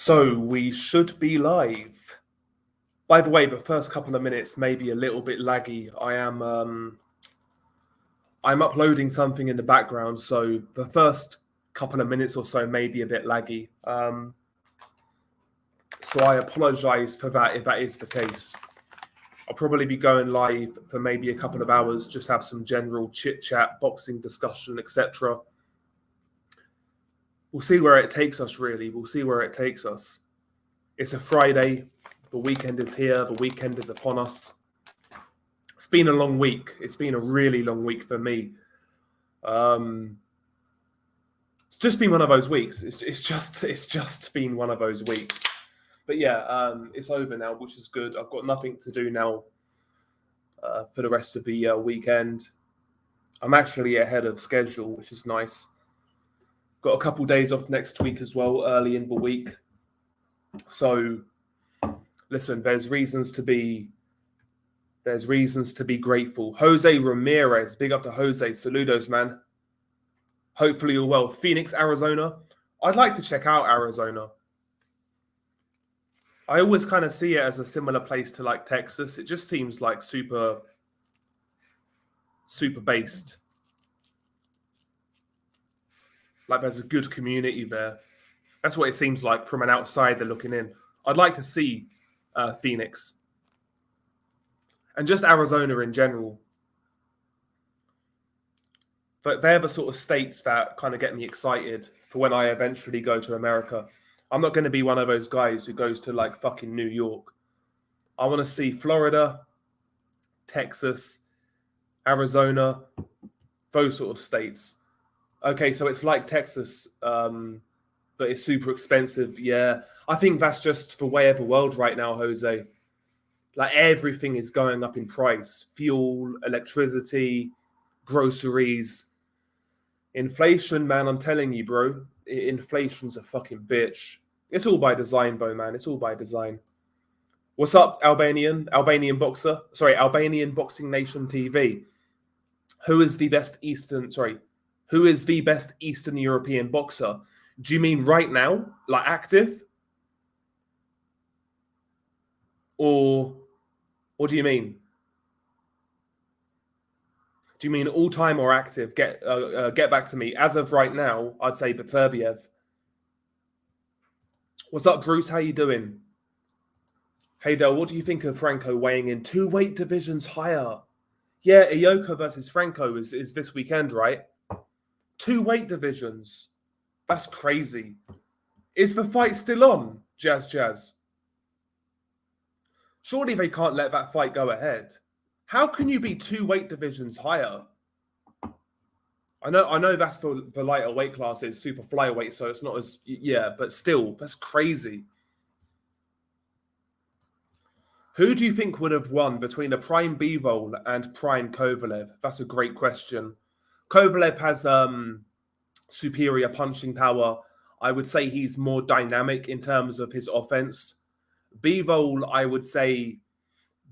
So we should be live. By the way, the first couple of minutes may be a little bit laggy. I'm uploading something in the background, so the first couple of minutes or so may be a bit laggy. So I apologize for that if that is the case. I'll probably be going live for maybe a couple of hours, just have some general chit chat, boxing discussion, etc. We'll see where it takes us, really. We'll see where it takes us. It's a Friday. The weekend is here. The weekend is upon us. It's been a long week. It's been a really long week for me. It's just been one of those weeks. It's just been one of those weeks. But yeah, it's over now, which is good. I've got nothing to do now for the rest of the weekend. I'm actually ahead of schedule, which is nice. Got a couple days off next week as well, early in the week. So, listen, there's reasons to be grateful. Jose Ramirez, big up to Jose. Saludos, man. Hopefully you're well. Phoenix, Arizona. I'd like to check out Arizona. I always kind of see it as a similar place to like Texas. It just seems like super based. Like there's a good community there. That's what it seems like from an outsider looking in. I'd like to see Phoenix. And just Arizona in general. But they're the sort of states that kind of get me excited for when I eventually go to America. I'm not going to be one of those guys who goes to like fucking New York. I want to see Florida, Texas, Arizona, those sort of states. Okay, so it's like Texas, but it's super expensive. Yeah, I think that's just the way of the world right now, Jose. Like everything is going up in price. Fuel, electricity, groceries. Inflation, man, I'm telling you, bro. Inflation's a fucking bitch. It's all by design, though, man. It's all by design. What's up, Albanian boxer? Sorry, Albanian Boxing Nation TV. Who is the best Eastern European boxer? Do you mean right now, like active? Or what do you mean? Do you mean all time or active? Get back to me. As of right now, I'd say Beterbiev. What's up, Bruce? How you doing? Hey, Del, what do you think of Franco weighing in 2 weight divisions higher? Yeah, Ioka versus Franco is this weekend, right? 2 weight divisions. That's crazy. Is the fight still on, Jazz? Surely they can't let that fight go ahead. How can you be 2 weight divisions higher? I know that's for the lighter weight classes, super flyweight, so it's not as... Yeah, but still, that's crazy. Who do you think would have won between a Prime Bivol and Prime Kovalev? That's a great question. Kovalev has superior punching power. I would say he's more dynamic in terms of his offense. Bivol, I would say,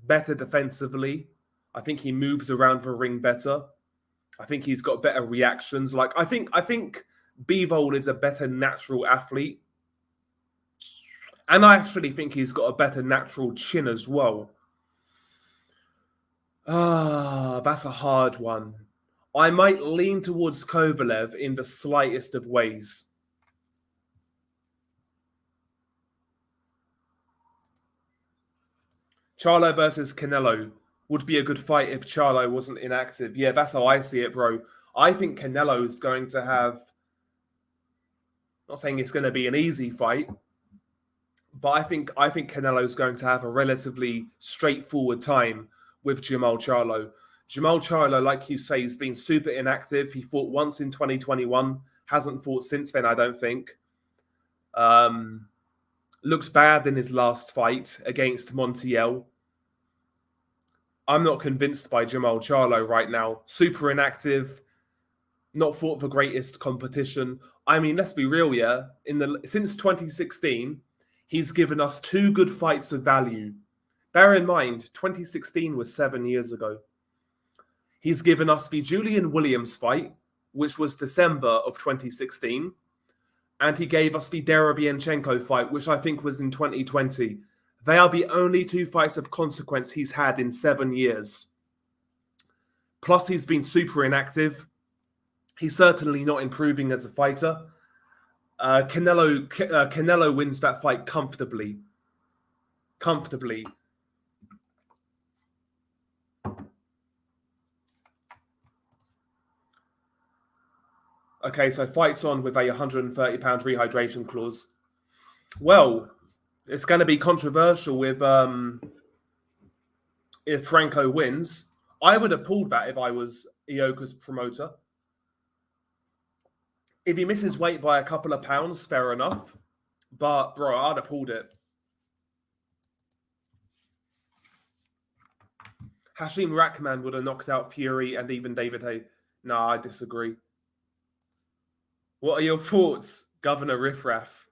better defensively. I think he moves around the ring better. I think he's got better reactions. Like I think Bivol is a better natural athlete. And I actually think he's got a better natural chin as well. That's a hard one. I might lean towards Kovalev in the slightest of ways. Charlo versus Canelo would be a good fight if Charlo wasn't inactive. Yeah, that's how I see it, bro. I think Canelo's going to have... Not saying it's going to be an easy fight, but I think Canelo's going to have a relatively straightforward time with Jermall Charlo. Jermall Charlo, like you say, has been super inactive. He fought once in 2021, hasn't fought since then, I don't think. Looks bad in his last fight against Montiel. I'm not convinced by Jermall Charlo right now. Super inactive, not fought the greatest competition. I mean, let's be real, yeah. Since 2016, he's given us 2 good fights of value. Bear in mind, 2016 was 7 years ago. He's given us the Julian Williams fight, which was December of 2016, and he gave us the Derevyanchenko fight, which I think was in 2020. They are the only two fights of consequence he's had in 7 years. Plus, he's been super inactive. He's certainly not improving as a fighter. Canelo wins that fight comfortably. Comfortably. Okay, so fights on with a £130 rehydration clause. Well, it's going to be controversial if Franco wins. I would have pulled that if I was Ioka's promoter. If he misses weight by a couple of pounds, fair enough. But, bro, I'd have pulled it. Hashim Rahman would have knocked out Fury and even David Hay. Nah, I disagree. What are your thoughts, Governor Riffraff?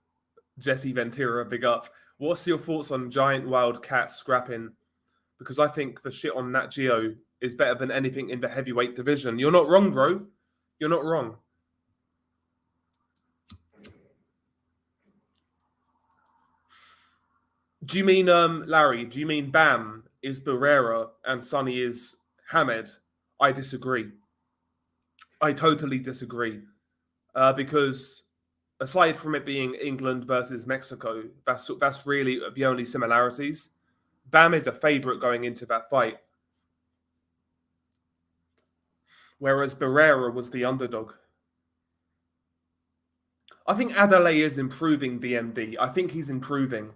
Jesse Ventura, big up. What's your thoughts on Giant Wild Cat scrapping? Because I think the shit on Nat Geo is better than anything in the heavyweight division. You're not wrong, bro. You're not wrong. Do you mean, Larry, do you mean Bam is Barrera and Sonny is Hamed? I disagree. I totally disagree. Because aside from it being England versus Mexico, that's really the only similarities. Bam is a favourite going into that fight. Whereas Barrera was the underdog. I think Adelaide is improving DMD. I think he's improving.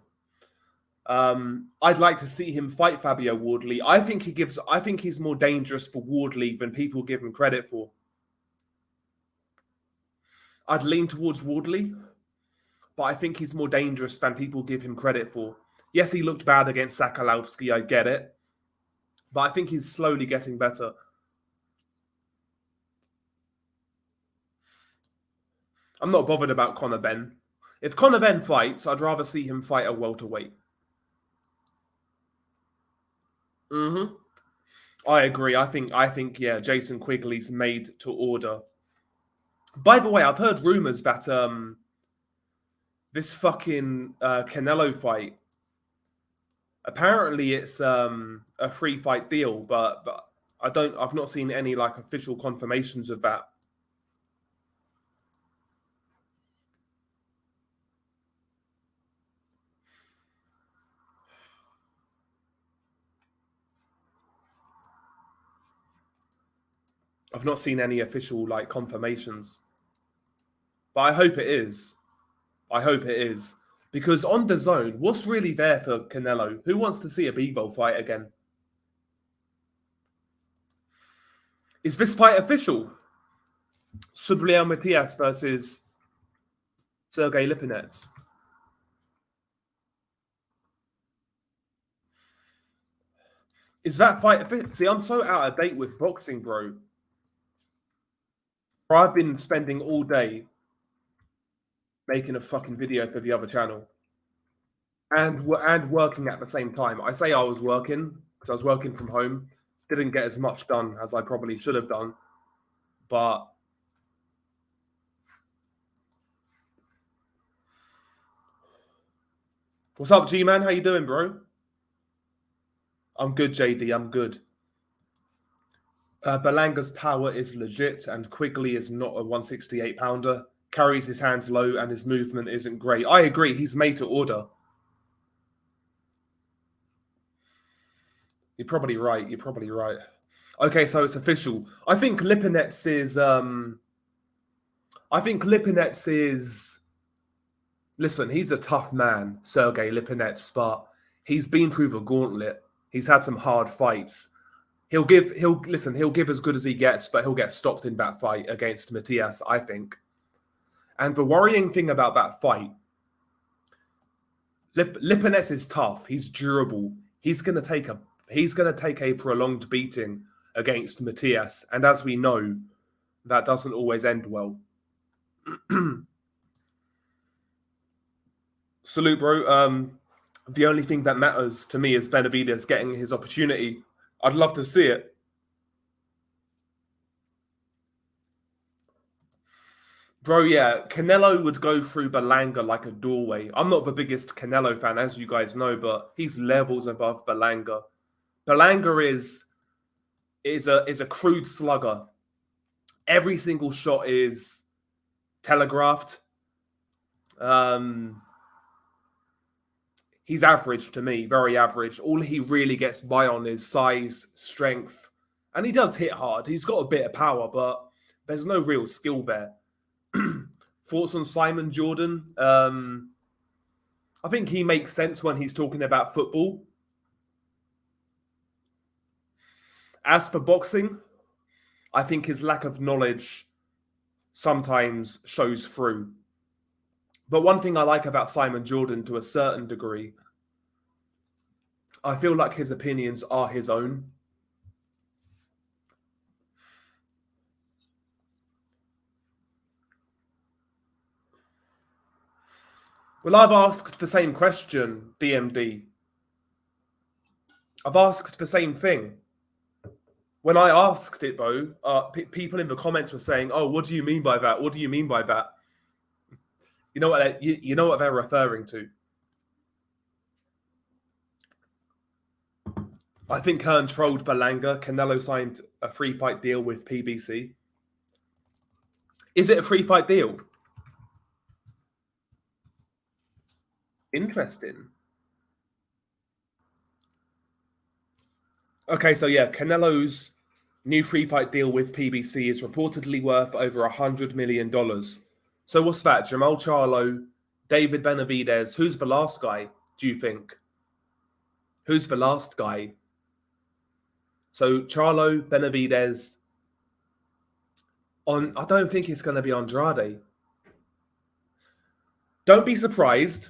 I'd like to see him fight Fabio Wardley. I think he's more dangerous for Wardley than people give him credit for. I'd lean towards Wardley, but I think he's more dangerous than people give him credit for. Yes, he looked bad against Sakalovsky, I get it. But I think he's slowly getting better. I'm not bothered about Conor Benn. If Conor Benn fights, I'd rather see him fight a welterweight. I agree. I think, yeah, Jason Quigley's made to order. By the way, I've heard rumors that this fucking Canelo fight, apparently it's a free fight deal, but I've not seen any like official confirmations of that. I've not seen any official like confirmations. But I hope it is. I hope it is. Because on the zone, what's really there for Canelo? Who wants to see a Bivol fight again? Is this fight official? Subriel Matias versus Sergey Lipinets. Is that fight official? See, I'm so out of date with boxing, bro. I've been spending all day making a fucking video for the other channel and working at the same time. I say I was working because I was working from home. Didn't get as much done as I probably should have done. But what's up, G-Man? How you doing, bro? I'm good, JD. I'm good. Balanga's power is legit, and Quigley is not a 168-pounder. Carries his hands low, and his movement isn't great. I agree. He's made to order. You're probably right. You're probably right. Okay, so it's official. I think Lipinets is. Listen, he's a tough man, Sergey Lipinets, but he's been through the gauntlet. He's had some hard fights. He'll give as good as he gets, but he'll get stopped in that fight against Matias, I think. And the worrying thing about that fight, Lipinets is tough. He's durable. He's gonna take a prolonged beating against Matias, and as we know, that doesn't always end well. Salute, bro. The only thing that matters to me is Benavidez getting his opportunity. I'd love to see it. Bro, yeah, Canelo would go through Balanga like a doorway. I'm not the biggest Canelo fan, as you guys know, but he's levels above Balanga. Balanga is a crude slugger. Every single shot is telegraphed. Um, he's average to me, very average. All he really gets by on is size, strength, and he does hit hard. He's got a bit of power, but there's no real skill there. Thoughts on Simon Jordan? I think he makes sense when he's talking about football. As for boxing, I think his lack of knowledge sometimes shows through. But one thing I like about Simon Jordan to a certain degree, I feel like his opinions are his own. Well, I've asked the same question, DMD. I've asked the same thing. When I asked it, though, people in the comments were saying, "Oh, what do you mean by that? What do you mean by that?" You know what? You know what they're referring to. I think Hearn trolled Balanga. Canelo signed a free fight deal with PBC. Is it a free fight deal? Interesting. Okay, so yeah, Canelo's new free fight deal with PBC is reportedly worth over $100 million. So what's that? Jamal Charlo, David Benavidez. Who's the last guy, do you think? Who's the last guy? So Charlo, Benavidez. I don't think it's going to be Andrade. Don't be surprised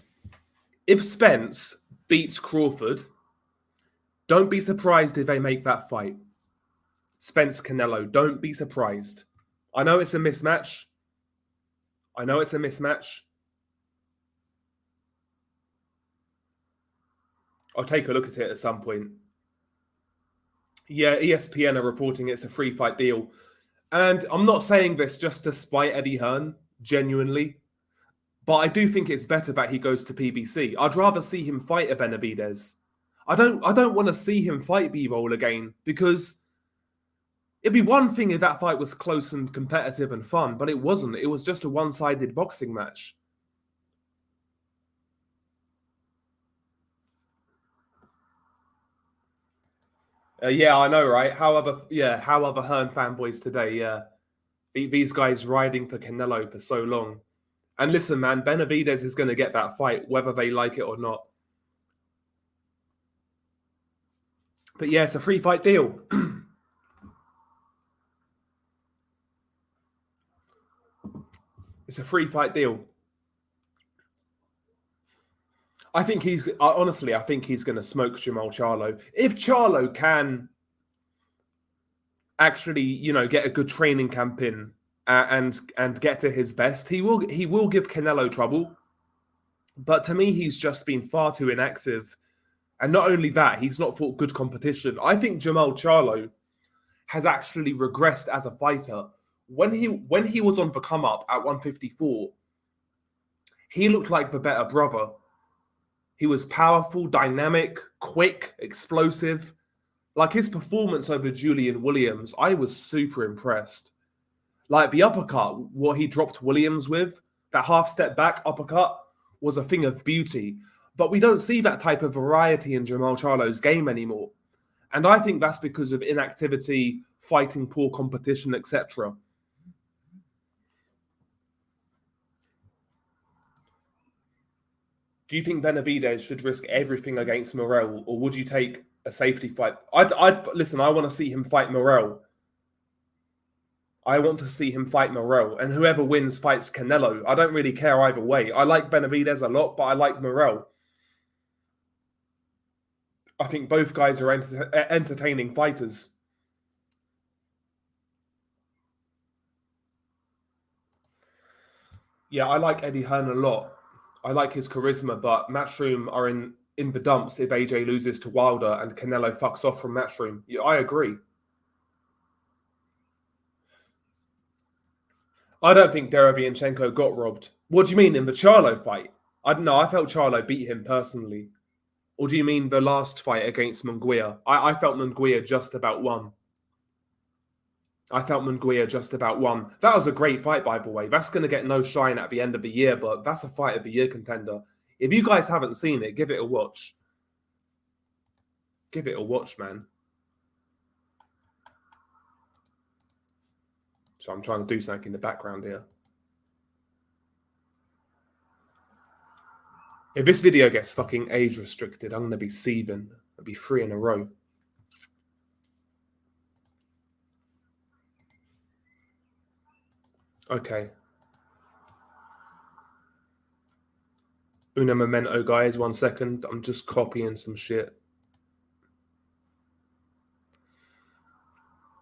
if Spence beats Crawford. Don't be surprised if they make that fight. Spence Canelo. Don't be surprised. I know it's a mismatch. I'll take a look at it at some point. Yeah, ESPN are reporting it's a free fight deal. And I'm not saying this just to spite Eddie Hearn, genuinely. But I do think it's better that he goes to PBC. I'd rather see him fight a Benavidez. I don't want to see him fight B-Roll again, because it'd be one thing if that fight was close and competitive and fun, but it wasn't. It was just a one-sided boxing match. Yeah, I know, right? How other Hearn fanboys today, yeah. These guys riding for Canelo for so long. And listen, man, Benavidez is going to get that fight, whether they like it or not. But yeah, it's a free fight deal. It's a free fight deal. I think he's honestly, I think he's going to smoke Jamal Charlo. If Charlo can actually, get a good training camp in and get to his best, he will give Canelo trouble. But to me, he's just been far too inactive. And not only that, he's not fought good competition. I think Jamal Charlo has actually regressed as a fighter. When he was on the come up at 154, he looked like the better brother. He was powerful, dynamic, quick, explosive. Like his performance over Julian Williams, I was super impressed. Like the uppercut, what he dropped Williams with, that half step back uppercut was a thing of beauty. But we don't see that type of variety in Jamal Charlo's game anymore. And I think that's because of inactivity, fighting poor competition, etc. Do you think Benavidez should risk everything against Morel, or would you take a safety fight? Listen. I want to see him fight Morel. I want to see him fight Morel, and whoever wins fights Canelo. I don't really care either way. I like Benavidez a lot, but I like Morel. I think both guys are entertaining fighters. Yeah, I like Eddie Hearn a lot. I like his charisma, but Matchroom are in the dumps if AJ loses to Wilder and Canelo fucks off from Matchroom. Yeah, I agree. I don't think Derevianchenko got robbed. What do you mean in the Charlo fight? I don't know. I felt Charlo beat him personally. Or do you mean the last fight against Munguia? I felt Munguia just about won. That was a great fight, by the way. That's going to get no shine at the end of the year, but that's a fight of the year contender. If you guys haven't seen it, give it a watch. Give it a watch, man. So I'm trying to do something in the background here. If this video gets fucking age restricted, I'm going to be seething. It'll be 3 in a row. Okay. Una memento, guys. 1 second. I'm just copying some shit.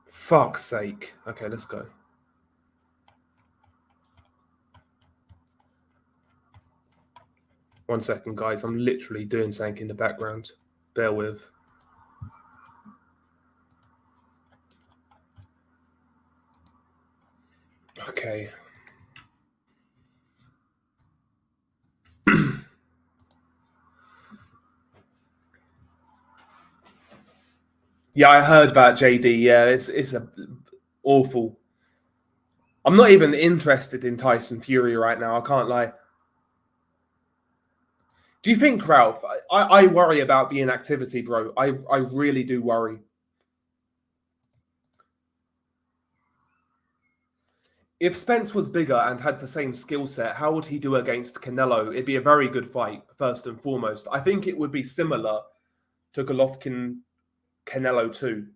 Fuck's sake. Okay, let's go. One second, guys. I'm literally doing something in the background. Bear with. Okay. Yeah, I heard that, JD. Yeah, it's a awful. I'm not even interested in Tyson Fury right now. I can't lie. Do you think, Ralph? I worry about the inactivity, bro. I really do worry. If Spence was bigger and had the same skill set, how would he do against Canelo? It'd be a very good fight, first and foremost. I think it would be similar to Golovkin Canelo too.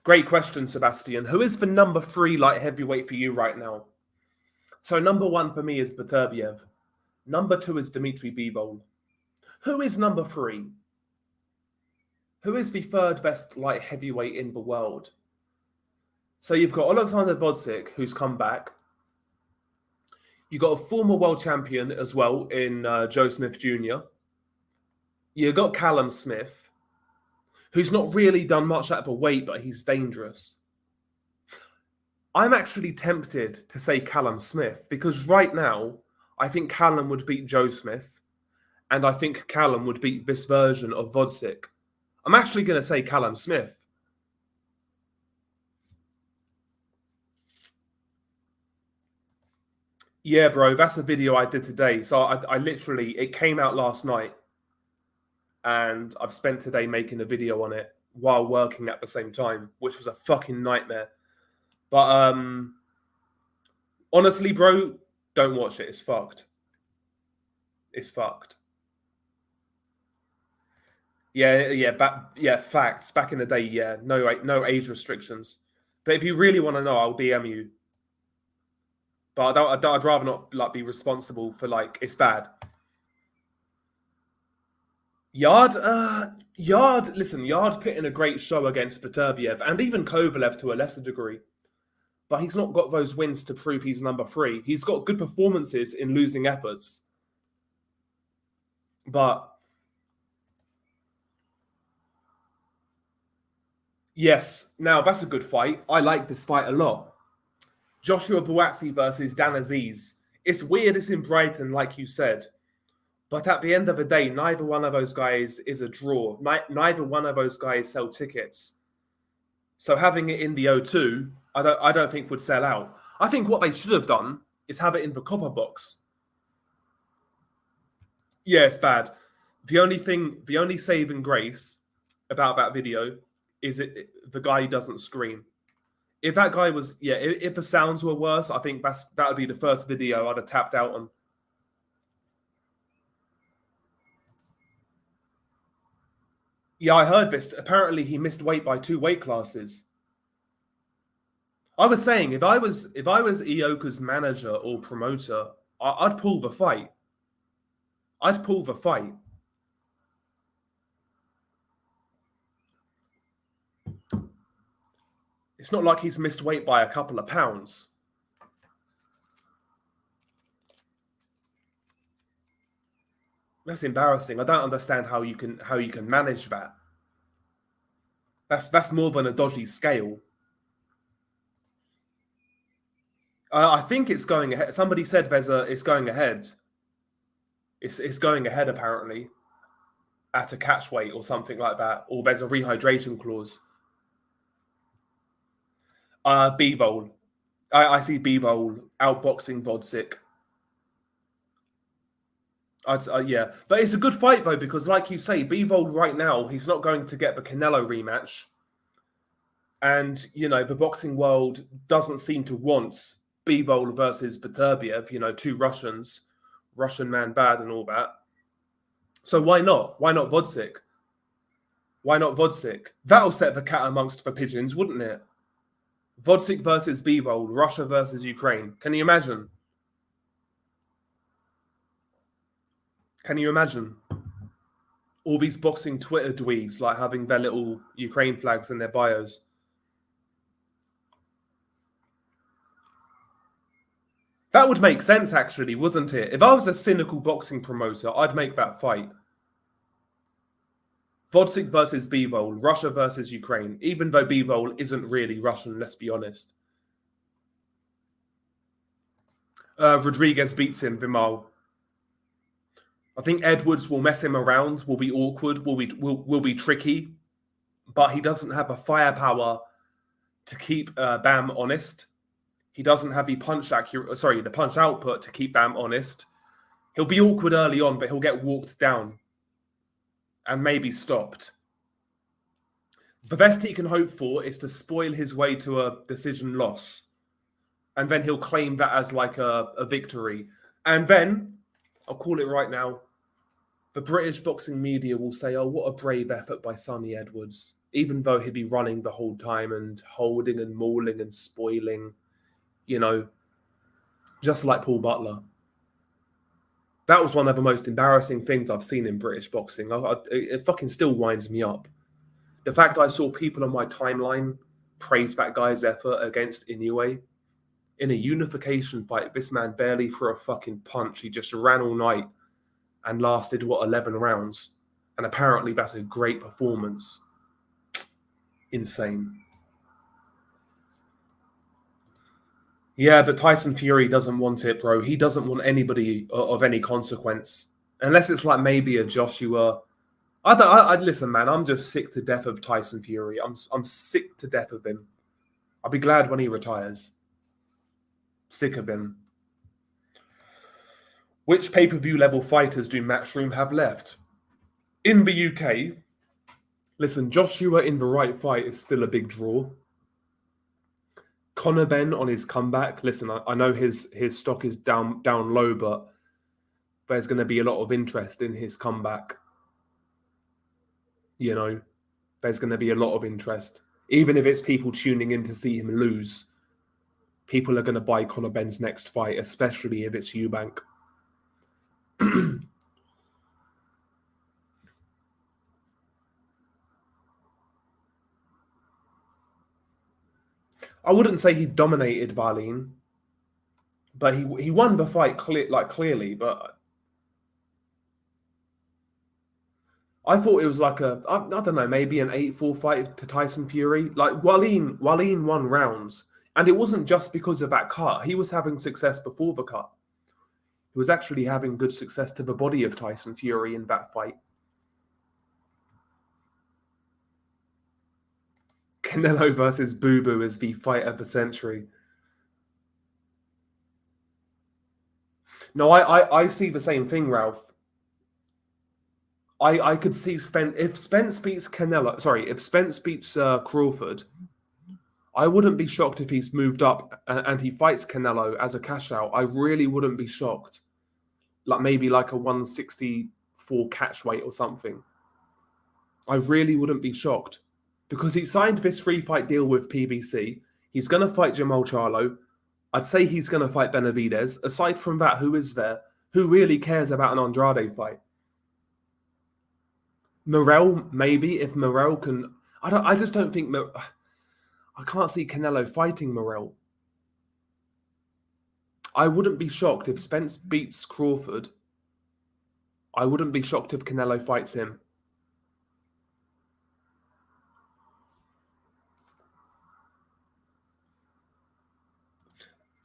Great question, Sebastian. Who is the number 3 light heavyweight for you right now? So number 1 for me is Beterbiev. Number 2 is Dmitry Bivol. Who is number 3? Who is the 3rd best light heavyweight in the world? So you've got Alexander Vodzik, who's come back. You've got a former world champion as well in Joe Smith Jr. You've got Callum Smith, who's not really done much out of a weight, but he's dangerous. I'm actually tempted to say Callum Smith because right now, I think Callum would beat Joe Smith, and I think Callum would beat this version of Vodzik. I'm actually going to say Callum Smith. Yeah, bro, that's a video I did today. So I literally, it came out last night, and I've spent today making a video on it while working at the same time, which was a fucking nightmare. But honestly, bro, don't watch it. It's fucked. It's fucked. Yeah, facts. Back in the day, yeah, no age restrictions. But if you really want to know, I'll DM you. But I'd rather not like be responsible for like it's bad. Yard. Listen, Yard put in a great show against Beterbiev and even Kovalev to a lesser degree. But he's not got those wins to prove he's number 3. He's got good performances in losing efforts. But yes, now that's a good fight. I like this fight a lot. Joshua Buatsi versus Dan Aziz. It's weird it's in Brighton, like you said. But at the end of the day, neither one of those guys is a draw. Neither one of those guys sell tickets. So having it in the O2, I don't think would sell out. I think what they should have done is have it in the copper box. Yeah, it's bad. The only saving grace about that video is the guy doesn't scream. If that guy was, if the sounds were worse, I think that would be the first video I'd have tapped out on. Yeah, I heard this. Apparently, he missed weight by 2 weight classes. I was saying, if I was Ioka's manager or promoter, I'd pull the fight. I'd pull the fight. It's not like he's missed weight by a couple of pounds. That's embarrassing. I don't understand how you can manage that. That's more than a dodgy scale. I think it's going ahead. Somebody said it's going ahead. It's going ahead apparently at a catch weight or something like that, or there's a rehydration clause. Bivol. I see Bivol outboxing Vodzik. Yeah, but it's a good fight though because, like you say, Bivol right now he's not going to get the Canelo rematch, and the boxing world doesn't seem to want Bivol versus Beterbiev. Two Russians, Russian man bad and all that. So why not? Why not Vodzik? Why not Vodzik? That'll set the cat amongst the pigeons, wouldn't it? Vodzik versus Bivol, Russia versus Ukraine. Can you imagine? Can you imagine? All these boxing Twitter dweebs like having their little Ukraine flags in their bios. That would make sense, actually, wouldn't it? If I was a cynical boxing promoter, I'd make that fight. Vodzik versus Bivol, Russia versus Ukraine, even though Bivol isn't really Russian, let's be honest. Rodriguez beats him, Vimal. I think Edwards will mess him around, will be awkward, will be tricky, but he doesn't have a firepower to keep Bam honest. He doesn't have the punch output to keep Bam honest. He'll be awkward early on, but he'll get walked down and maybe stopped. The best he can hope for is to spoil his way to a decision loss. And then he'll claim that as like a victory. And then, I'll call it right now, the British boxing media will say, oh, what a brave effort by Sonny Edwards. Even though he'd be running the whole time and holding and mauling and spoiling, just like Paul Butler. That was one of the most embarrassing things I've seen in British boxing. It fucking still winds me up. The fact I saw people on my timeline praise that guy's effort against Inoue. In a unification fight, this man barely threw a fucking punch. He just ran all night and lasted, 11 rounds? And apparently that's a great performance. Insane. Yeah, but Tyson Fury doesn't want it, bro. He doesn't want anybody of any consequence. Unless it's like maybe a Joshua. Listen, man, I'm just sick to death of Tyson Fury. I'm sick to death of him. I'll be glad when he retires. Sick of him. Which pay-per-view level fighters do Matchroom have left? In the UK, listen, Joshua in the right fight is still a big draw. Conor Benn on his comeback. Listen, I know his stock is down low, but there's going to be a lot of interest in his comeback. There's going to be a lot of interest. Even if it's people tuning in to see him lose, people are going to buy Conor Benn's next fight, especially if it's Eubank. I wouldn't say he dominated Wallin, but he won the fight clearly. But I thought it was like I don't know, maybe an 8-4 fight to Tyson Fury. Like Wallin won rounds, and it wasn't just because of that cut. He was having success before the cut. He was actually having good success to the body of Tyson Fury in that fight. Canelo versus Boo Boo is the fight of the century. No, I see the same thing, Ralph. I could see if Spence beats Crawford, I wouldn't be shocked if he's moved up and he fights Canelo as a cash out. I really wouldn't be shocked. Like maybe like a 164 catch weight or something. I really wouldn't be shocked because he signed this 3-fight deal with PBC. He's going to fight Jamal Charlo. I'd say he's going to fight Benavidez. Aside from that, who is there? Who really cares about an Andrade fight? Morrell, maybe, if Morrell can... I just don't think... I can't see Canelo fighting Morrell. I wouldn't be shocked if Spence beats Crawford. I wouldn't be shocked if Canelo fights him.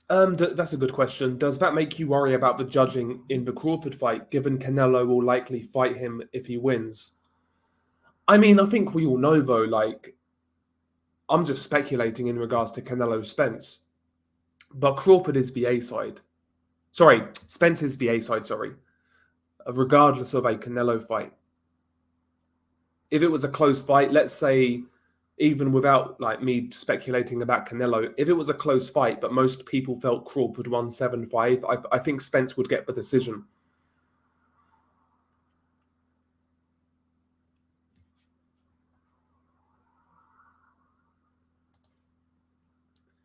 That's a good question. Does that make you worry about the judging in the Crawford fight, given Canelo will likely fight him if he wins? I mean, I think we all know though, like, I'm just speculating in regards to Canelo Spence, but Crawford is the A side. Sorry, Spence is the A side, sorry, regardless of a Canelo fight. If it was a close fight, let's say, even without like me speculating about Canelo, if it was a close fight, but most people felt Crawford won 7-5, I think Spence would get the decision.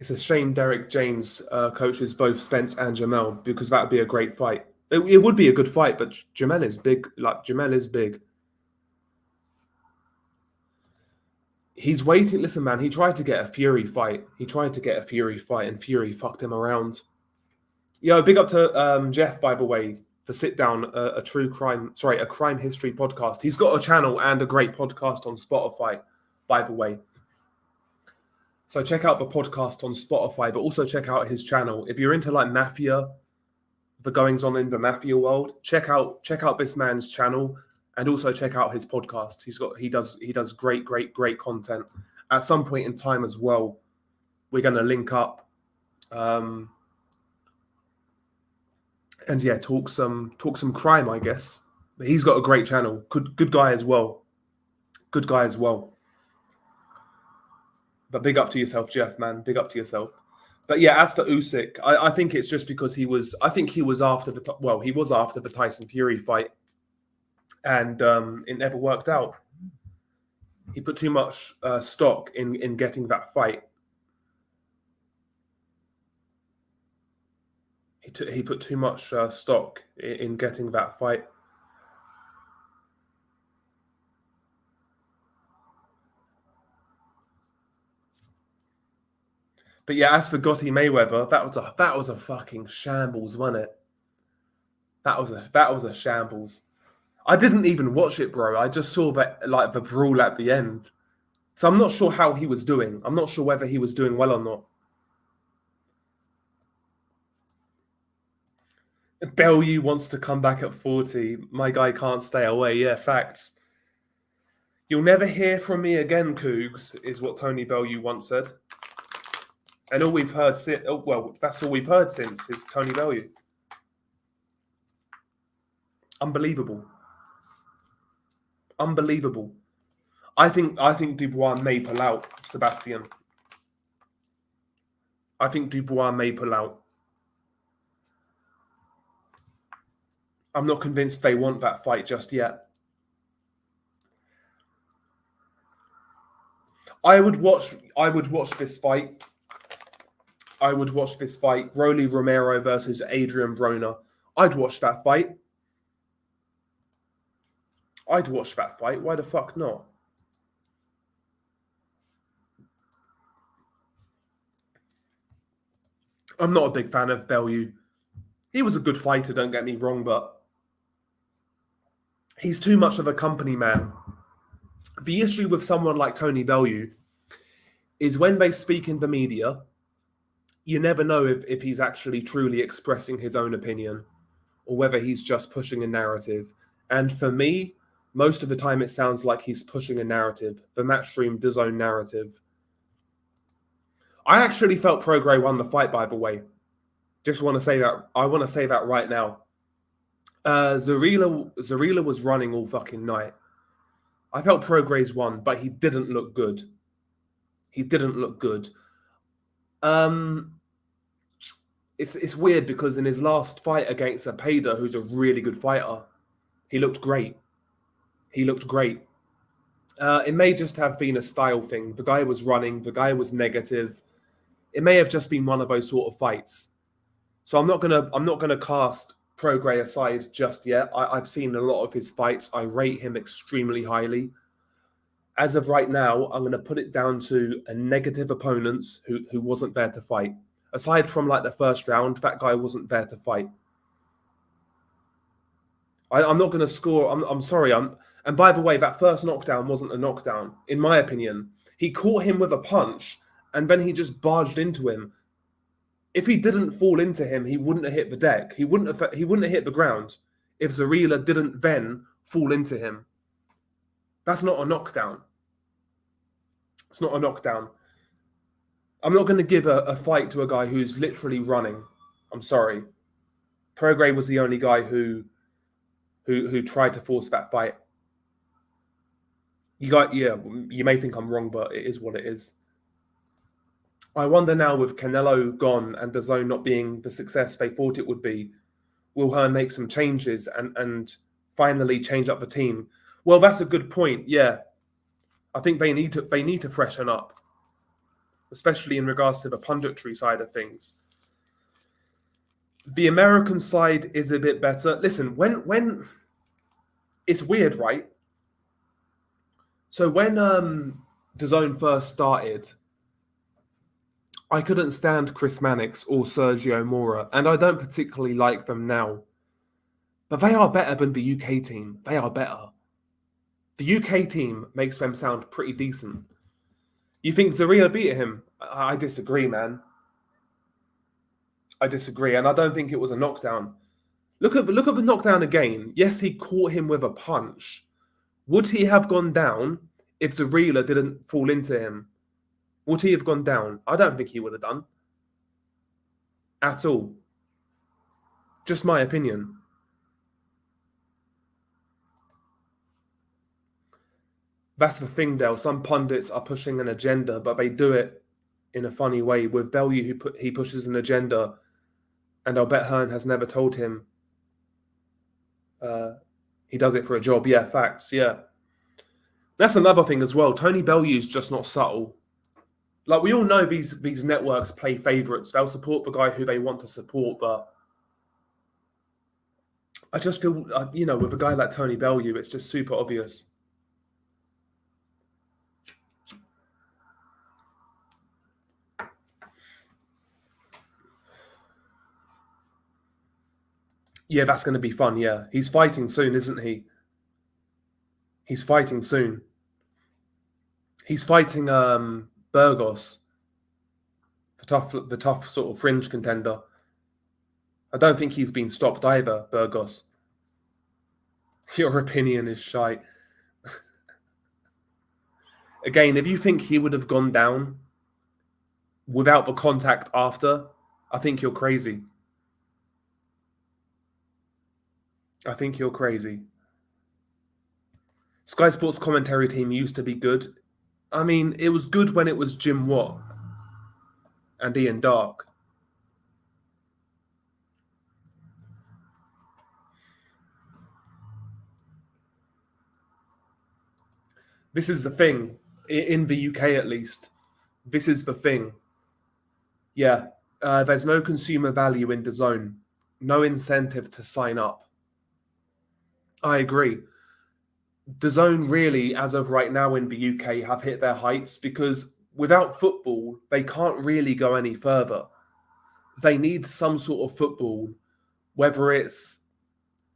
It's a shame Derek James coaches both Spence and Jamel, because that would be a great fight. It would be a good fight, but Jamel is big. Like, Jamel is big. He's waiting. Listen, man, he tried to get a Fury fight. And Fury fucked him around. Yo, big up to Jeff, by the way, for Sit Down, a crime history podcast. He's got a channel and a great podcast on Spotify, by the way. So check out the podcast on Spotify, but also check out his channel. If you're into like mafia, the goings on in the mafia world, check out this man's channel, and also check out his podcast. He does great content. At some point in time as well, we're going to link up, and yeah, talk some crime, I guess. But he's got a great channel. Good guy as well. Good guy as well. But big up to yourself, Jeff, man. Big up to yourself. But yeah, as for Usyk, I think it's just because he was after the Tyson Fury fight, and it never worked out. He put too much stock in getting that fight. He put too much stock in getting that fight. But yeah, as for Gotti Mayweather, that was a fucking shambles, wasn't it? That was a shambles. I didn't even watch it, bro. I just saw that like the brawl at the end. So I'm not sure how he was doing. I'm not sure whether he was doing well or not. Bellew wants to come back at 40. My guy can't stay away. Yeah, facts. You'll never hear from me again, Cougs, is what Tony Bellew once said. And all we've heard since, that's all we've heard since is Tony Bellew. Unbelievable. Unbelievable. I think Dubois may pull out, Sebastian. I think Dubois may pull out. I'm not convinced they want that fight just yet. I would watch this fight. Rolly Romero versus Adrian Broner. I'd watch that fight. Why the fuck not? I'm not a big fan of Bellew. He was a good fighter, don't get me wrong, but he's too much of a company man. The issue with someone like Tony Bellew is when they speak in the media, you never know if he's actually truly expressing his own opinion or whether he's just pushing a narrative. And for me, most of the time it sounds like he's pushing a narrative. The Matchroom DAZN narrative. I actually felt Prograis won the fight, by the way. Just want to say that. I want to say that right now. Zarila was running all fucking night. I felt Prograis won, but he didn't look good. It's weird because in his last fight against Zepeda, who's a really good fighter, he looked great. It may just have been a style thing. The guy was running. The guy was negative. It may have just been one of those sort of fights. So I'm not gonna cast Prograis aside just yet. I've seen a lot of his fights. I rate him extremely highly. As of right now, I'm going to put it down to a negative opponent who wasn't there to fight. Aside from like the first round, that guy wasn't there to fight. I'm not going to score. I'm sorry. And by the way, that first knockdown wasn't a knockdown, in my opinion. He caught him with a punch, and then he just barged into him. If he didn't fall into him, he wouldn't have hit the deck. He wouldn't have hit the ground if Zarila didn't then fall into him. That's not a knockdown. It's not a knockdown. I'm not going to give a fight to a guy who's literally running. I'm sorry. Prograis was the only guy who tried to force that fight. You may think I'm wrong, but it is what it is. I wonder now, with Canelo gone and the zone not being the success they thought it would be, will Hearn make some changes and finally change up the team? Well, that's a good point. Yeah, I think they need to freshen up, especially in regards to the punditry side of things. The American side is a bit better. Listen, when it's weird, right? So when DAZN first started, I couldn't stand Chris Mannix or Sergio Mora, and I don't particularly like them now. But they are better than the UK team. They are better. The UK team makes them sound pretty decent. You think Zarilla beat him? I disagree, man. I disagree, and I don't think it was a knockdown. Look at the knockdown again. Yes, he caught him with a punch. Would he have gone down if Zarilla didn't fall into him? Would he have gone down? I don't think he would have done. At all. Just my opinion. That's the thing, Dale. Some pundits are pushing an agenda, but they do it in a funny way. With Bellew, he pushes an agenda, and I'll bet Hearn has never told him he does it for a job. Yeah, facts, yeah. That's another thing as well. Tony Bellew's just not subtle. Like, we all know these networks play favourites. They'll support the guy who they want to support, but I just feel, with a guy like Tony Bellew, it's just super obvious. Yeah, that's going to be fun, yeah. He's fighting soon, isn't he? He's fighting soon. He's fighting Burgos, the tough sort of fringe contender. I don't think he's been stopped either, Burgos. Your opinion is shite. Again, if you think he would have gone down without the contact after, I think you're crazy. I think you're crazy. Sky Sports commentary team used to be good. I mean, it was good when it was Jim Watt and Ian Darke. This is the thing, in the UK at least. This is the thing. Yeah, there's no consumer value in DAZN. No incentive to sign up. I agree. DAZN really, as of right now in the UK, have hit their heights because without football, they can't really go any further. They need some sort of football, whether it's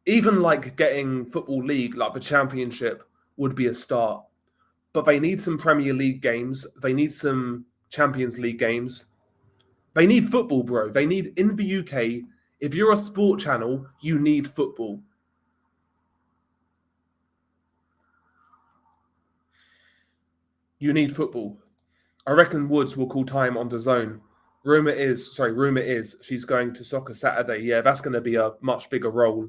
even like getting Football League, like the Championship, would be a start. But they need some Premier League games. They need some Champions League games. They need football, bro. They need, in the UK, if you're a sport channel, you need football. You need football. I reckon Woods will call time on DAZN. Rumour is she's going to Soccer Saturday. Yeah, that's going to be a much bigger role.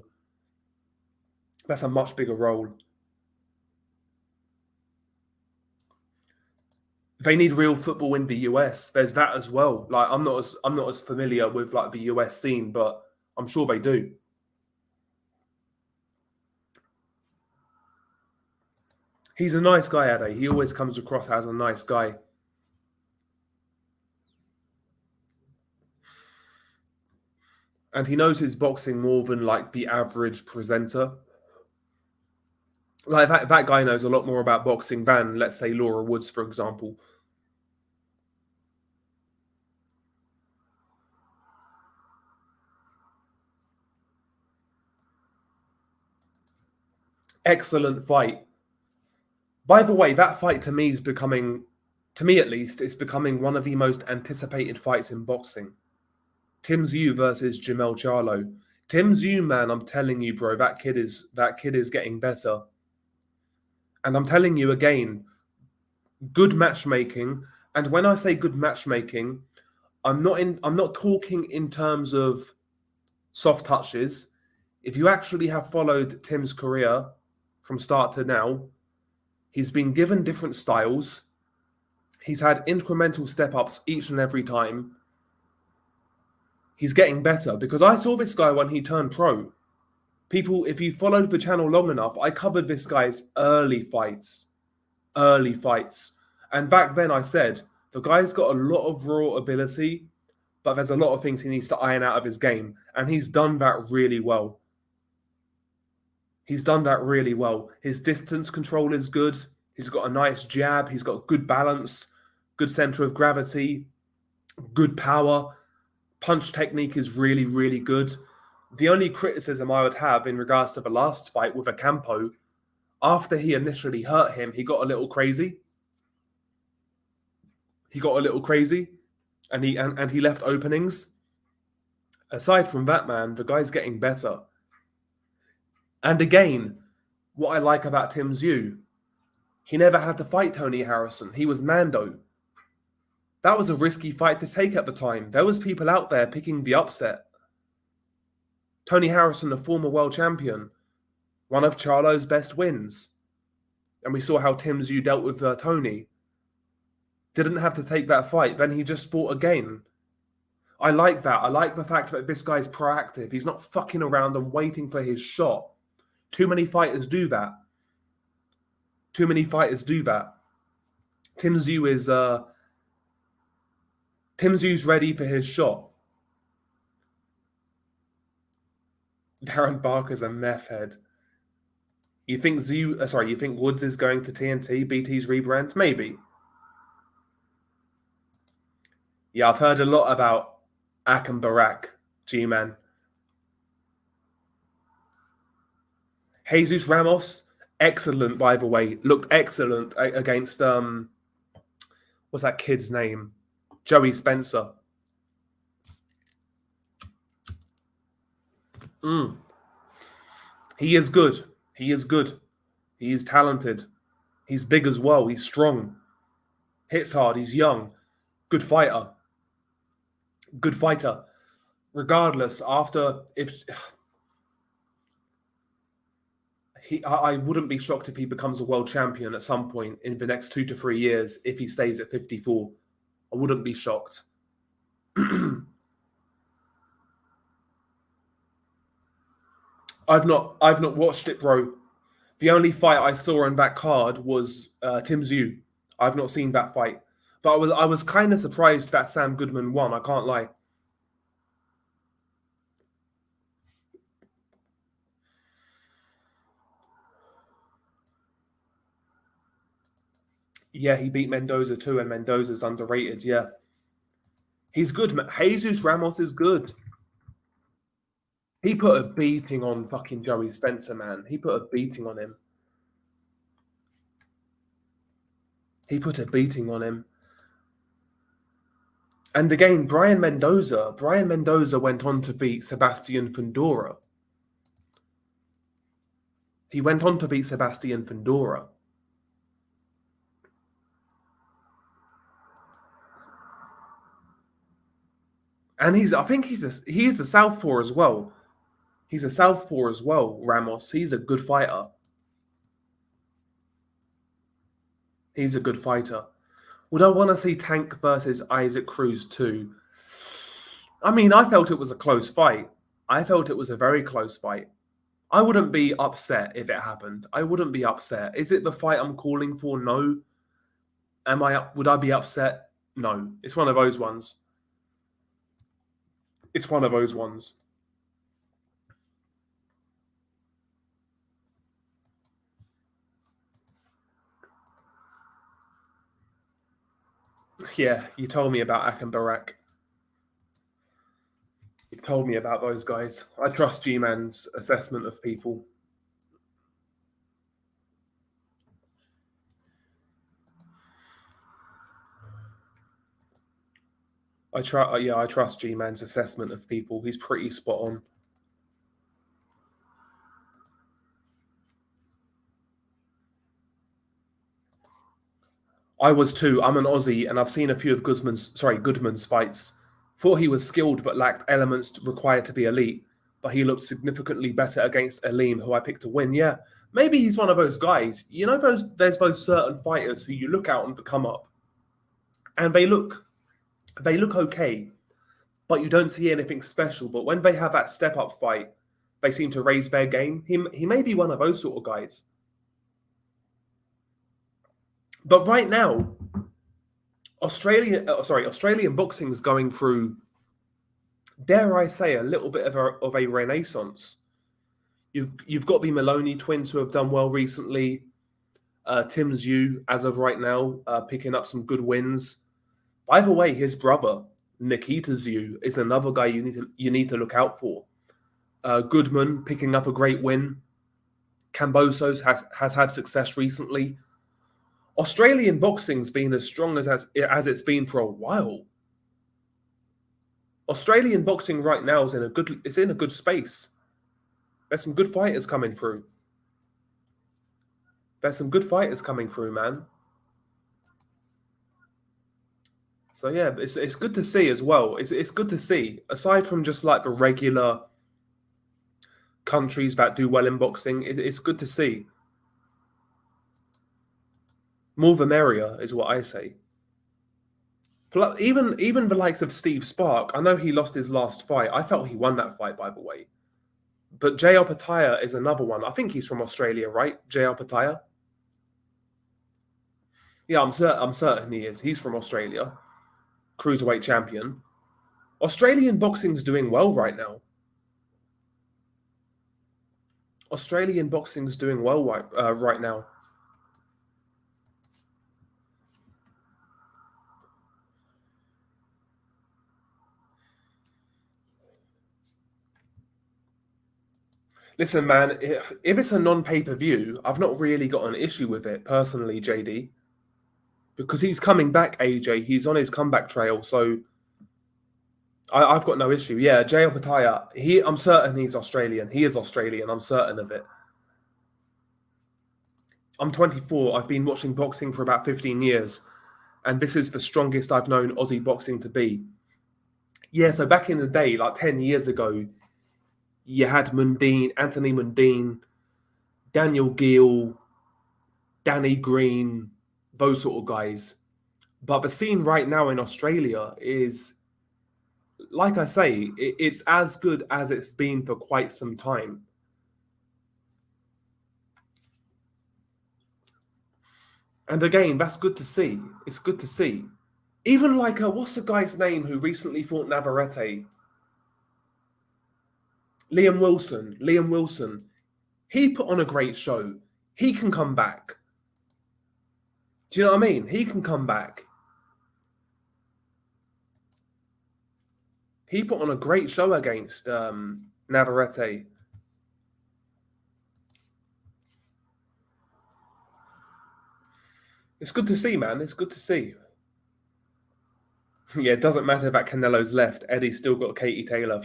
That's a much bigger role. They need real football in the US. There's that as well. Like, I'm not as familiar with like the US scene, but I'm sure they do. He's a nice guy, Ade. He always comes across as a nice guy. And he knows his boxing more than like the average presenter. Like that guy knows a lot more about boxing than, let's say, Laura Woods, for example. Excellent fight. By the way, that fight to me is becoming, to me at least, it's becoming one of the most anticipated fights in boxing. Tim Zhu versus Jamel Charlo. Tim Zhu, man, I'm telling you, bro, that kid is getting better. And I'm telling you again, good matchmaking. And when I say good matchmaking, I'm not talking in terms of soft touches. If you actually have followed Tim's career from start to now, he's been given different styles. He's had incremental step ups each and every time. He's getting better because I saw this guy when he turned pro. People, if you followed the channel long enough, I covered this guy's early fights. And back then I said, the guy's got a lot of raw ability, but there's a lot of things he needs to iron out of his game. And he's done that really well. His distance control is good. He's got a nice jab. He's got good balance, good center of gravity, good power. Punch technique is really, really good. The only criticism I would have in regards to the last fight with Ocampo, after he initially hurt him, he got a little crazy. And he left openings. Aside from that, man, the guy's getting better. And again, what I like about Tim Zhu, he never had to fight Tony Harrison. He was Mando. That was a risky fight to take at the time. There was people out there picking the upset. Tony Harrison, a former world champion, one of Charlo's best wins. And we saw how Tim Zhu dealt with Tony. Didn't have to take that fight. Then he just fought again. I like that. I like the fact that this guy's proactive. He's not fucking around and waiting for his shot. Too many fighters do that. Tim Zhu's ready for his shot. Darren Barker's a meth head. You think Woods is going to TNT, BT's rebrand? Maybe. Yeah, I've heard a lot about Akam Barak, G-Man. Jesus Ramos, excellent, by the way. Looked excellent against, what's that kid's name? Joey Spencer. He is good. He is talented. He's big as well. He's strong. Hits hard. He's young. Good fighter. Regardless, I wouldn't be shocked if he becomes a world champion at some point in the next 2 to 3 years if he stays at 54. I wouldn't be shocked. I've not watched it, bro. The only fight I saw on that card was Tim Zhu. I've not seen that fight. But I was kind of surprised that Sam Goodman won, I can't lie. Yeah, he beat Mendoza too, and Mendoza's underrated, yeah. He's good. Jesus Ramos is good. He put a beating on fucking Joey Spencer, man. He put a beating on him. And again, Brian Mendoza went on to beat Sebastian Fundora. And he is a southpaw as well. Ramos. He's a good fighter. Would I want to see Tank versus Isaac Cruz too? I mean, I felt it was a close fight. I felt it was a very close fight. I wouldn't be upset if it happened. I wouldn't be upset. Is it the fight I'm calling for? No. Would I be upset? No. It's one of those ones. Yeah, you told me about Akam Barak. You've told me about those guys. I trust G-Man's assessment of people. I trust G-Man's assessment of people. He's pretty spot on. I was too. I'm an Aussie, and I've seen a few of Goodman's fights. Thought he was skilled, but lacked elements required to be elite. But he looked significantly better against Aleem, who I picked to win. Yeah, maybe he's one of those guys. You know, there's those certain fighters who you look out on the come up, and they look okay, but you don't see anything special. But when they have that step up fight, they seem to raise their game. He may be one of those sort of guys. But right now, Australian boxing is going through, dare I say, a little bit of a renaissance. You've got the Maloney twins who have done well recently. Tim Zhu, as of right now, picking up some good wins. By the way, his brother Nikita Zhu is another guy you need to look out for. Goodman picking up a great win. Cambosos has had success recently. Australian boxing's been as strong as it's been for a while. Australian boxing right now is in a good space. There's some good fighters coming through. Man. So yeah, it's good to see as well. It's good to see, aside from just like the regular countries that do well in boxing. It's good to see. More the merrier is what I say. Even the likes of Steve Spark, I know he lost his last fight. I felt he won that fight, by the way. But J.R. Pataya is another one. I think he's from Australia, right? J.R. Pataya? Yeah, I'm certain he is. He's from Australia. Cruiserweight champion. Australian boxing's doing well right now. Right now. Listen, man, if it's a non-pay-per-view, I've not really got an issue with it, personally, JD. Because he's coming back, AJ. He's on his comeback trail, so I've got no issue. Yeah, Jay Opataya, I'm certain he's Australian. He is Australian, I'm certain of it. I'm 24. I've been watching boxing for about 15 years, and this is the strongest I've known Aussie boxing to be. Yeah, so back in the day, like 10 years ago, you had Anthony Mundine, Daniel Gill, Danny Green, those sort of guys. But the scene right now in Australia is, like I say, it's as good as it's been for quite some time. And again, that's good to see. It's good to see. Even like, what's the guy's name who recently fought Navarrete? Liam Wilson. He put on a great show. He can come back. Do you know what I mean? He can come back. He put on a great show against Navarrete. It's good to see, man. It's good to see. Yeah, it doesn't matter that Canelo's left. Eddie's still got Katie Taylor.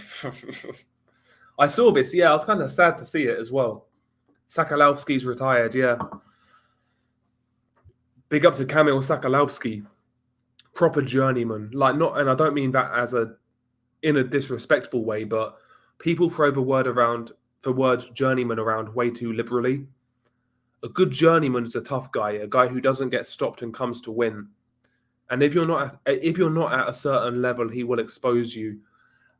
I saw this. Yeah, I was kind of sad to see it as well. Sakalovsky's retired, yeah. Big up to Kamil Sakalovsky. Proper journeyman. Like, not, and I don't mean that as in a disrespectful way, but people throw the word journeyman around way too liberally. A good journeyman is a tough guy, a guy who doesn't get stopped and comes to win. And if you're not at a certain level, he will expose you.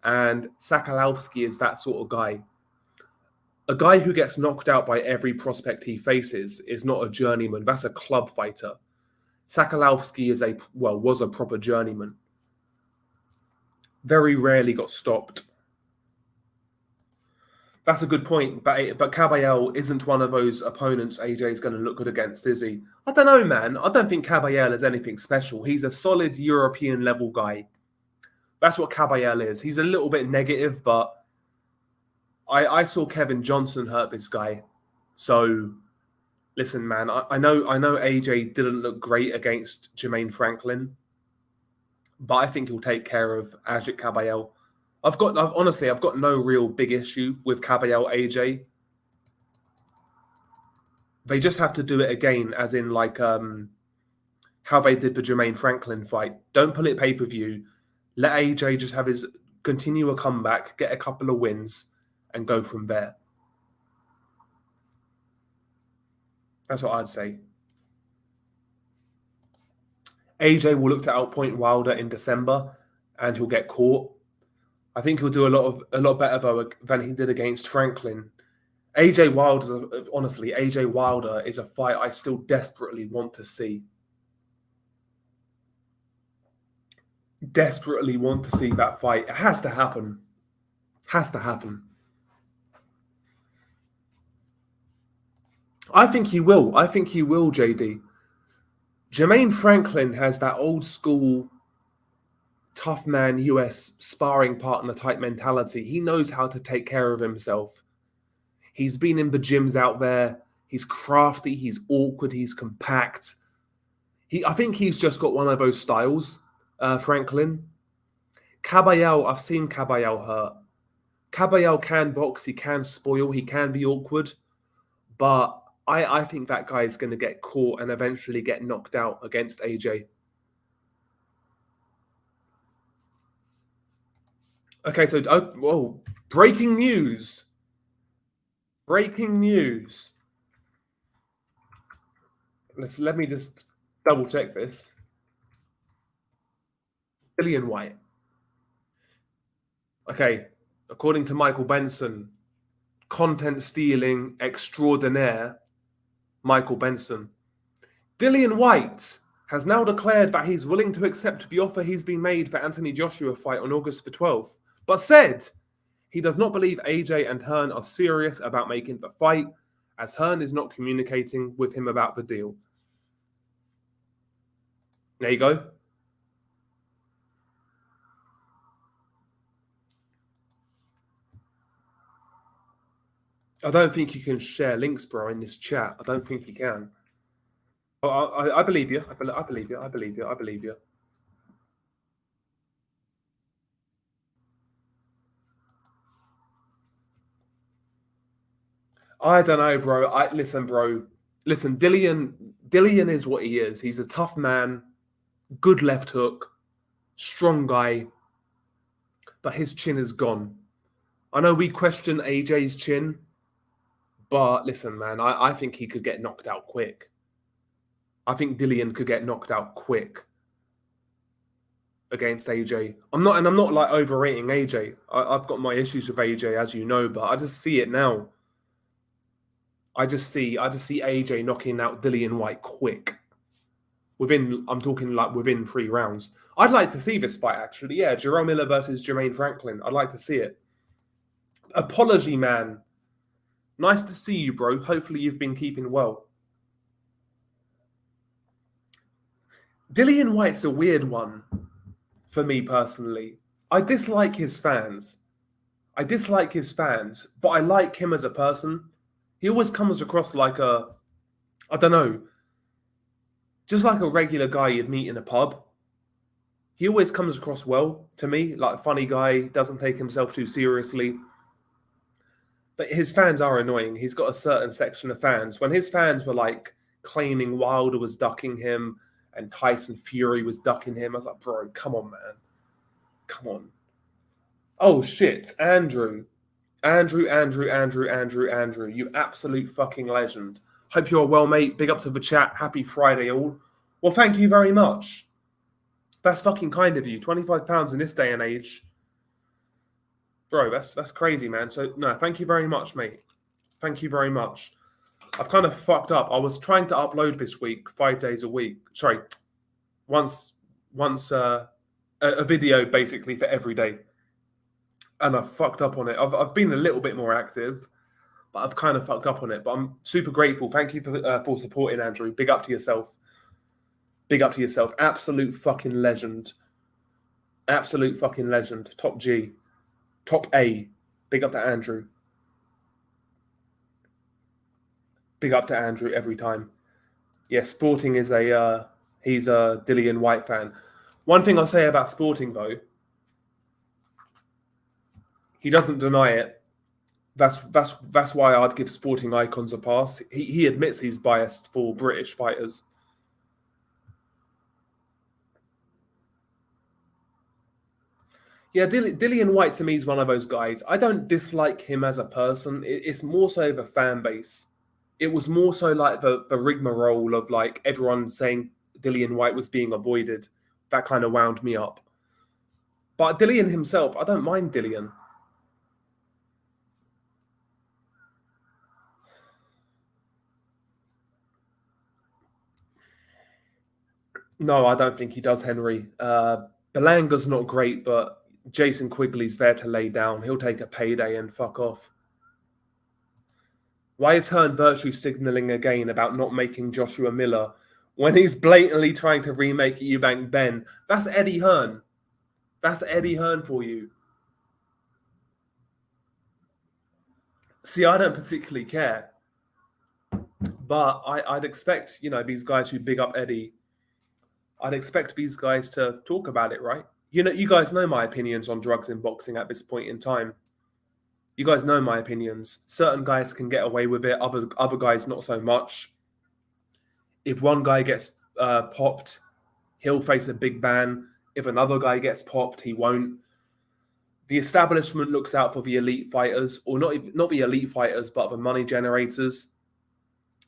And Sakalovsky is that sort of guy. A guy who gets knocked out by every prospect he faces is not a journeyman. That's a club fighter. Sakalovsky was a proper journeyman. Very rarely got stopped. That's a good point. But Caballel isn't one of those opponents AJ is going to look good against, is he? I don't know, man. I don't think Caballel is anything special. He's a solid European level guy. That's what Caballel is. He's a little bit negative, but I saw Kevin Johnson hurt this guy. So, listen, man, I know AJ didn't look great against Jermaine Franklin. but I think he'll take care of Ajit Caballero. Honestly, I've got no real big issue with Caballero AJ. They just have to do it again, as in like how they did the Jermaine Franklin fight. Don't pull it pay-per-view. Let AJ just have his continue a comeback, get a couple of wins, and go from there. That's what I'd say. AJ will look to outpoint Wilder in December, and he'll get caught. I think he'll do a lot better though than he did against Franklin. AJ Wilder is a fight I still desperately want to see. Desperately want to see that fight. It has to happen. Has to happen. I think he will. I think he will, JD. Jermaine Franklin has that old school tough man US sparring partner type mentality. He knows how to take care of himself. He's been in the gyms out there. He's crafty. He's awkward. He's compact. I think he's just got one of those styles, Franklin. Caballero, I've seen Caballero hurt. Caballero can box. He can spoil. He can be awkward. But I think that guy is going to get caught and eventually get knocked out against AJ. Okay, so whoa! Breaking news! Breaking news! Let me just double check this. Dillian Whyte. Okay, according to Michael Benson, content stealing extraordinaire, Michael Benson. Dillian Whyte has now declared that he's willing to accept the offer he's been made for Anthony Joshua fight on August the 12th, but said he does not believe AJ and Hearn are serious about making the fight, as Hearn is not communicating with him about the deal. There you go. I don't think you can share links, bro, in this chat. I don't think you can. Oh, I believe you. I believe you. I believe you. I believe you. I don't know, bro. Listen, bro. Listen, Dillian is what he is. He's a tough man, good left hook, strong guy, but his chin is gone. I know we question AJ's chin, but listen, man, I think he could get knocked out quick. I think Dillian could get knocked out quick against AJ. I'm not like overrating AJ. I've got my issues with AJ, as you know, but I just see it now. I just see AJ knocking out Dillian Whyte quick. I'm talking like within 3 rounds. I'd like to see this fight, actually. Yeah, Jerome Miller versus Jermaine Franklin. I'd like to see it. Apology, man. Nice to see you, bro. Hopefully you've been keeping well. Dillian Whyte's a weird one for me personally. I dislike his fans. but I like him as a person. He always comes across like I don't know, just like a regular guy you'd meet in a pub. He always comes across well to me, like a funny guy, doesn't take himself too seriously. But his fans are annoying. He's got a certain section of fans. When his fans were like claiming Wilder was ducking him and Tyson Fury was ducking him, I was like, bro, come on, man. Come on. Oh, shit. Andrew, you absolute fucking legend. Hope you're well, mate. Big up to the chat. Happy Friday, all. Well, thank you very much. That's fucking kind of you. £25 in this day and age. Bro, that's crazy, man. So, no, thank you very much, mate. Thank you very much. I've kind of fucked up. I was trying to upload this week, 5 days a week. Sorry, once a video basically for every day. And I fucked up on it. I've been a little bit more active, but I've kind of fucked up on it. But I'm super grateful. Thank you for supporting, Andrew. Big up to yourself. Big up to yourself. Absolute fucking legend. Absolute fucking legend. Top G. Top A. Big up to Andrew. Big up to Andrew every time. Yeah, Sporting is he's a Dillian Whyte fan. One thing I'll say about Sporting, though, he doesn't deny it. That's why I'd give Sporting Icons a pass. He admits he's biased for British fighters. Yeah, Dillian White to me is one of those guys. I don't dislike him as a person. It's more so the fan base. It was more so like the rigmarole of like everyone saying Dillian White was being avoided. That kind of wound me up. But Dillian himself, I don't mind Dillian. No, I don't think he does, Henry. Balanga's not great, but Jason Quigley's there to lay down. He'll take a payday and fuck off. Why is Hearn virtue signalling again about not making Joshua Miller when he's blatantly trying to remake Eubank Ben? That's Eddie Hearn. That's Eddie Hearn for you. See, I don't particularly care. But I'd expect, these guys who big up Eddie, I'd expect these guys to talk about it, right? You guys know my opinions on drugs in boxing at this point in time. You guys know my opinions. Certain guys can get away with it, other guys not so much. If one guy gets popped, he'll face a big ban. If another guy gets popped, he won't. The establishment looks out for the elite fighters, or not the elite fighters, but the money generators.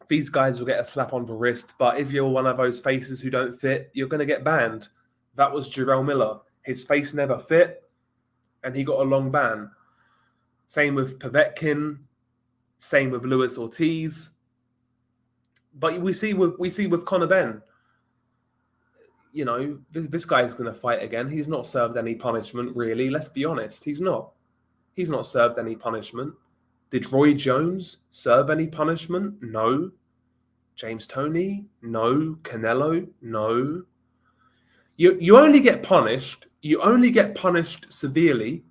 These guys will get a slap on the wrist, but if you're one of those faces who don't fit, you're going to get banned. That was Jarrell Miller. His face never fit, and he got a long ban. Same with Povetkin, same with Luis Ortiz. But we see with Conor Benn, this guy's going to fight again. He's not served any punishment, really. Let's be honest. He's not. He's not served any punishment. Did Roy Jones serve any punishment? No. James Toney? No. Canelo? No. You only get punished. You only get punished severely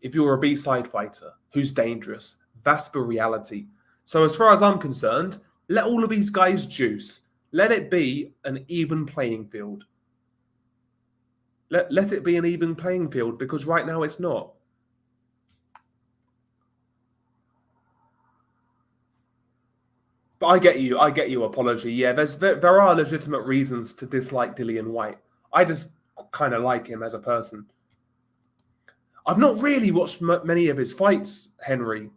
if you're a B-side fighter who's dangerous. That's the reality. So as far as I'm concerned, let all of these guys juice. Let it be an even playing field. Let it be an even playing field, because right now it's not. But I get you, apology. Yeah, there are legitimate reasons to dislike Dillian White. I just kind of like him as a person. I've not really watched many of his fights, Henry.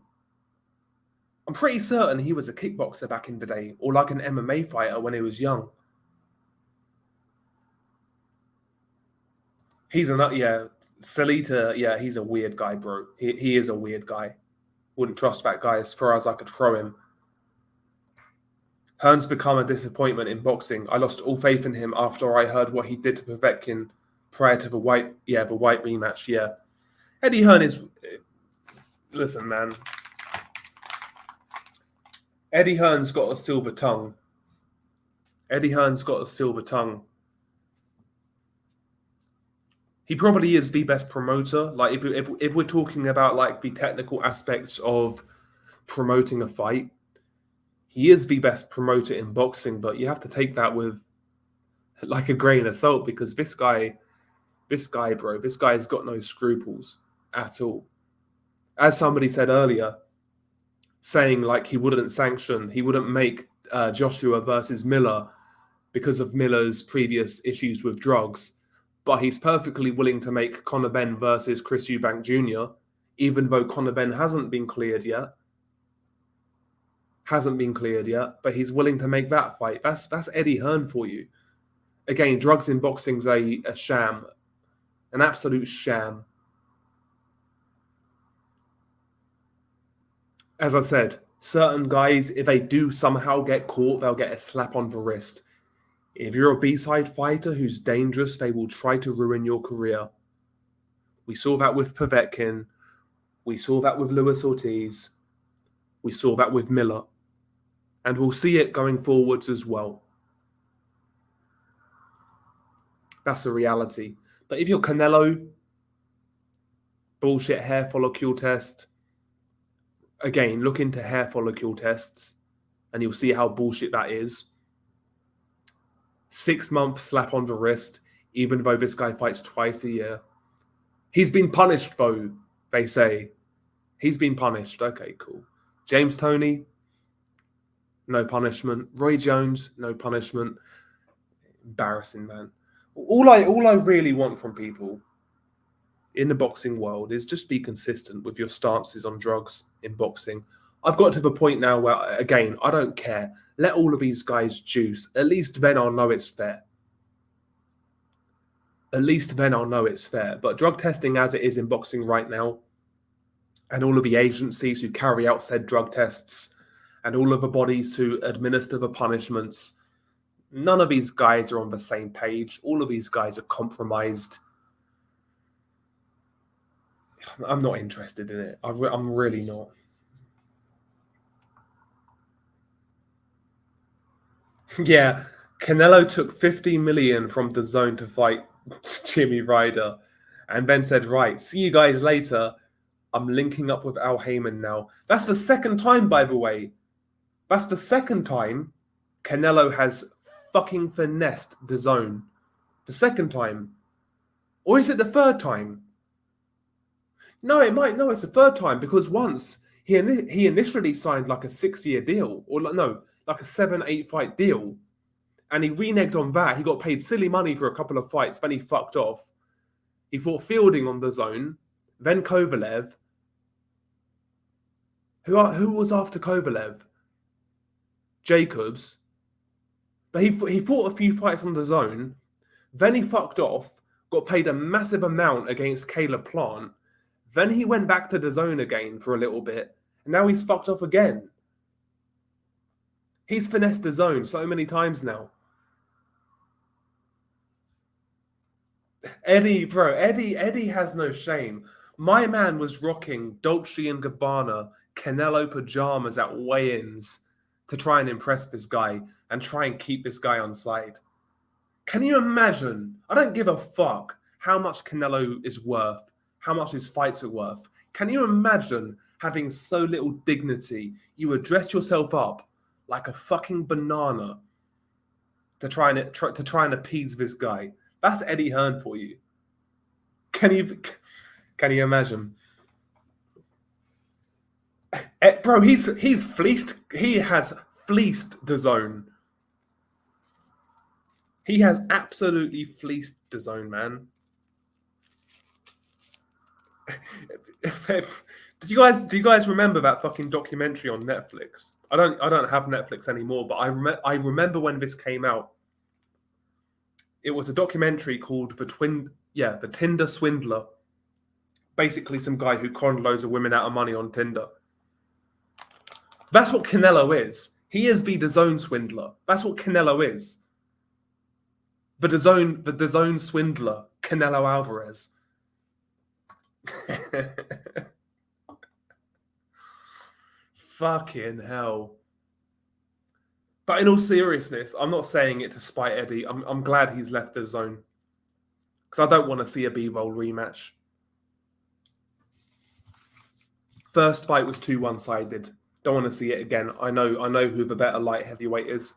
I'm pretty certain he was a kickboxer back in the day, or like an MMA fighter when he was young. He's Salita, yeah, he's a weird guy, bro. He is a weird guy. Wouldn't trust that guy as far as I could throw him. Hearn's become a disappointment in boxing. I lost all faith in him after I heard what he did to Povetkin prior to the White rematch, yeah. Eddie Hearn is... Listen, man. Eddie Hearn's got a silver tongue. Eddie Hearn's got a silver tongue. He probably is the best promoter. Like, if we're talking about like the technical aspects of promoting a fight, he is the best promoter in boxing. But you have to take that with like a grain of salt, because this guy, bro, this guy's got no scruples at all. As somebody said earlier, saying like he wouldn't make Joshua versus Miller because of Miller's previous issues with drugs. But he's perfectly willing to make Conor Benn versus Chris Eubank Jr., even though Conor Benn hasn't been cleared yet. But he's willing to make that fight. That's Eddie Hearn for you. Again, drugs in boxing's a sham, an absolute sham. As I said, certain guys, if they do somehow get caught, they'll get a slap on the wrist. If you're a B-side fighter who's dangerous, they will try to ruin your career. We saw that with Povetkin. We saw that with Luis Ortiz. We saw that with Miller. And we'll see it going forwards as well. That's a reality. But if you're Canelo, bullshit hair follicle test. Again, look into hair follicle tests and you'll see how bullshit that is. 6 month slap on the wrist. even though this guy fights twice a year. He's been punished, though, they say. He's been punished. Okay, cool. James Toney, no punishment. Roy Jones, no punishment. Embarrassing, man. All I really want from people in the boxing world is just be consistent with your stances on drugs in boxing. I've got to the point now where, again, I don't care. Let all of these guys juice. At least then I'll know it's fair. At least then I'll know it's fair. But drug testing as it is in boxing right now, and all of the agencies who carry out said drug tests, and all of the bodies who administer the punishments, none of these guys are on the same page. All of these guys are compromised. I'm not interested in it. I'm really not. Yeah, Canelo took 50 million from the zone to fight Jimmy Ryder and then said, right, see you guys later. I'm linking up with Al Heyman now. That's the second time, by the way. That's the second time Canelo has fucking finessed the zone. The second time. Or is it the third time? No, it's the third time, because once he initially signed like a 6-year deal, or like a 7-8 fight deal, and he reneged on that. He got paid silly money for a couple of fights, then he fucked off. He fought Fielding on the zone, then Kovalev. Who was after Kovalev? Jacobs. But he fought a few fights on the zone, then he fucked off, got paid a massive amount against Caleb Plant. Then he went back to the zone again for a little bit, and now he's fucked off again. He's finessed the zone so many times now. Eddie has no shame. My man was rocking Dolce & Gabbana Canelo pajamas at weigh-ins to try and impress this guy and try and keep this guy on side. Can you imagine? I don't give a fuck how much Canelo is worth, how much his fights are worth. Can you imagine having so little dignity? You would dress yourself up like a fucking banana to try and appease this guy. That's Eddie Hearn for you. Can you imagine? Bro, he's fleeced. He has fleeced the zone. He has absolutely fleeced the zone, man. Do you guys remember that fucking documentary on Netflix? I don't have Netflix anymore, but I remember when this came out. It was a documentary called The Tinder Swindler. Basically, some guy who conned loads of women out of money on Tinder. That's what Canelo is. He is the DAZN swindler. That's what Canelo is. The DAZN swindler, Canelo Alvarez. Fucking hell. But in all seriousness, I'm not saying it to spite Eddie. I'm glad he's left the zone, because I don't want to see a B-roll rematch. First fight was too one-sided. Don't want to see it again. I know who the better light heavyweight is.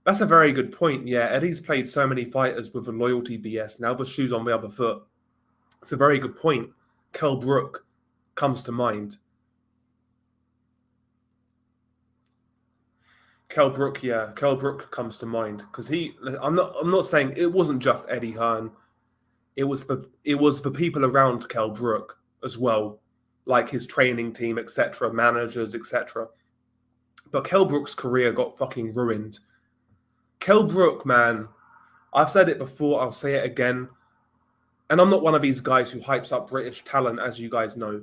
That's a very good point. Yeah, Eddie's played so many fighters with a loyalty BS. Now the shoe's on the other foot. It's a very good point. Kell Brook comes to mind. Kell Brook comes to mind, because I'm not saying it wasn't just Eddie Hearn. It was the people around Kell Brook as well, like his training team, etc., managers, etc. But Kell Brook's career got fucking ruined. Kell Brook, man, I've said it before, I'll say it again. And I'm not one of these guys who hypes up British talent, as you guys know.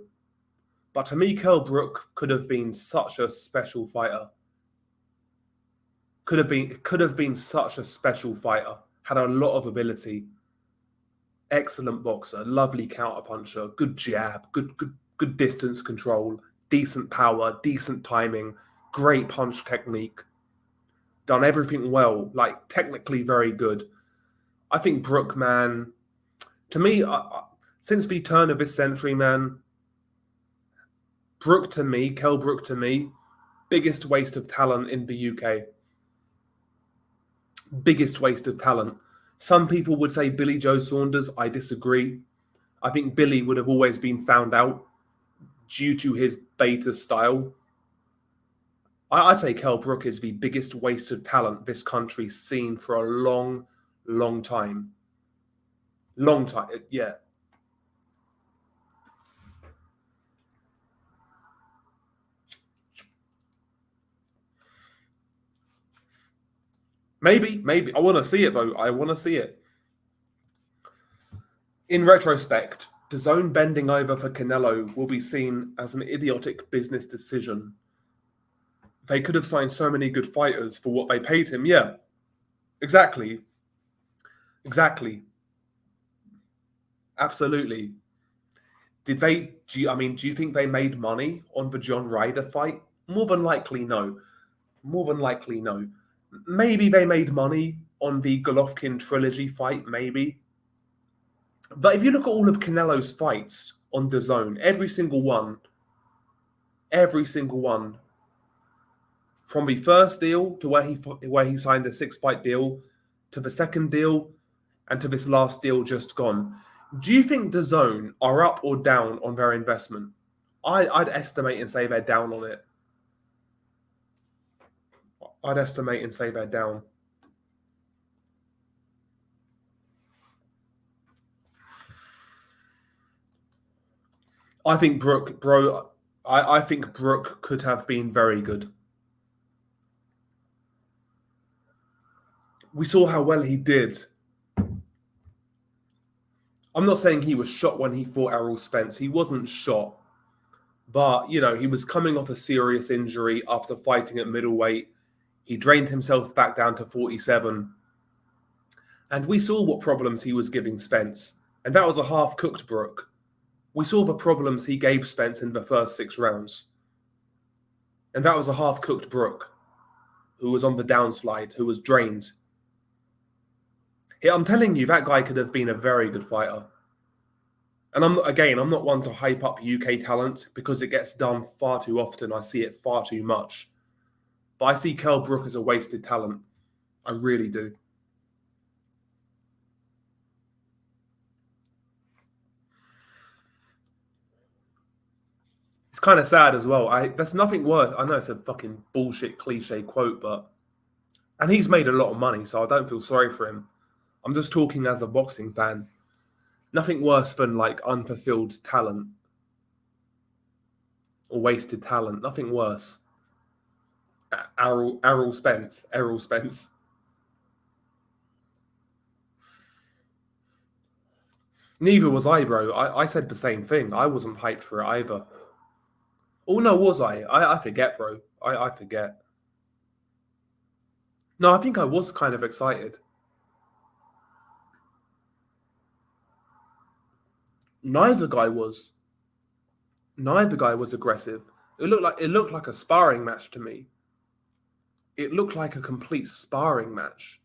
But to me, Kell Brook could have been such a special fighter. Could have been such a special fighter. Had a lot of ability. Excellent boxer, lovely counterpuncher, good jab, good distance control, decent power, decent timing, great punch technique. Done everything well, like technically very good. I think Brook, man, to me, since the turn of this century, man, Kell Brook to me, biggest waste of talent in the UK. Biggest waste of talent. Some people would say Billy Joe Saunders. I disagree. I think Billy would have always been found out due to his beta style. I'd say Kell Brook is the biggest waste of talent this country's seen for a long, long time. Long time, yeah. Maybe. I want to see it, though. I want to see it. In retrospect, DAZN bending over for Canelo will be seen as an idiotic business decision. They could have signed so many good fighters for what they paid him. Yeah, exactly. Absolutely. Do you think they made money on the John Ryder fight? More than likely, no. Maybe they made money on the Golovkin trilogy fight, maybe. But if you look at all of Canelo's fights on DAZN, every single one, from the first deal to where he signed the 6-fight deal, to the second deal, and to this last deal just gone. Do you think DAZN are up or down on their investment? I'd estimate and say they're down on it. I'd estimate and say they're down. I think Brook could have been very good. We saw how well he did. I'm not saying he was shot when he fought Errol Spence. He wasn't shot. But, he was coming off a serious injury after fighting at middleweight. He drained himself back down to 47. And we saw what problems he was giving Spence. And that was a half-cooked Brook. We saw the problems he gave Spence in the first 6 rounds. And that was a half-cooked Brook, who was on the downslide, who was drained. Yeah, I'm telling you, that guy could have been a very good fighter. And I'm not one to hype up UK talent because it gets done far too often. I see it far too much. But I see Kell Brook as a wasted talent. I really do. It's kind of sad as well. There's nothing worth. I know it's a fucking bullshit cliche quote, and he's made a lot of money, so I don't feel sorry for him. I'm just talking as a boxing fan. Nothing worse than unfulfilled talent or wasted talent. Nothing worse. Errol Spence. Neither was I, bro. I said the same thing. I wasn't hyped for it either. Oh no, was I? I forget, bro. I forget. No, I think I was kind of excited. Neither guy was aggressive. It looked like a sparring match to me. It looked like a complete sparring match.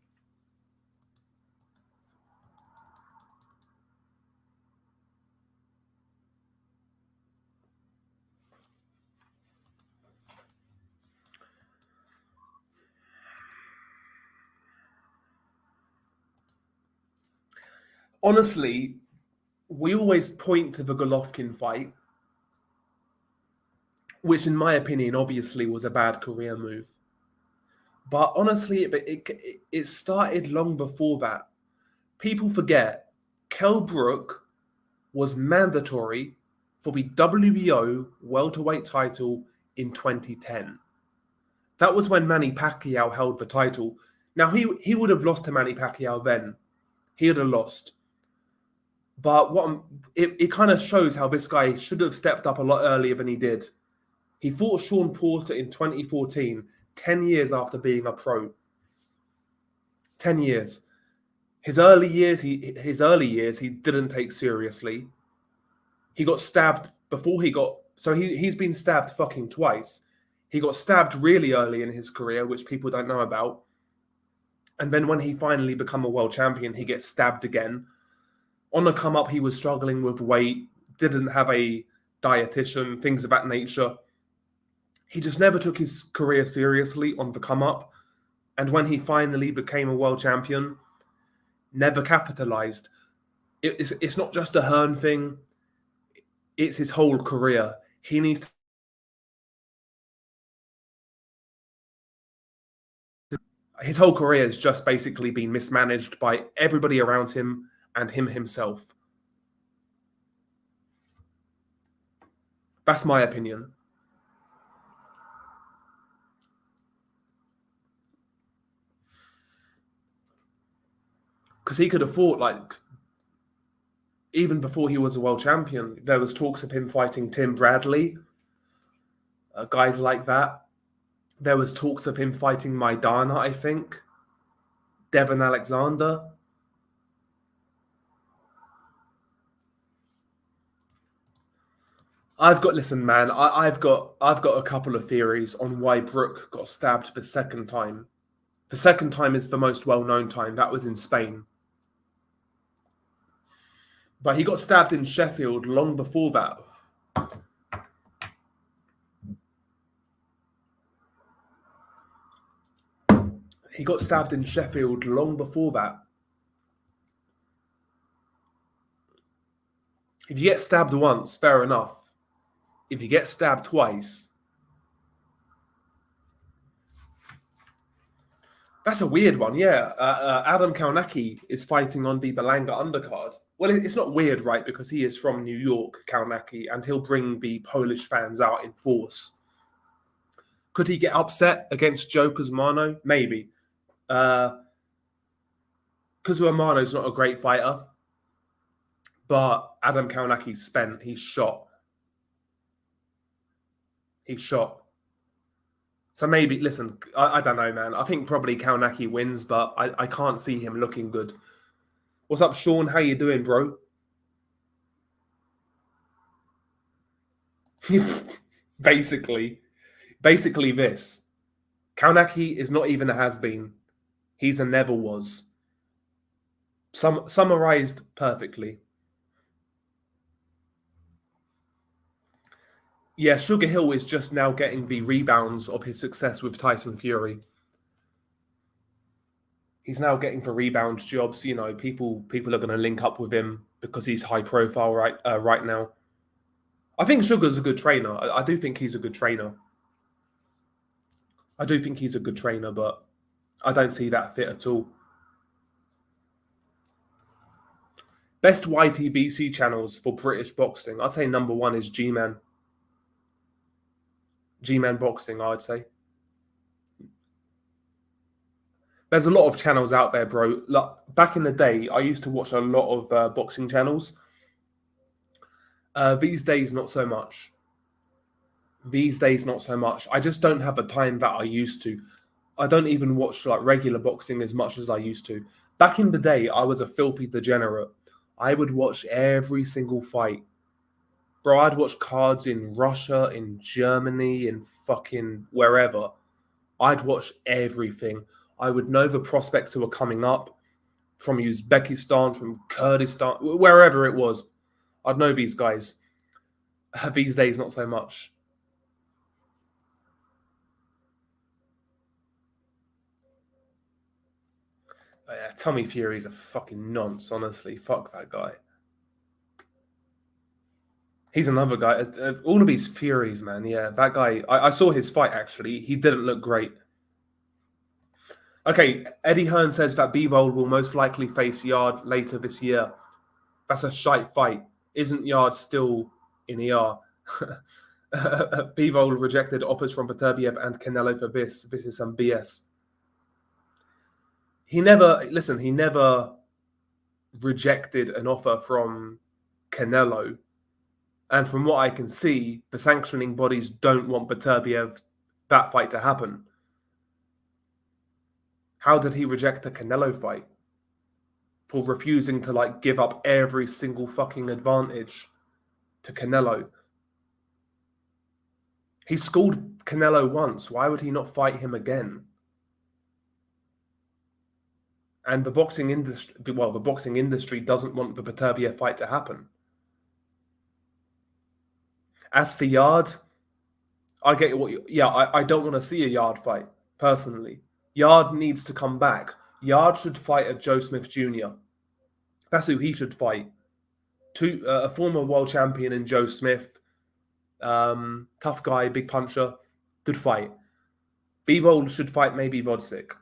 Honestly, we always point to the Golovkin fight, which in my opinion obviously was a bad career move. But honestly, it started long before that. People forget Kell Brook was mandatory for the WBO welterweight title in 2010. That was when Manny Pacquiao held the title. Now, he would have lost to Manny Pacquiao then. He would have lost. But it kind of shows how this guy should have stepped up a lot earlier than he did. He fought Sean Porter in 2014, 10 years after being a pro. 10 years. His early years he didn't take seriously. He got stabbed before he's been stabbed fucking twice. He got stabbed really early in his career, which people don't know about. And then when he finally became a world champion, he gets stabbed again. On the come up, he was struggling with weight, didn't have a dietitian, things of that nature. He just never took his career seriously on the come up. And when he finally became a world champion, never capitalized. It's not just a Hearn thing, it's his whole career. He needs his whole career has just basically been mismanaged by everybody around him and him himself. That's my opinion. Because he could have fought, like, even before he was a world champion, there was talks of him fighting Tim Bradley, guys like that. There was talks of him fighting Maidana, I think. Devon Alexander. Listen, man. I've got a couple of theories on why Brook got stabbed the second time. The second time is the most well-known time. That was in Spain. But he got stabbed in Sheffield long before that. He got stabbed in Sheffield long before that. If you get stabbed once, fair enough. If you get stabbed twice, that's a weird one. Yeah, Adam Kaunaki is fighting on the Balanga undercard. Well, it's not weird, right? Because he is from New York, Kaunaki, and he'll bring the Polish fans out in force. Could he get upset against Joe Cusumano? Maybe. Cusumano's not a great fighter, but Adam Kaunaki's spent. He's shot. So maybe, listen, I don't know, man. I think probably Kaunaki wins, but I can't see him looking good. What's up, Sean? How you doing, bro? Basically this. Kaunaki is not even a has-been. He's a never was. Summarized perfectly. Yeah, Sugar Hill is just now getting the rebounds of his success with Tyson Fury. He's now getting the rebound jobs. You know, people are going to link up with him because he's high profile right now. I think Sugar's a good trainer. I do think he's a good trainer. But I don't see that fit at all. Best YTBC channels for British boxing. I'd say number one is G-Man. G-Man Boxing, I'd say. There's a lot of channels out there, bro. Like, back in the day, I used to watch a lot of boxing channels. These days, not so much. I just don't have the time that I used to. I don't even watch like regular boxing as much as I used to. Back in the day, I was a filthy degenerate. I would watch every single fight. Bro, I'd watch cards in Russia, in Germany, in fucking wherever. I'd watch everything. I would know the prospects who were coming up from Uzbekistan, from Kurdistan, wherever it was. I'd know these guys. These days, not so much. Yeah, Tommy Fury's a fucking nonce, honestly. Fuck that guy. He's another guy. All of these Furies, man. Yeah, that guy. I saw his fight, actually. He didn't look great. Okay, Eddie Hearn says that Bivol will most likely face Yard later this year. That's a shite fight. Isn't Yard still in ER? Bivol rejected offers from Beterbiev and Canelo for this. This is some BS. He never rejected an offer from Canelo. And from what I can see, the sanctioning bodies don't want Beterbiev that fight to happen. How did he reject the Canelo fight? For refusing to like give up every single fucking advantage to Canelo. He schooled Canelo once. Why would he not fight him again? And the boxing industry doesn't want the Beterbiev fight to happen. As for Yard, I get what you. Yeah, I don't want to see a Yard fight personally. Yard needs to come back. Yard should fight a Joe Smith Jr. That's who he should fight. A former world champion in Joe Smith, tough guy, big puncher, good fight. Bivol should fight maybe Vodzik.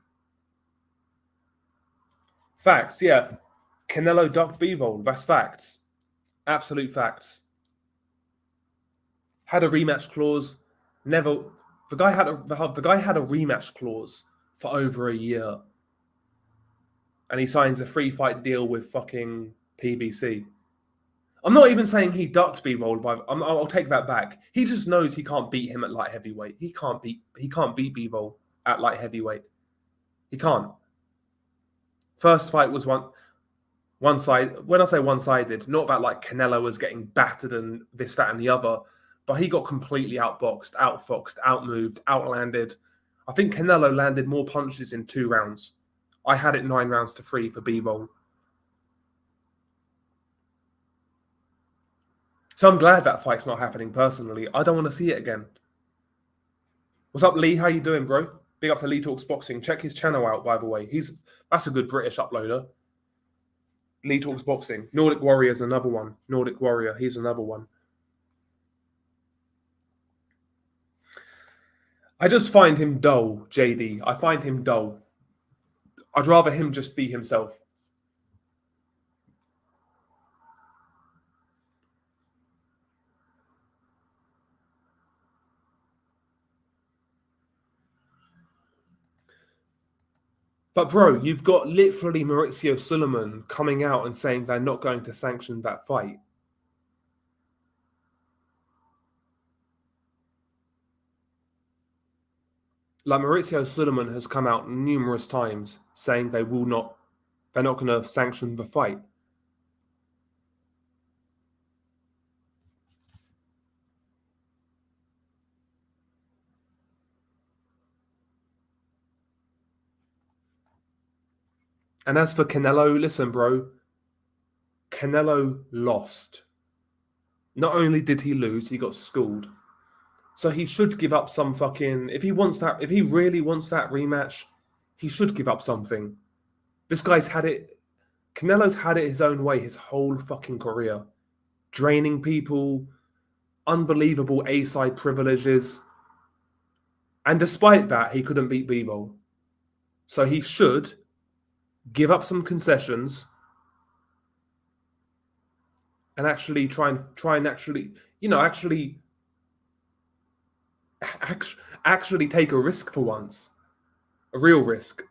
Facts, yeah. Canelo ducked Bivol. That's facts. Absolute facts. Had a rematch clause. Never. The guy had a rematch clause for over a year, and he signs a free fight deal with fucking PBC. I'm not even saying he ducked Bivol, but I'll take that back. He just knows he can't beat him at light heavyweight. He can't beat Bivol at light heavyweight. He can't. First fight was one side. When I say one-sided, not that like Canelo was getting battered and this, that, and the other, but he got completely outboxed, outfoxed, outmoved, outlanded. I think Canelo landed more punches in 2 rounds. I had it 9 rounds to 3 for Bivol. So I'm glad that fight's not happening personally. I don't want to see it again. What's up, Lee? How you doing, bro? Big up to Lee Talks Boxing. Check his channel out, by the way. That's a good British uploader. Lee Talks Boxing. Nordic Warrior's another one. Nordic Warrior, he's another one. I just find him dull, JD. I find him dull. I'd rather him just be himself. But bro, you've got literally Maurizio Sulaiman coming out and saying they're not going to sanction that fight. Like Maurizio Sulaiman has come out numerous times saying they're not going to sanction the fight. And as for Canelo, listen, bro. Canelo lost. Not only did he lose, he got schooled. So he should give up some fucking... If he really wants that rematch, he should give up something. This guy's had it... Canelo's had it his own way his whole fucking career. Draining people, unbelievable A-side privileges. And despite that, he couldn't beat Bivol. So he should give up some concessions and actually try and actually take a risk for once. A real risk.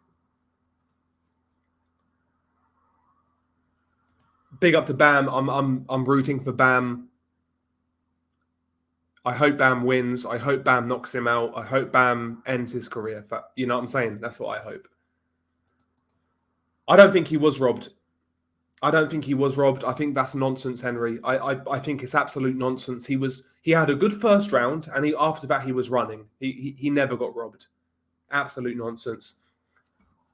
Big up to Bam. I'm rooting for Bam. I hope Bam wins. I hope Bam knocks him out. I hope Bam ends his career. You know what I'm saying? That's what I hope. I don't think he was robbed. I think that's nonsense, Henry. I think it's absolute nonsense. He had a good first round, and after that he was running. He never got robbed. Absolute nonsense.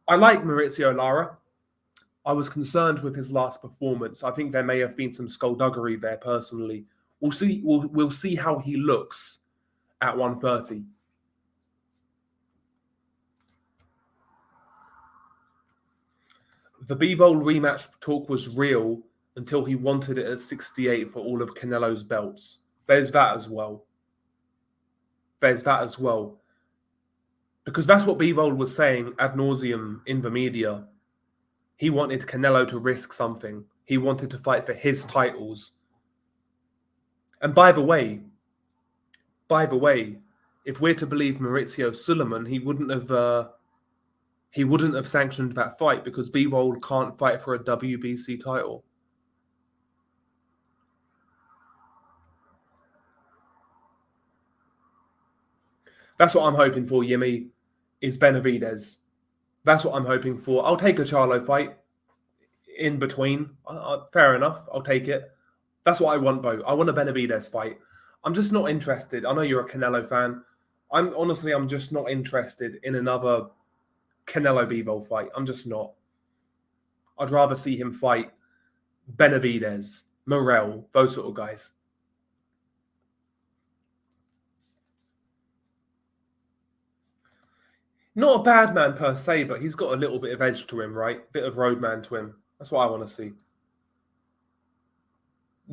I like Maurizio Lara. I was concerned with his last performance. I think there may have been some skullduggery there personally. We'll see. We'll see how he looks at 130. The Bivol rematch talk was real until he wanted it at 68 for all of Canelo's belts. There's that as well. Because that's what Bivol was saying ad nauseum in the media. He wanted Canelo to risk something. He wanted to fight for his titles. And by the way, if we're to believe Maurizio Sulaiman, he wouldn't have sanctioned that fight because Bivol can't fight for a WBC title. That's what I'm hoping for, Yimmy, is Benavidez. That's what I'm hoping for. I'll take a Charlo fight in between. Fair enough. I'll take it. That's what I want, though. I want a Benavidez fight. I'm just not interested. I know you're a Canelo fan. I'm just not interested in another Canelo Bivol fight. I'm just not. I'd rather see him fight Benavidez, Morel, those sort of guys. Not a bad man per se, but he's got a little bit of edge to him, right? Bit of roadman to him. That's what I want to see.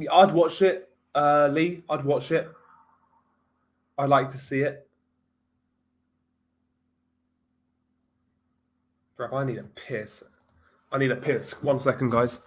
I'd watch it, Lee. I'd watch it. I'd like to see it. Bro, I need a piss. I need a piss. 1 second, guys.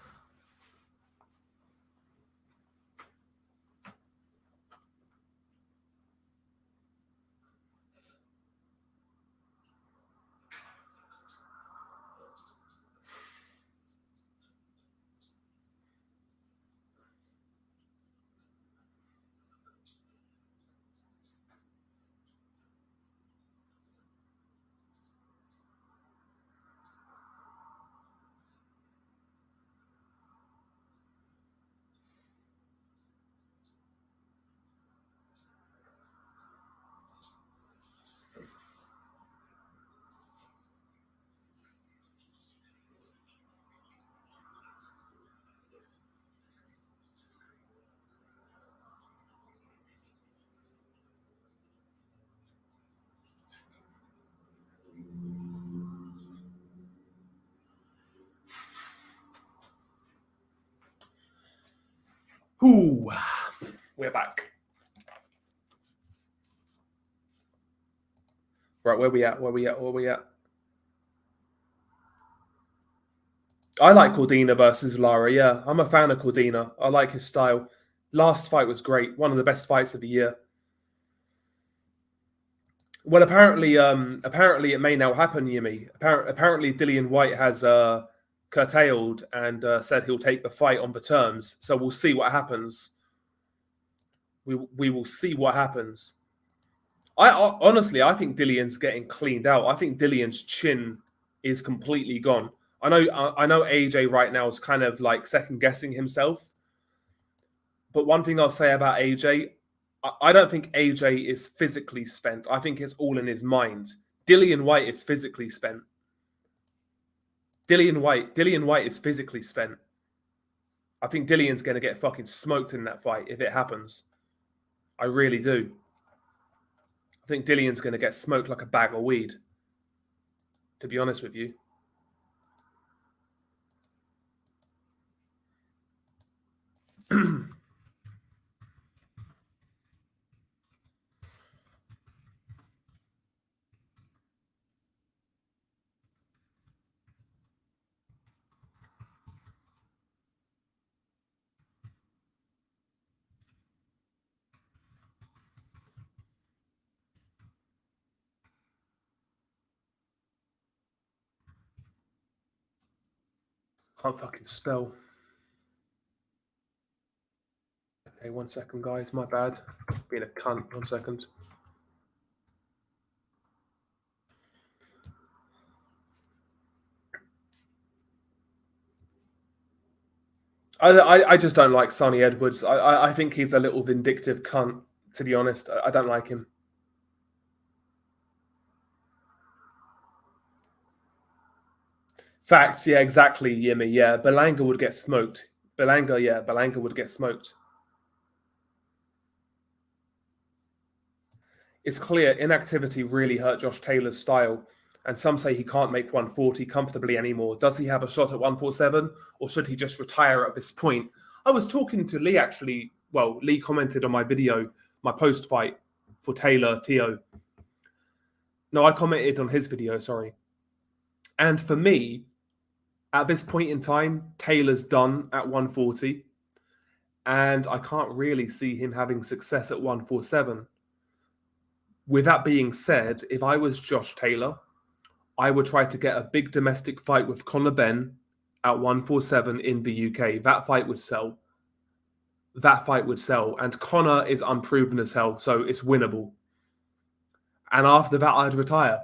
Ooh, we're back. Right, where we at? I like Cordina versus Lara. Yeah, I'm a fan of Cordina. I like his style. Last fight was great. One of the best fights of the year. Well, apparently it may now happen, Yimi. Apparently Dillian White has curtailed and said he'll take the fight on the terms. So we'll see what happens. We will see what happens. I honestly, I think Dillian's getting cleaned out. I think Dillian's chin is completely gone. I know AJ right now is kind of like second guessing himself. But one thing I'll say about AJ, I don't think AJ is physically spent. I think it's all in his mind. Dillian White is physically spent. Dillian White is physically spent. I think Dillian's going to get fucking smoked in that fight if it happens. I really do. I think Dillian's going to get smoked like a bag of weed, to be honest with you. Can't fucking spell. Okay, 1 second, guys. My bad. Being a cunt. 1 second. I just don't like Sonny Edwards. I think he's a little vindictive cunt, to be honest. I don't like him. Facts, yeah, exactly, Yimmy. Yeah, Balanga would get smoked. Balanga would get smoked. It's clear inactivity really hurt Josh Taylor's style, and some say he can't make 140 comfortably anymore. Does he have a shot at 147, or should he just retire at this point? I was talking to Lee, actually. Well, Lee commented on my video, my post-fight for Taylor, Tio. No, I commented on his video, sorry. And for me, at this point in time, Taylor's done at 140, and I can't really see him having success at 147. With that being said, if I was Josh Taylor, I would try to get a big domestic fight with Conor Benn at 147 in the UK. That fight would sell. And Conor is unproven as hell, so it's winnable. And after that, I'd retire.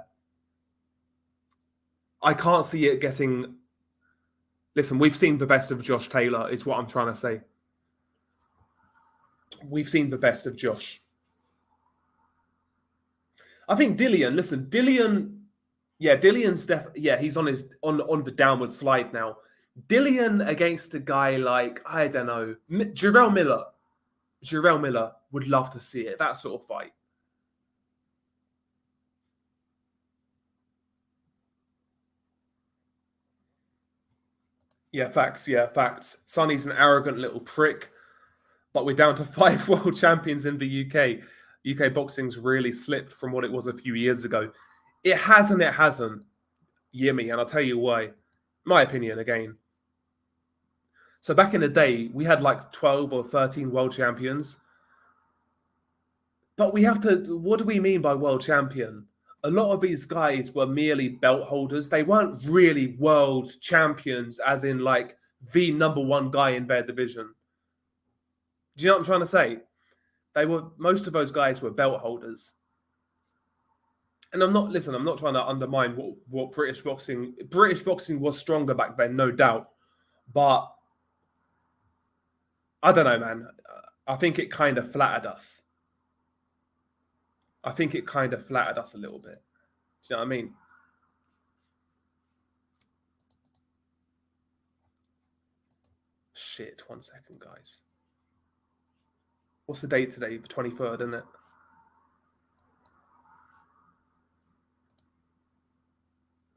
I can't see it getting... Listen, we've seen the best of Josh Taylor, is what I'm trying to say. We've seen the best of Josh. I think Dillian, yeah, Dillian's he's on the downward slide now. Dillian against a guy like, I don't know, Jarrell Miller would love to see it, that sort of fight. Yeah, facts. Yeah, facts. Sonny's an arrogant little prick, but we're down to 5 world champions in the UK. UK boxing's really slipped from what it was a few years ago. It has and it hasn't. Yimmy, and I'll tell you why. My opinion again. So back in the day, we had like 12 or 13 world champions. But we have to, what do we mean by world champion? A lot of these guys were merely belt holders. They weren't really world champions, as in like the number one guy in their division. Do you know what I'm trying to say? Most of those guys were belt holders. And I'm not trying to undermine what British boxing was stronger back then, no doubt. But I don't know, man. I think it kind of flattered us. I think it kind of flattered us a little bit. Do you know what I mean? Shit, 1 second, guys. What's the date today? The 23rd, isn't it?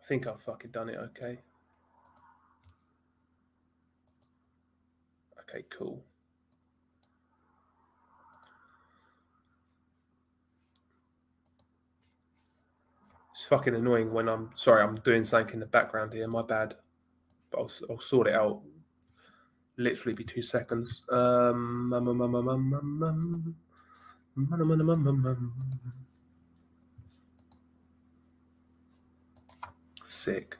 I think I've fucking done it, okay. Okay, cool. It's fucking annoying when I'm doing something in the background here. My bad. But I'll sort it out. Literally be 2 seconds. Sick.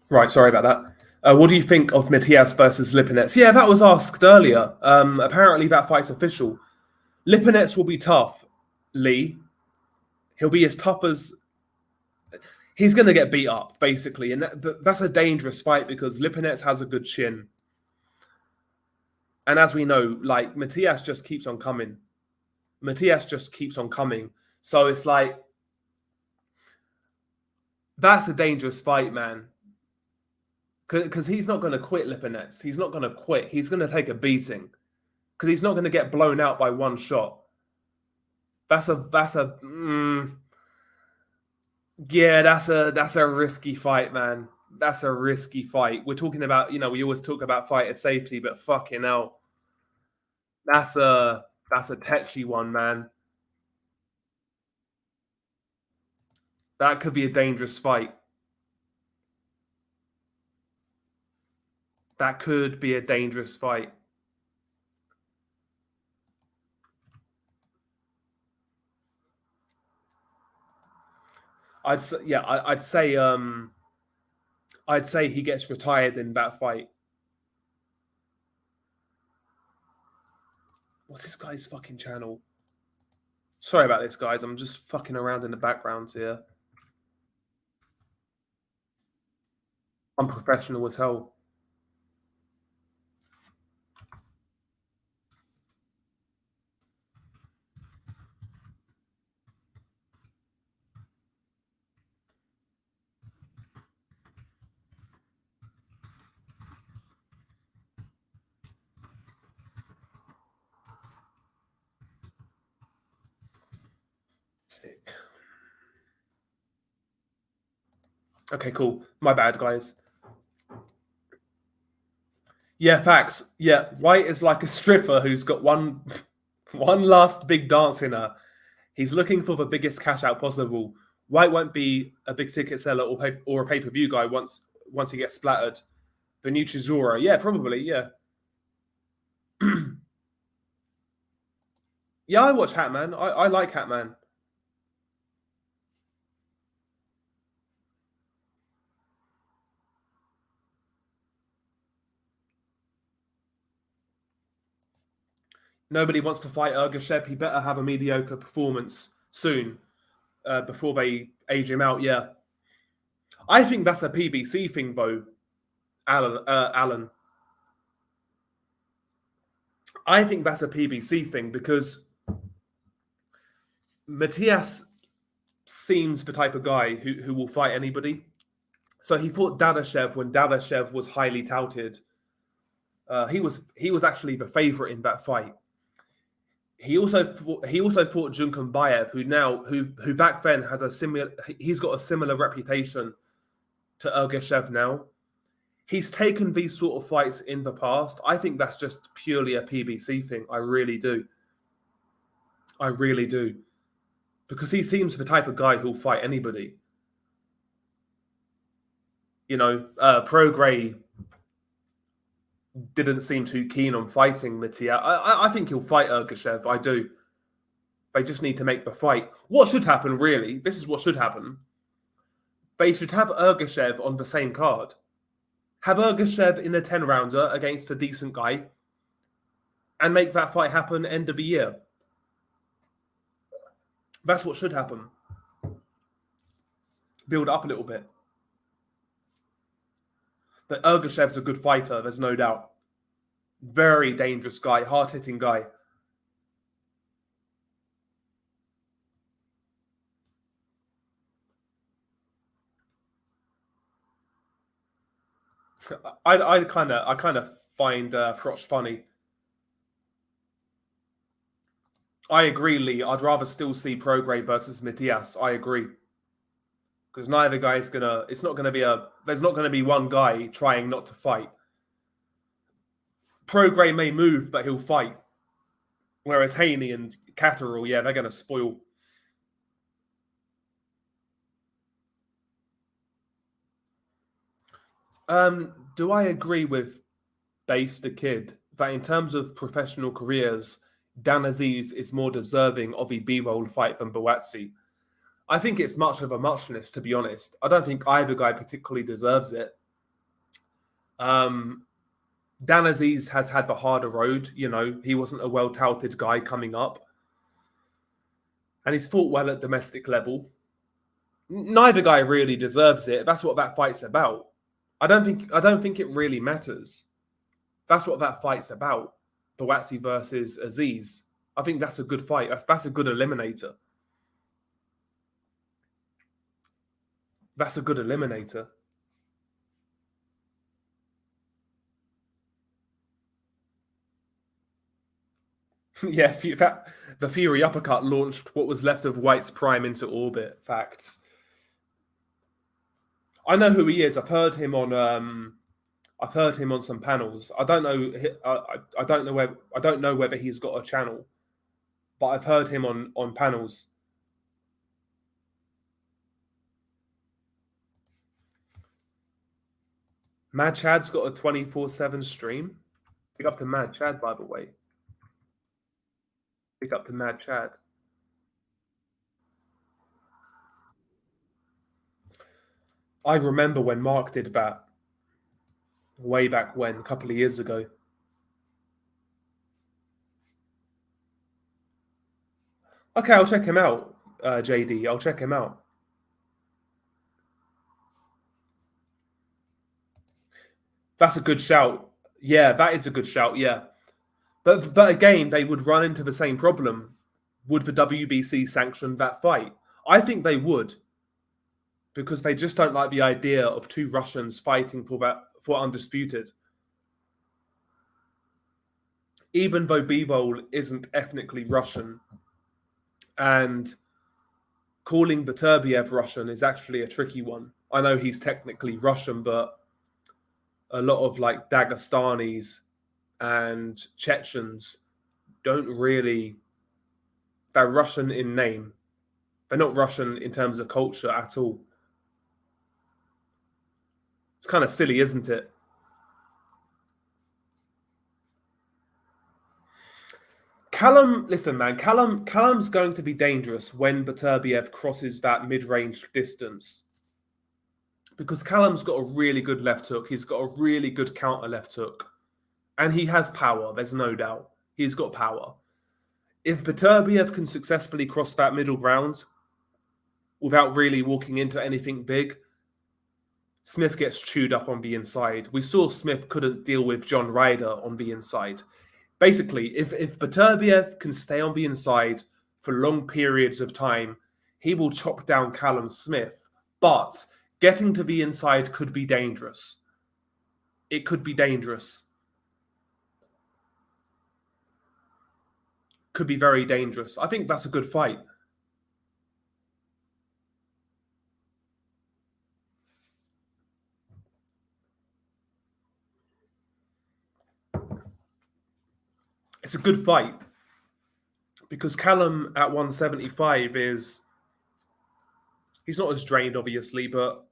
Right, sorry about that. What do you think of Matias versus Lipinets? Yeah, that was asked earlier. Apparently that fight's official. Lipinets will be tough, Lee. He'll be as tough as... He's going to get beat up, basically. And that's a dangerous fight because Lipinets has a good chin. And as we know, like, Matias just keeps on coming. So it's like... That's a dangerous fight, man. Because he's not going to quit, Lipinets. He's not going to quit. He's going to take a beating. Because he's not going to get blown out by one shot. That's a risky fight, man. That's a risky fight. We're talking about, we always talk about fighter safety, but fucking hell. That's a tetchy one, man. That could be a dangerous fight. That could be a dangerous fight. I'd say he gets retired in that fight. What's this guy's fucking channel? Sorry about this, guys. I'm just fucking around in the background here. I'm professional as hell. Sick. Okay, cool. My bad, guys. Yeah, facts. Yeah, White is like a stripper who's got one last big dance in her. He's looking for the biggest cash out possible. White won't be a big ticket seller or a pay-per-view guy once he gets splattered. The new Chisora, yeah, probably, yeah. Yeah, I watch Hatman. I like Hatman. Nobody wants to fight Ergashev. He better have a mediocre performance soon before they age him out. Yeah, I think that's a PBC thing, though, Alan. I think that's a PBC thing because Matias seems the type of guy who will fight anybody. So he fought Dadashev when Dadashev was highly touted. He was actually the favorite in that fight. He also fought Junkanbayev, who back then has a similar. He's got a similar reputation to Ergashev now. He's taken these sort of fights in the past. I think that's just purely a PBC thing. I really do. I really do. Because he seems the type of guy who'll fight anybody. You know, Prograis didn't seem too keen on fighting Mitia. I think he'll fight Ergashev. I do. They just need to make the fight. What should happen, really? This is what should happen. They should have Ergashev on the same card. Have Ergashev in a 10-rounder against a decent guy and make that fight happen end of the year. That's what should happen. Build up a little bit. But Ergashev's a good fighter, there's no doubt. Very dangerous guy, hard-hitting guy. I kind of find Froch funny. I agree, Lee. I'd rather still see Prograis versus Matias. I agree. Because neither guy is gonna. It's not gonna be a. There's not gonna be one guy trying not to fight. Prograis may move, but he'll fight. Whereas Haney and Catterall, yeah, they're gonna spoil. Do I agree with Base the Kid that in terms of professional careers, Dan Aziz is more deserving of a B-roll fight than Buatsi? I think it's much of a muchness, to be honest. I don't think either guy particularly deserves it. Dan Aziz has had the harder road. You know, he wasn't a well-touted guy coming up. And he's fought well at domestic level. Neither guy really deserves it. That's what that fight's about. I don't think it really matters. That's what that fight's about. Buatsi versus Aziz. I think that's a good fight. That's a good eliminator. That's a good eliminator. Yeah, the Fury uppercut launched what was left of White's prime into orbit. Facts. I know who he is. I've heard him on some panels. I don't know. I don't know whether he's got a channel, but I've heard him on panels. Mad Chad's got a 24/7 stream. Pick up to Mad Chad, by the way. Pick up to Mad Chad. I remember when Mark did that way back when, a couple of years ago. Okay, I'll check him out, JD. I'll check him out. That's a good shout. Yeah, that is a good shout, yeah. But again, they would run into the same problem. Would the WBC sanction that fight? I think they would. Because they just don't like the idea of two Russians fighting for undisputed. Even though Bivol isn't ethnically Russian, and calling Beterbiev Russian is actually a tricky one. I know he's technically Russian, but a lot of like Dagestanis and Chechens don't really. They're Russian in name. They're not Russian in terms of culture at all. It's kind of silly, isn't it? Callum, listen, man. Callum's going to be dangerous when Beterbiev crosses that mid-range distance. Because Callum's got a really good left hook. He's got a really good counter left hook. And he has power, there's no doubt. He's got power. If Beterbiev can successfully cross that middle ground without really walking into anything big, Smith gets chewed up on the inside. We saw Smith couldn't deal with John Ryder on the inside. Basically, if Beterbiev can stay on the inside for long periods of time, he will chop down Callum Smith. But Getting to the inside could be dangerous. It could be dangerous. Could be very dangerous. I think that's a good fight. It's a good fight because Callum at 175 is, he's not as drained, obviously, but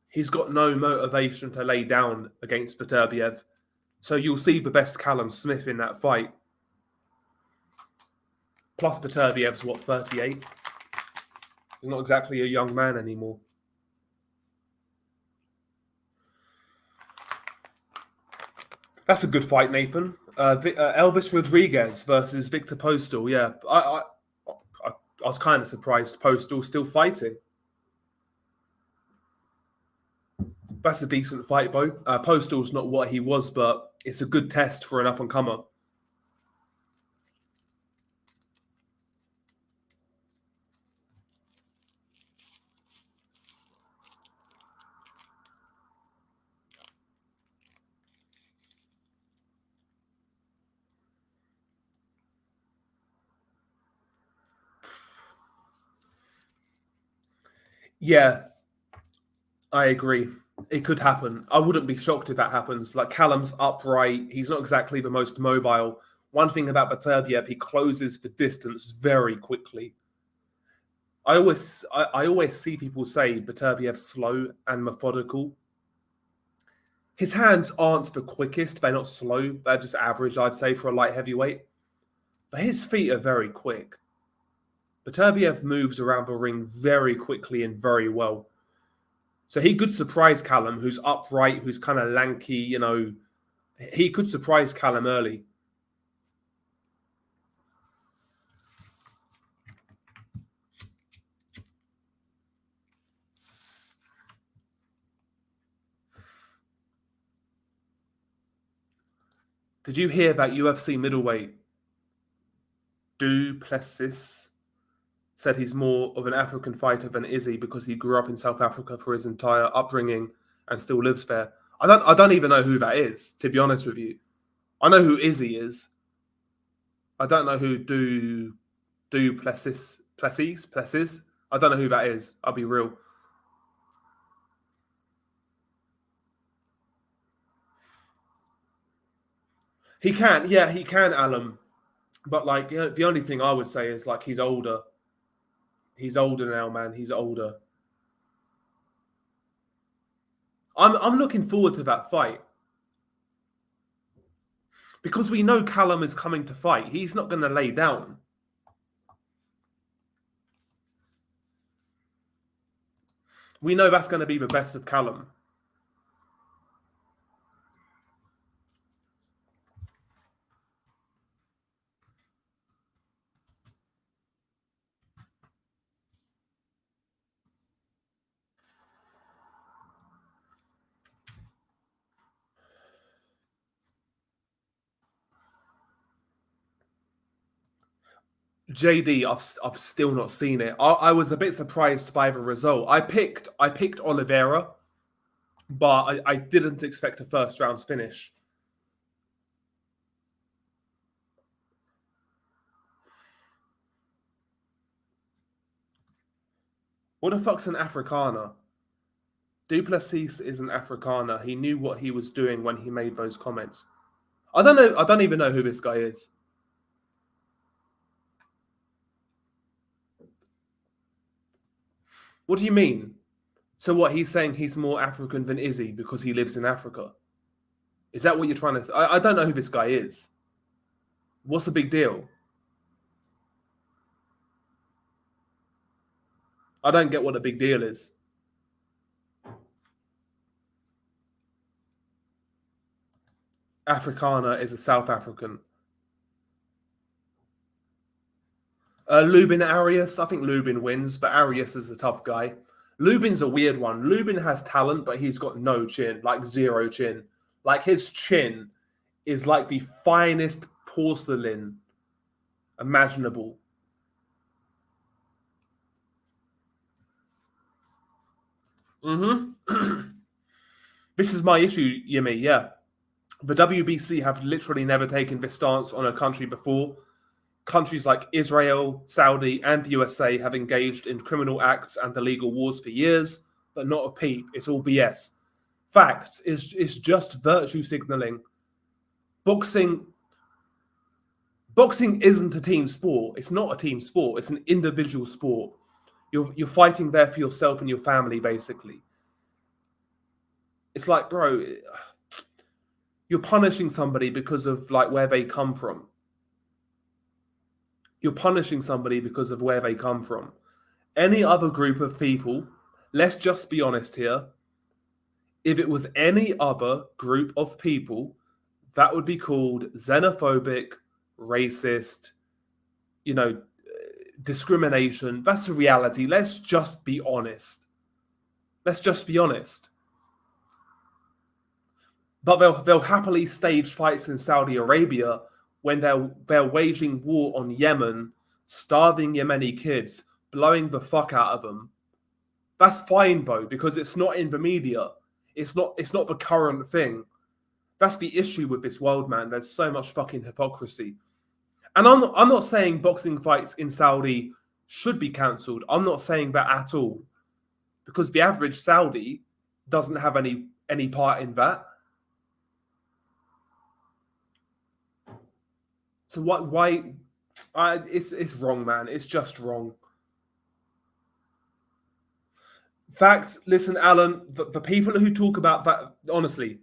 he's got no motivation to lay down against Beterbiev. So you'll see the best Callum Smith in that fight. Plus Beterbiev's, what, 38? He's not exactly a young man anymore. That's a good fight, Nathan. Elvis Rodriguez versus Victor Postal. Yeah, I was kind of surprised Postal's still fighting. That's a decent fight, though. Postal's not what he was, but it's a good test for an up-and-comer. Yeah, I agree. It could happen. I wouldn't be shocked if that happens. Like, Callum's upright. He's not exactly the most mobile. One thing about Beterbiev, he closes the distance very quickly. I always see people say Beterbiev's slow and methodical. His hands aren't the quickest. They're not slow. They're just average, I'd say, for a light heavyweight. But his feet are very quick. Beterbiev moves around the ring very quickly and very well. So he could surprise Callum, who's upright, who's kind of lanky, you know. He could surprise Callum early. Did you hear that UFC middleweight Du Plessis said he's more of an African fighter than Izzy because he grew up in South Africa for his entire upbringing and still lives there? I don't even know who that is, to be honest with you. I know who Izzy is. I don't know who Du Plessis. I don't know who that is. I'll be real. He can, yeah, he can, Alan. But like, you know, the only thing I would say is like he's older. He's older now, man. He's older. I'm looking forward to that fight because we know Callum is coming to fight. He's not going to lay down. We know that's going to be the best of Callum. JD, I've still not seen it. I was a bit surprised by the result. I picked Oliveira, but I didn't expect a first round finish. What the fuck's an Afrikaner? Du Plessis is an Afrikaner. He knew what he was doing when he made those comments. I don't know. I don't even know who this guy is. What do you mean? So what, he's saying he's more African than Izzy because he lives in Africa? Is that what you're trying to say? I don't know who this guy is. What's the big deal? I don't get what the big deal is. Afrikaner is a South African. Lubin Arias, I think Lubin wins, but Arias is the tough guy. Lubin's a weird one. Lubin has talent, but he's got no chin, like zero chin. Like his chin is like the finest porcelain imaginable. Mm-hmm. This is my issue, Yemi. Yeah, the WBC have literally never taken this stance on a country before. Countries like Israel, Saudi, and the USA have engaged in criminal acts and illegal wars for years, but not a peep. It's all BS. Facts is just virtue signaling. Boxing boxing isn't a team sport. It's not a team sport. It's an individual sport. You're fighting there for yourself and your family, basically. It's like, bro, you're punishing somebody because of like where they come from. You're punishing somebody because of where they come from. Any other group of people, let's just be honest here, if it was any other group of people, that would be called xenophobic, racist, discrimination. That's the reality. Let's just be honest. Let's just be honest. But they'll happily stage fights in Saudi Arabia when they're waging war on Yemen, starving Yemeni kids, blowing the fuck out of them. That's fine though, because it's not in the media. It's not the current thing. That's the issue with this world, man. There's so much fucking hypocrisy. And I'm not saying boxing fights in Saudi should be cancelled. I'm not saying that at all. Because the average Saudi doesn't have any part in that. So why it's wrong, man. It's just wrong. Facts, listen, Alan, the people who talk about that, honestly,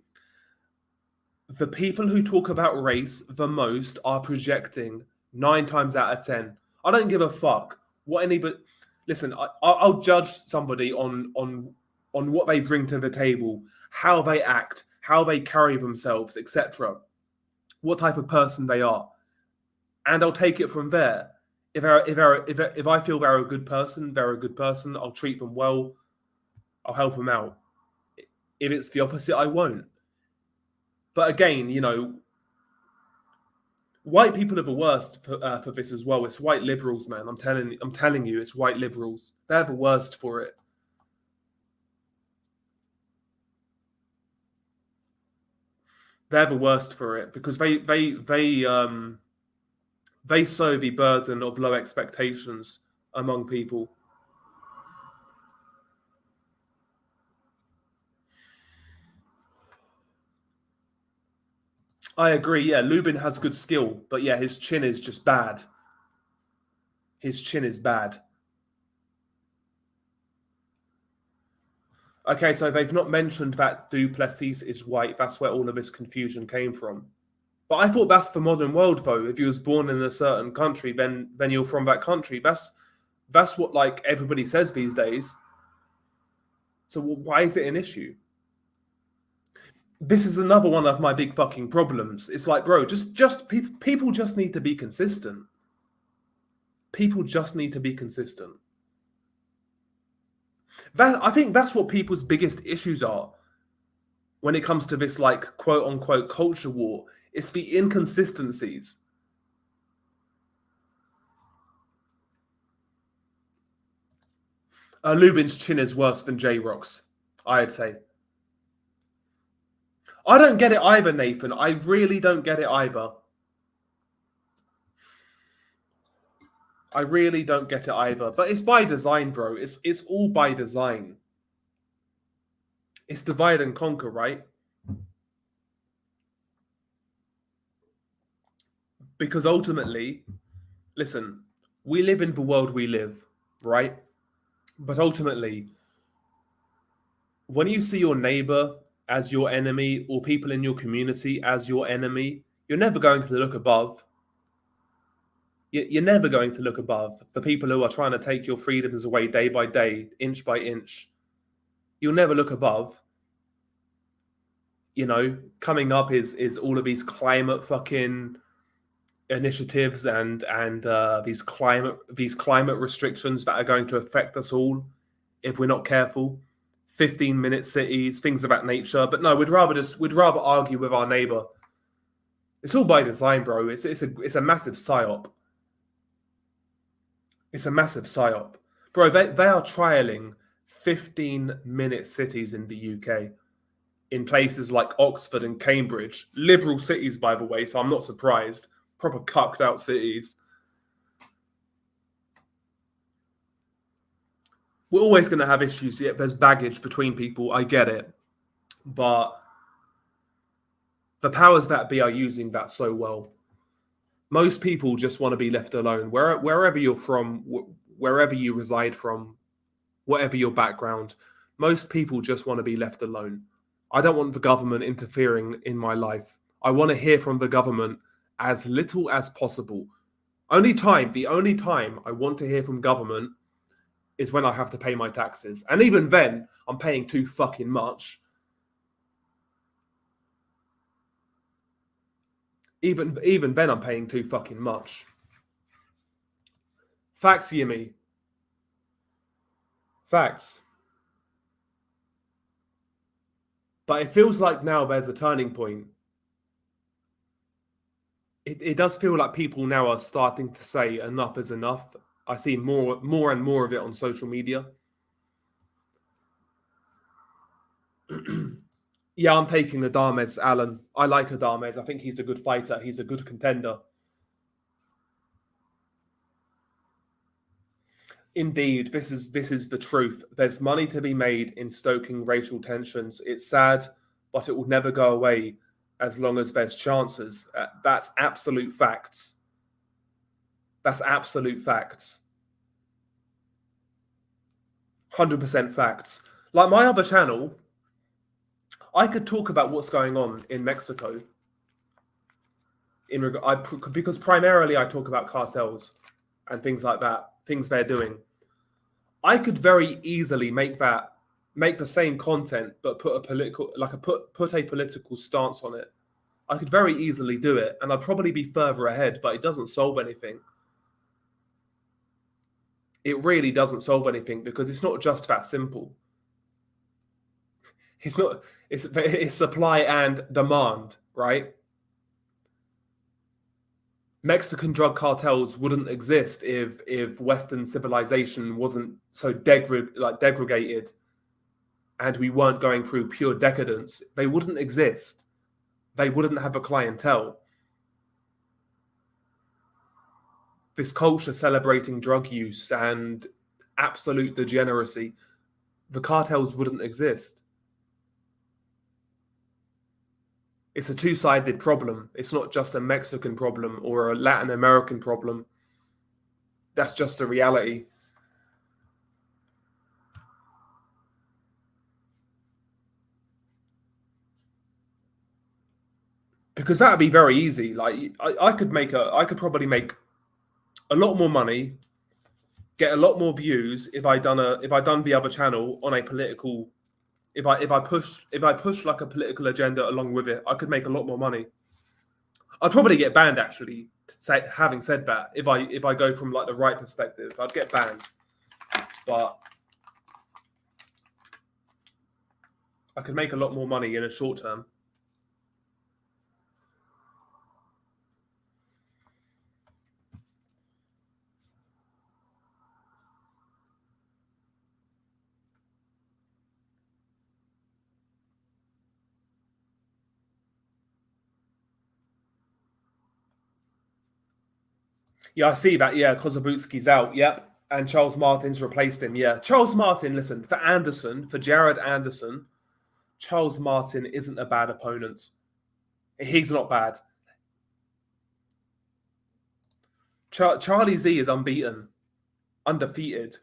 the people who talk about race the most are projecting 9 times out of 10. I don't give a fuck what anybody. Listen, I'll judge somebody on what they bring to the table, how they act, how they carry themselves, etc. What type of person they are, and I'll take it from there. If I feel they're a good person, they're a good person. I'll treat them well. I'll help them out. If it's the opposite, I won't. But again, white people are the worst for this as well. It's white liberals, man. I'm telling you, it's white liberals. They're the worst for it. They're the worst for it because they sow the burden of low expectations among people. I agree. Yeah, Lubin has good skill, but yeah, his chin is just bad. His chin is bad. Okay, so they've not mentioned that Du Plessis is white. That's where all of this confusion came from. But I thought that's the modern world, though. If you was born in a certain country, then you're from that country. That's what like everybody says these days. So why is it an issue? This is another one of my big fucking problems. It's like, bro, just people just need to be consistent. People just need to be consistent. I think that's what people's biggest issues are when it comes to this like quote unquote culture war. It's the inconsistencies. Lubin's chin is worse than J-Rock's, I'd say. I don't get it either, Nathan. I really don't get it either. I really don't get it either. But it's by design, bro. It's all by design. It's divide and conquer, right? Because ultimately, listen, we live in the world we live, right? But ultimately, when you see your neighbor as your enemy or people in your community as your enemy, you're never going to look above. You're never going to look above the people who are trying to take your freedoms away day by day, inch by inch. You'll never look above. Coming up is all of these climate fucking initiatives and these climate restrictions that are going to affect us all if we're not careful. 15-minute cities, things of that nature. But no, we'd rather argue with our neighbor. It's all by design, bro. It's a massive psyop. It's a massive psyop, bro. They are trialing 15-minute cities in the UK, in places like Oxford and Cambridge, liberal cities, by the way, so I'm not surprised, proper cucked out cities. We're always going to have issues. Yeah, there's baggage between people. I get it. But the powers that be are using that so well. Most people just want to be left alone. Wherever you're from, wherever you reside from, whatever your background, most people just want to be left alone. I don't want the government interfering in my life. I want to hear from the government as little as possible. The only time I want to hear from government is when I have to pay my taxes. And even then, I'm paying too fucking much. Even then, I'm paying too fucking much. Facts, Yimmy. Facts. But it feels like now there's a turning point. It does feel like people now are starting to say enough is enough. I see more and more of it on social media. Yeah, I'm taking Adames, Alan. I like Adames. I think he's a good fighter. He's a good contender. Indeed, this is the truth. There's money to be made in stoking racial tensions. It's sad, but it will never go away as long as there's chances. That's absolute facts. That's absolute facts. 100% facts. Like my other channel, I could talk about what's going on in Mexico. Because primarily I talk about cartels and things like that, things they're doing. I could very easily make the same content, but put a political stance on it. I could very easily do it, and I'd probably be further ahead, but it doesn't solve anything. It really doesn't solve anything because it's not just that simple. It's supply and demand, right? Mexican drug cartels wouldn't exist if Western civilization wasn't so degraded and we weren't going through pure decadence. They wouldn't exist. They wouldn't have a clientele. This culture celebrating drug use and absolute degeneracy, the cartels wouldn't exist. It's a two-sided problem. It's not just a Mexican problem or a Latin American problem. That's just a reality. Because that would be very easy. Like I could probably make a lot more money, get a lot more views if I done the other channel on a political. If I push like a political agenda along with it, I could make a lot more money. I'd probably get banned actually. Having said that, if I go from like the right perspective, I'd get banned. But I could make a lot more money in a short term. Yeah, I see that. Yeah, Kozabutski's out. Yep. And Charles Martin's replaced him. Yeah. Charles Martin, listen, for Jared Anderson, Charles Martin isn't a bad opponent. He's not bad. Charlie Z is unbeaten, undefeated.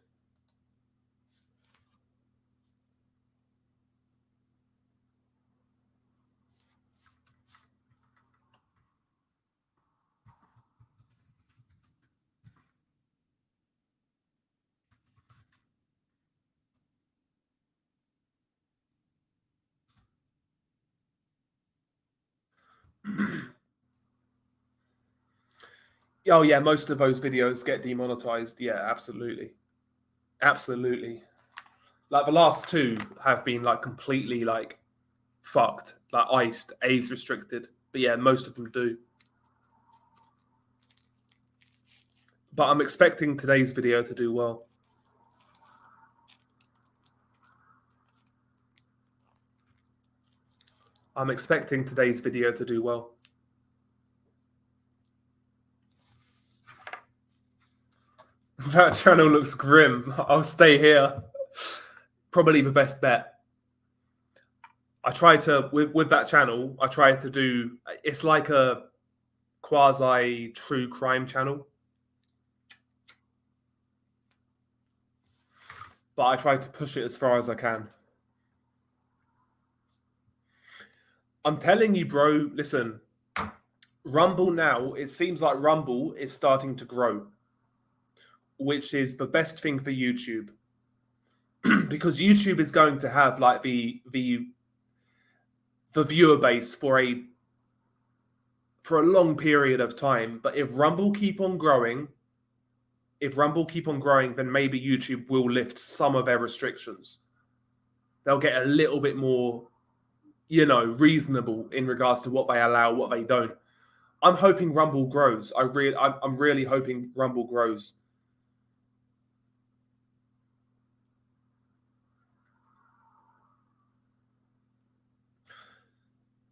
Oh yeah, most of those videos get demonetized. Yeah, absolutely. Absolutely. Like the last two have been like completely like fucked, like iced, age restricted. But yeah, most of them do. But I'm expecting today's video to do well. I'm expecting today's video to do well. That channel looks grim. I'll stay here. Probably the best bet. I try to, with that channel, I try to do, it's like a quasi true crime channel. But I try to push it as far as I can. I'm telling you, bro, listen, Rumble now, it seems like Rumble is starting to grow, which is the best thing for YouTube. Because YouTube is going to have like the viewer base for a long period of time. But if Rumble keep on growing, then maybe YouTube will lift some of their restrictions. They'll get a little bit more, reasonable in regards to what they allow, what they don't. I'm hoping Rumble grows. I'm really hoping Rumble grows.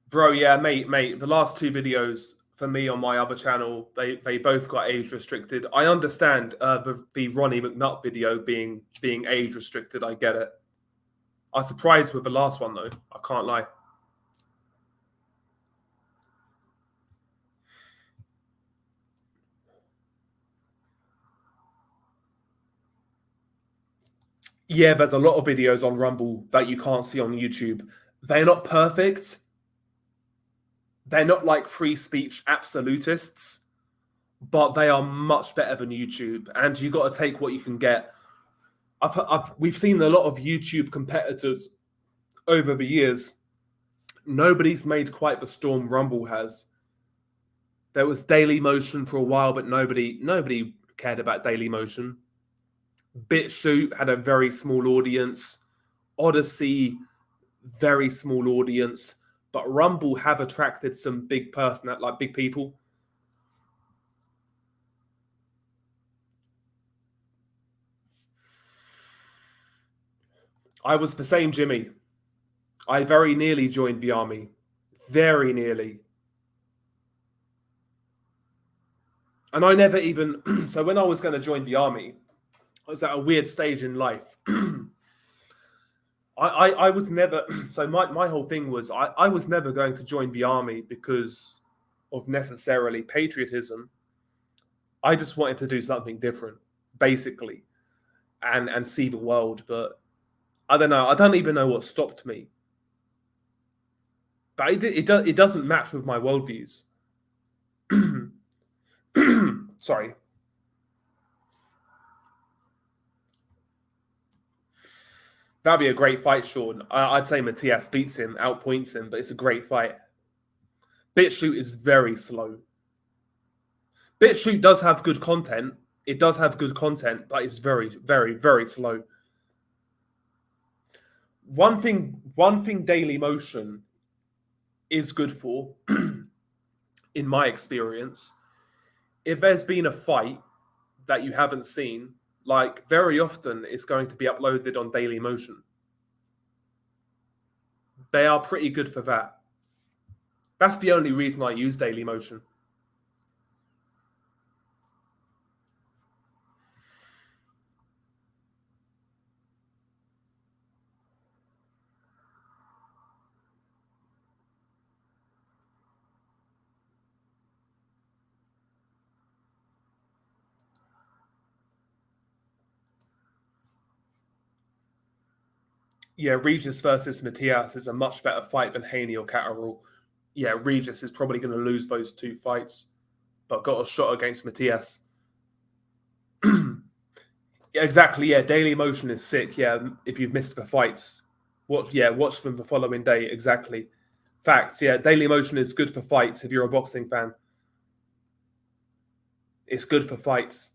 Bro, yeah, mate. The last two videos for me on my other channel, they both got age restricted. I understand the Ronnie McNutt video being age restricted. I get it. I was surprised with the last one though. I can't lie. Yeah, there's a lot of videos on Rumble that you can't see on YouTube. They're not perfect. They're not like free speech absolutists, but they are much better than YouTube. And you got to take what you can get. We've seen a lot of YouTube competitors over the years. Nobody's made quite the storm Rumble has. There was Daily Motion for a while, but nobody cared about Daily Motion. BitChute had a very small audience. Odyssey, very small audience. But Rumble have attracted some big big people. I was the same, Jimmy. I very nearly joined the army. Very nearly. And I never even... So when I was going to join the army, I was at a weird stage in life. I was never... So my whole thing was I was never going to join the army because of necessarily patriotism. I just wanted to do something different, basically, and see the world. But I don't know. I don't even know what stopped me. But it doesn't match with my worldviews. Sorry. That'd be a great fight, Sean. I'd say Matias beats him, outpoints him, but it's a great fight. BitChute is very slow. BitChute does have good content. It does have good content, but it's very, very, very slow. One thing Daily Motion is good for, in my experience, if there's been a fight that you haven't seen, like very often it's going to be uploaded on Daily Motion. They are pretty good for that. That's the only reason I use Daily Motion. Yeah, Regis versus Matias is a much better fight than Haney or Catterall. Yeah, Regis is probably going to lose those two fights, but got a shot against Matias. Yeah, exactly. Yeah, Daily Motion is sick. Yeah, if you've missed the fights, watch them the following day. Exactly. Facts. Yeah, Daily Motion is good for fights if you're a boxing fan. It's good for fights.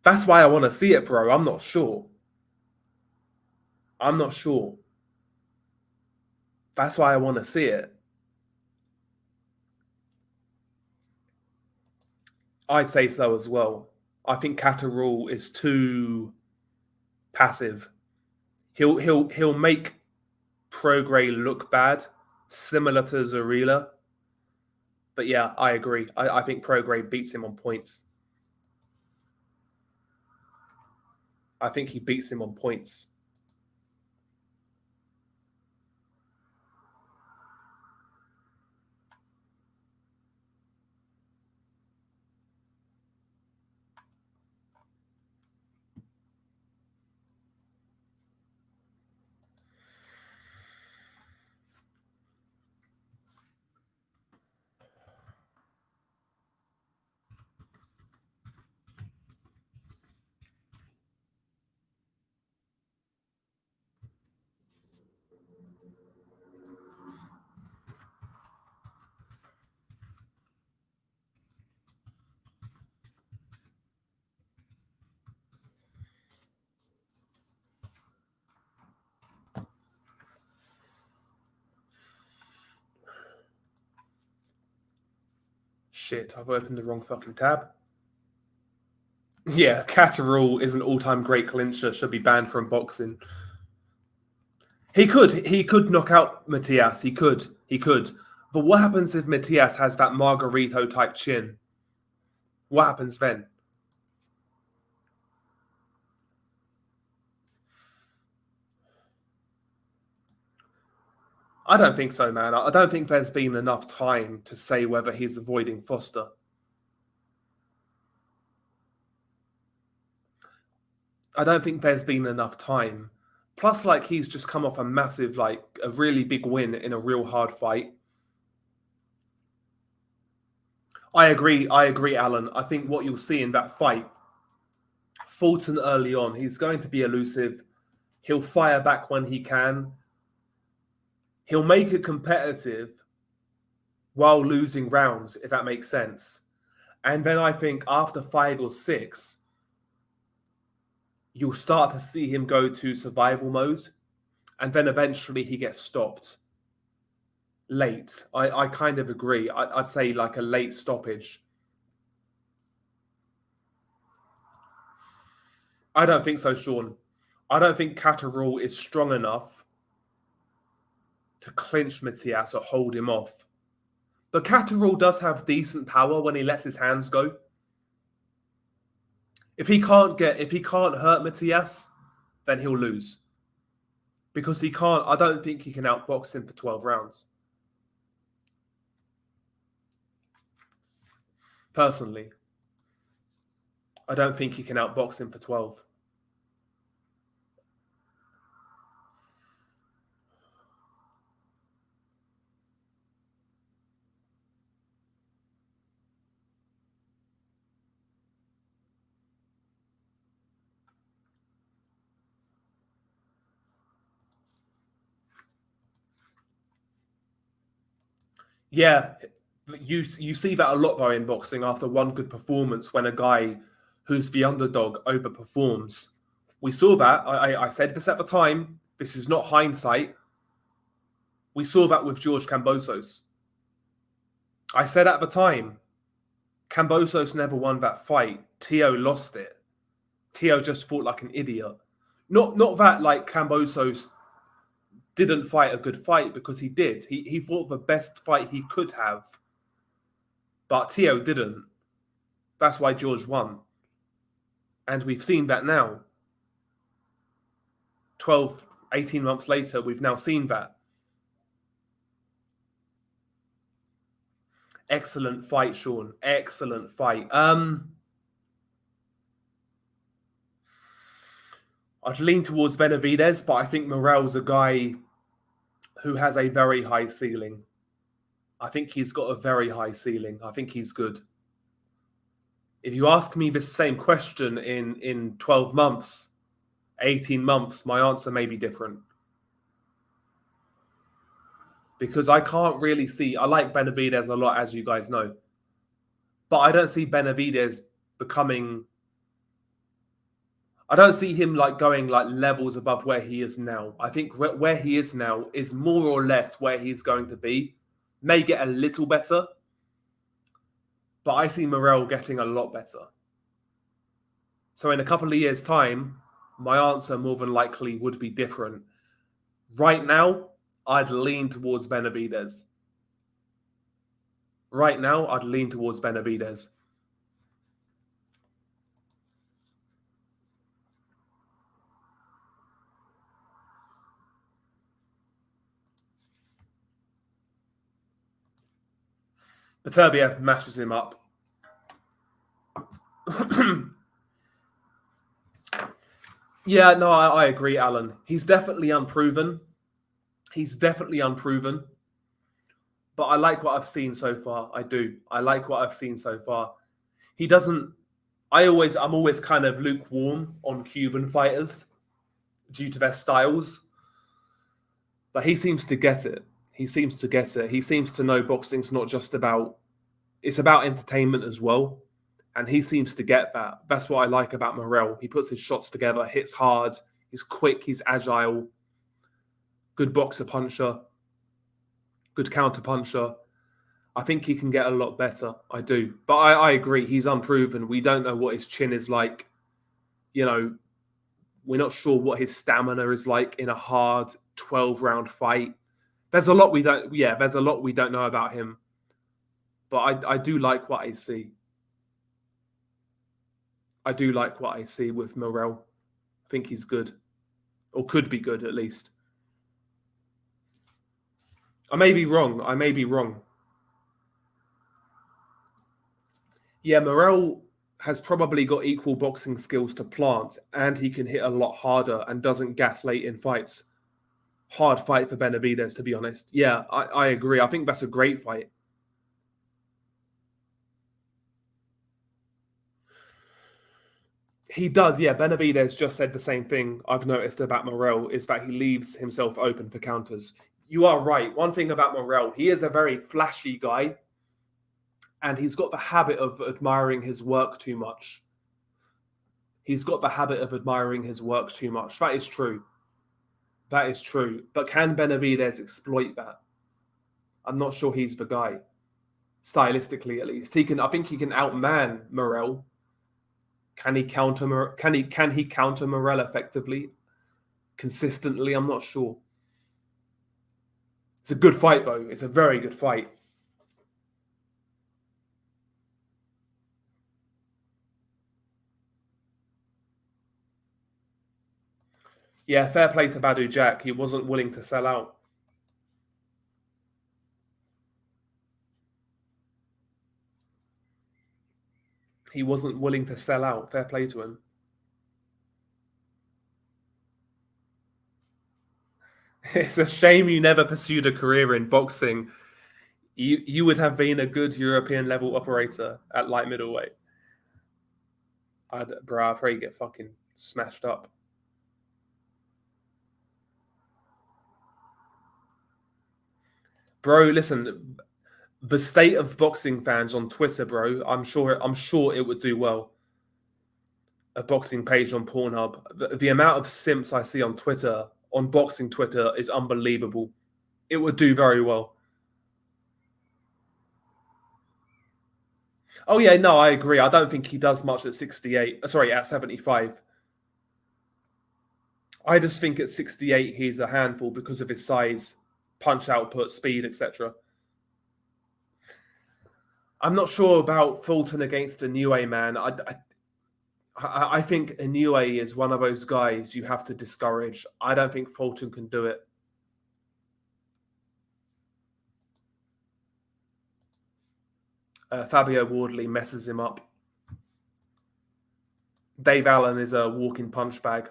That's why I want to see it, bro. I'm not sure. That's why I want to see it. I'd say so as well. I think Catterall is too passive. He'll make Prograis look bad, similar to Zarila. But yeah, I agree. I think Prograis beats him on points. I think he beats him on points. Shit, I've opened the wrong fucking tab. Yeah, Catterall is an all-time great clincher. Should be banned from boxing. He could knock out Matias. He could. But what happens if Matias has that Margarito type chin? What happens then? I don't think so, man. I don't think there's been enough time to say whether he's avoiding Foster. I don't think there's been enough time. Plus, like, he's just come off a massive, like, a really big win in a real hard fight. I agree, Alan. I think what you'll see in that fight, Fulton early on, he's going to be elusive. He'll fire back when he can. He'll make it competitive while losing rounds, if that makes sense. And then I think after 5 or 6, you'll start to see him go to survival mode. And then eventually he gets stopped late. I kind of agree. I'd say like a late stoppage. I don't think so, Sean. I don't think Catterall is strong enough to clinch Matias or hold him off. But Catterall does have decent power when he lets his hands go. If he can't hurt Matias, then he'll lose. Because he can't, I don't think he can outbox him for 12 rounds. Personally, I don't think he can outbox him for 12. Yeah, you see that a lot though in boxing after one good performance when a guy who's the underdog overperforms. We saw that. I said this at the time. This is not hindsight. We saw that with George Kambosos. I said at the time, Kambosos never won that fight. Teo lost it. Teo just fought like an idiot. Not that like Kambosos didn't fight a good fight, because he did. He fought the best fight he could have. But Teo didn't. That's why George won. And we've seen that now. 12, 18 months later, we've now seen that. Excellent fight, Sean. Excellent fight. I'd lean towards Benavidez, but I think Morrell's a guy who has a very high ceiling. I think he's got a very high ceiling. I think he's good. If you ask me this same question in 12 months, 18 months, my answer may be different. Because I can't really see... I like Benavidez a lot, as you guys know. But I don't see Benavidez becoming... I don't see him like going like levels above where he is now. I think where he is now is more or less where he's going to be. May get a little better, but I see Morrell getting a lot better. So in a couple of years' time, my answer more than likely would be different. Right now, I'd lean towards Benavidez. Right now, I'd lean towards Benavidez. Beterbiev mashes him up. Yeah, no, I agree, Alan. He's definitely unproven. But I like what I've seen so far. I do. I like what I've seen so far. He doesn't. I'm always kind of lukewarm on Cuban fighters due to their styles, but he seems to get it. He seems to know boxing's not just about. It's about entertainment as well, and he seems to get that. That's what I like about Morrell. He puts his shots together, hits hard. He's quick. He's agile. Good boxer puncher. Good counter puncher. I think he can get a lot better. I do. But I agree. He's unproven. We don't know what his chin is like. You know, we're not sure what his stamina is like in a hard 12-round fight. There's a lot we don't know about him. But I do like what I see. I do like what I see with Morrell. I think he's good. Or could be good, at least. I may be wrong. Yeah, Morrell has probably got equal boxing skills to Plant, and he can hit a lot harder and doesn't gas late in fights. Hard fight for Benavidez, to be honest. Yeah, I agree. I think that's a great fight. He does, yeah. Benavidez just said the same thing I've noticed about Morrell, is that he leaves himself open for counters. You are right. One thing about Morrell, he is a very flashy guy, and he's got the habit of admiring his work too much. That is true. But can Benavidez exploit that? I'm not sure he's the guy. Stylistically, at least, I think he can outman Morrell. Can he counter Morrell effectively, consistently? I'm not sure. It's a good fight, though. It's a very good fight. Yeah, fair play to Badu Jack. He wasn't willing to sell out. Fair play to him. It's a shame you never pursued a career in boxing. You would have been a good European level operator at light middleweight. I'd probably get fucking smashed up. Bro, listen, the state of boxing fans on Twitter, bro, I'm sure it would do well. A boxing page on Pornhub. The amount of simps I see on Twitter, on boxing Twitter, is unbelievable. It would do very well. Oh yeah, no, I agree. I don't think he does much at 68. Sorry, at 75. I just think at 68 he's a handful because of his size, punch output, speed, etc. I'm not sure about Fulton against Inoue, man. I think Inoue is one of those guys you have to discourage. I don't think Fulton can do it. Fabio Wardley messes him up. Dave Allen is a walking punch bag.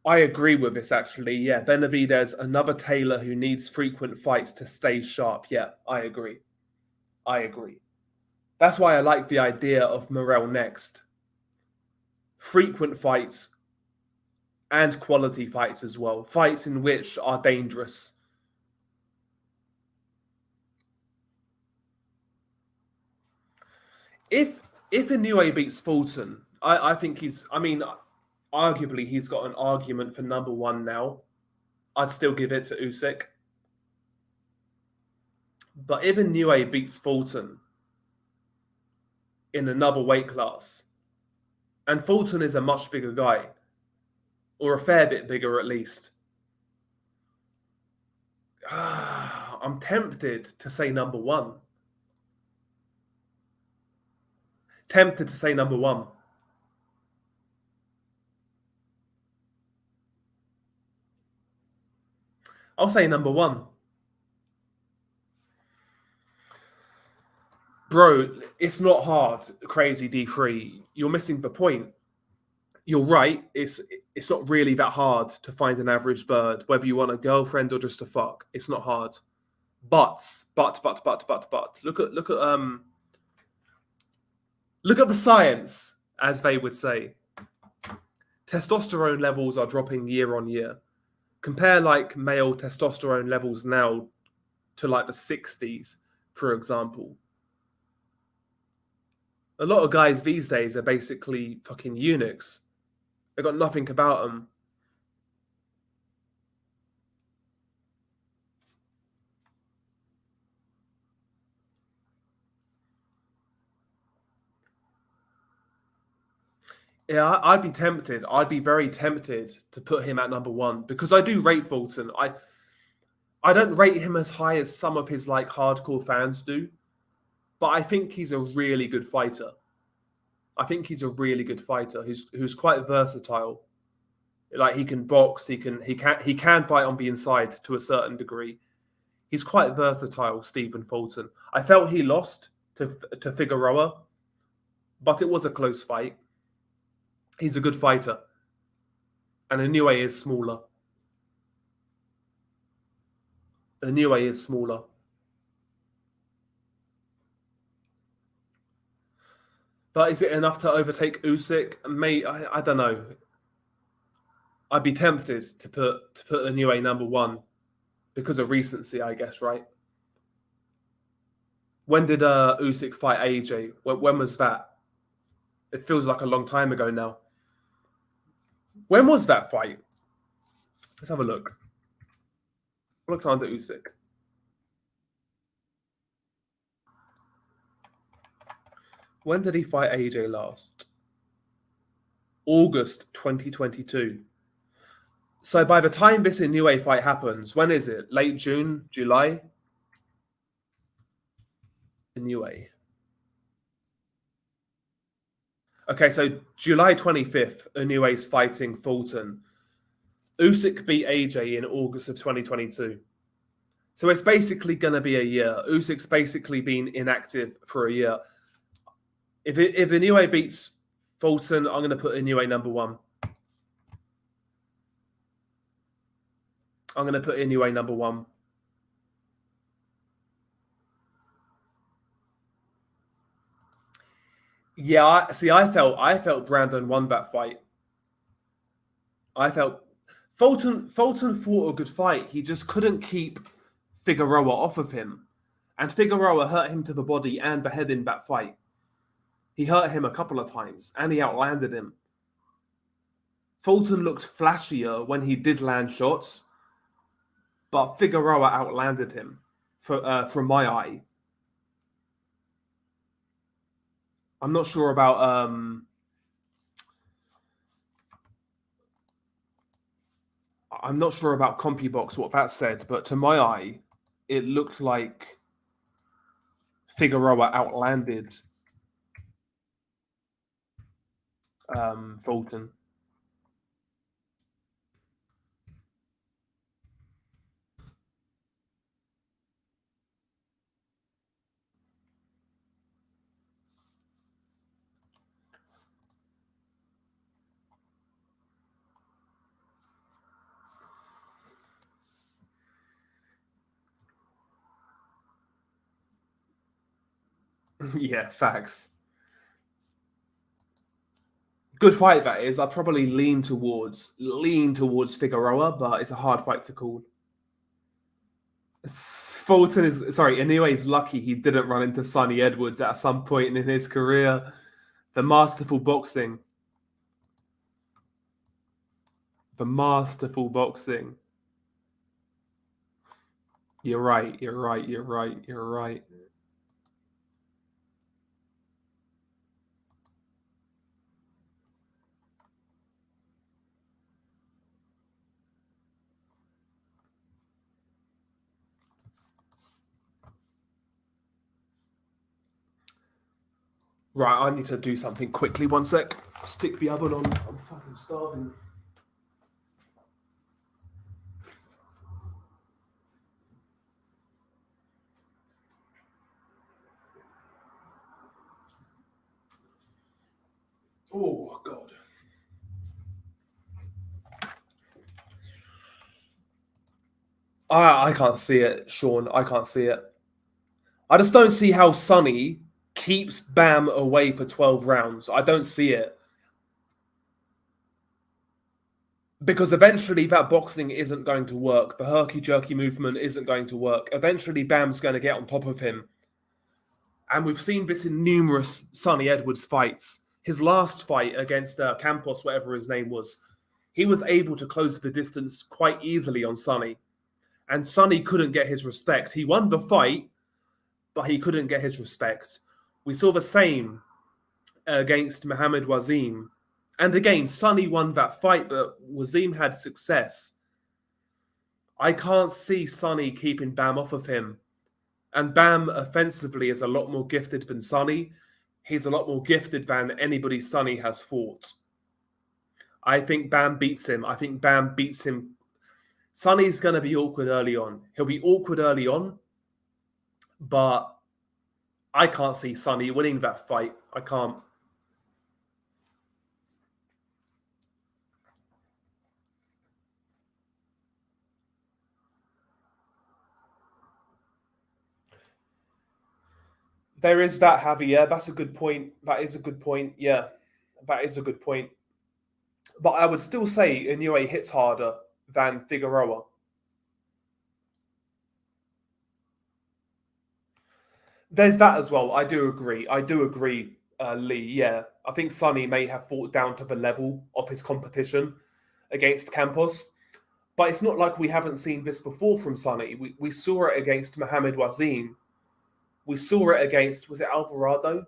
I agree with this, actually. Yeah, Benavidez, another Taylor who needs frequent fights to stay sharp. Yeah, I agree. That's why I like the idea of Morrell next. Frequent fights and quality fights as well. Fights in which are dangerous. If Inoue beats Fulton, I think he's. I mean, arguably he's got an argument for number one now. I'd still give it to Usyk. But if Inoue beats Fulton in another weight class, and Fulton is a much bigger guy, or a fair bit bigger at least, I'm tempted to say number one. Tempted to say number one. I'll say number one. Bro, it's not hard, crazy D3. You're missing the point. You're right. It's not really that hard to find an average bird, whether you want a girlfriend or just to fuck. It's not hard. But look at the science, as they would say. Testosterone levels are dropping year on year. Compare like male testosterone levels now to like the 60s, for example. A lot of guys these days are basically fucking eunuchs. They got nothing about them. Yeah, I'd be tempted. I'd be very tempted to put him at number one because I do rate Fulton. I don't rate him as high as some of his like hardcore fans do, but I think he's a really good fighter. I think he's a really good fighter who's quite versatile. Like he can box, he can fight on the inside to a certain degree. He's quite versatile, Stephen Fulton. I felt he lost to Figueroa, but it was a close fight. He's a good fighter. And Inoue is smaller. Inoue is smaller. But is it enough to overtake Usyk? Mate, I don't know. I'd be tempted to put Inoue number one because of recency, I guess, right? When did Usyk fight AJ? When was that? It feels like a long time ago now. When was that fight? Let's have a look. Alexander Usyk. When did he fight AJ last? August 2022. So by the time this Inoue fight happens, when is it? Late June? July? Inoue. Okay, so July 25th, Inoue's fighting Fulton. Usyk beat AJ in August of 2022. So it's basically going to be a year. Usyk's basically been inactive for a year. If Inoue beats Fulton, I'm going to put Inoue number one. I'm going to put Inoue number one. Yeah, I felt Brandon won that fight. I felt Fulton fought a good fight. He just couldn't keep Figueroa off of him. And Figueroa hurt him to the body and the head in that fight. He hurt him a couple of times and he outlanded him. Fulton looked flashier when he did land shots, but Figueroa outlanded him from my eye. I'm not sure about CompuBox what that said, but to my eye, it looked like Figueroa outlanded Fulton. Yeah, facts. Good fight that is. I probably lean towards Figueroa, but it's a hard fight to call. Fulton is sorry. Anyway, he's lucky he didn't run into Sonny Edwards at some point in his career. The masterful boxing. The masterful boxing. You're right. You're right. You're right. You're right. Right, I need to do something quickly. One sec. Stick the oven on. I'm fucking starving. Oh god. I can't see it, Sean. I can't see it. I just don't see how Sonny keeps Bam away for 12 rounds. I don't see it. Because eventually that boxing isn't going to work. The herky-jerky movement isn't going to work. Eventually Bam's going to get on top of him. And we've seen this in numerous Sonny Edwards fights. His last fight against Campos, whatever his name was, he was able to close the distance quite easily on Sonny. And Sonny couldn't get his respect. He won the fight, but he couldn't get his respect. We saw the same against Mohamed Wazeem. And again, Sonny won that fight, but Wazeem had success. I can't see Sonny keeping Bam off of him. And Bam offensively is a lot more gifted than Sonny. He's a lot more gifted than anybody Sonny has fought. I think Bam beats him. I think Bam beats him. Sonny's going to be awkward early on. He'll be awkward early on, but I can't see Sonny winning that fight. I can't. There is that, Javier. That's a good point. That is a good point. Yeah, that is a good point. But I would still say Inoue hits harder than Figueroa. There's that as well. I do agree. I do agree, Lee. Yeah, I think Sonny may have fought down to the level of his competition against Campos. But it's not like we haven't seen this before from Sonny. We saw it against Mohamed Wazeem. We saw it against, was it Alvarado?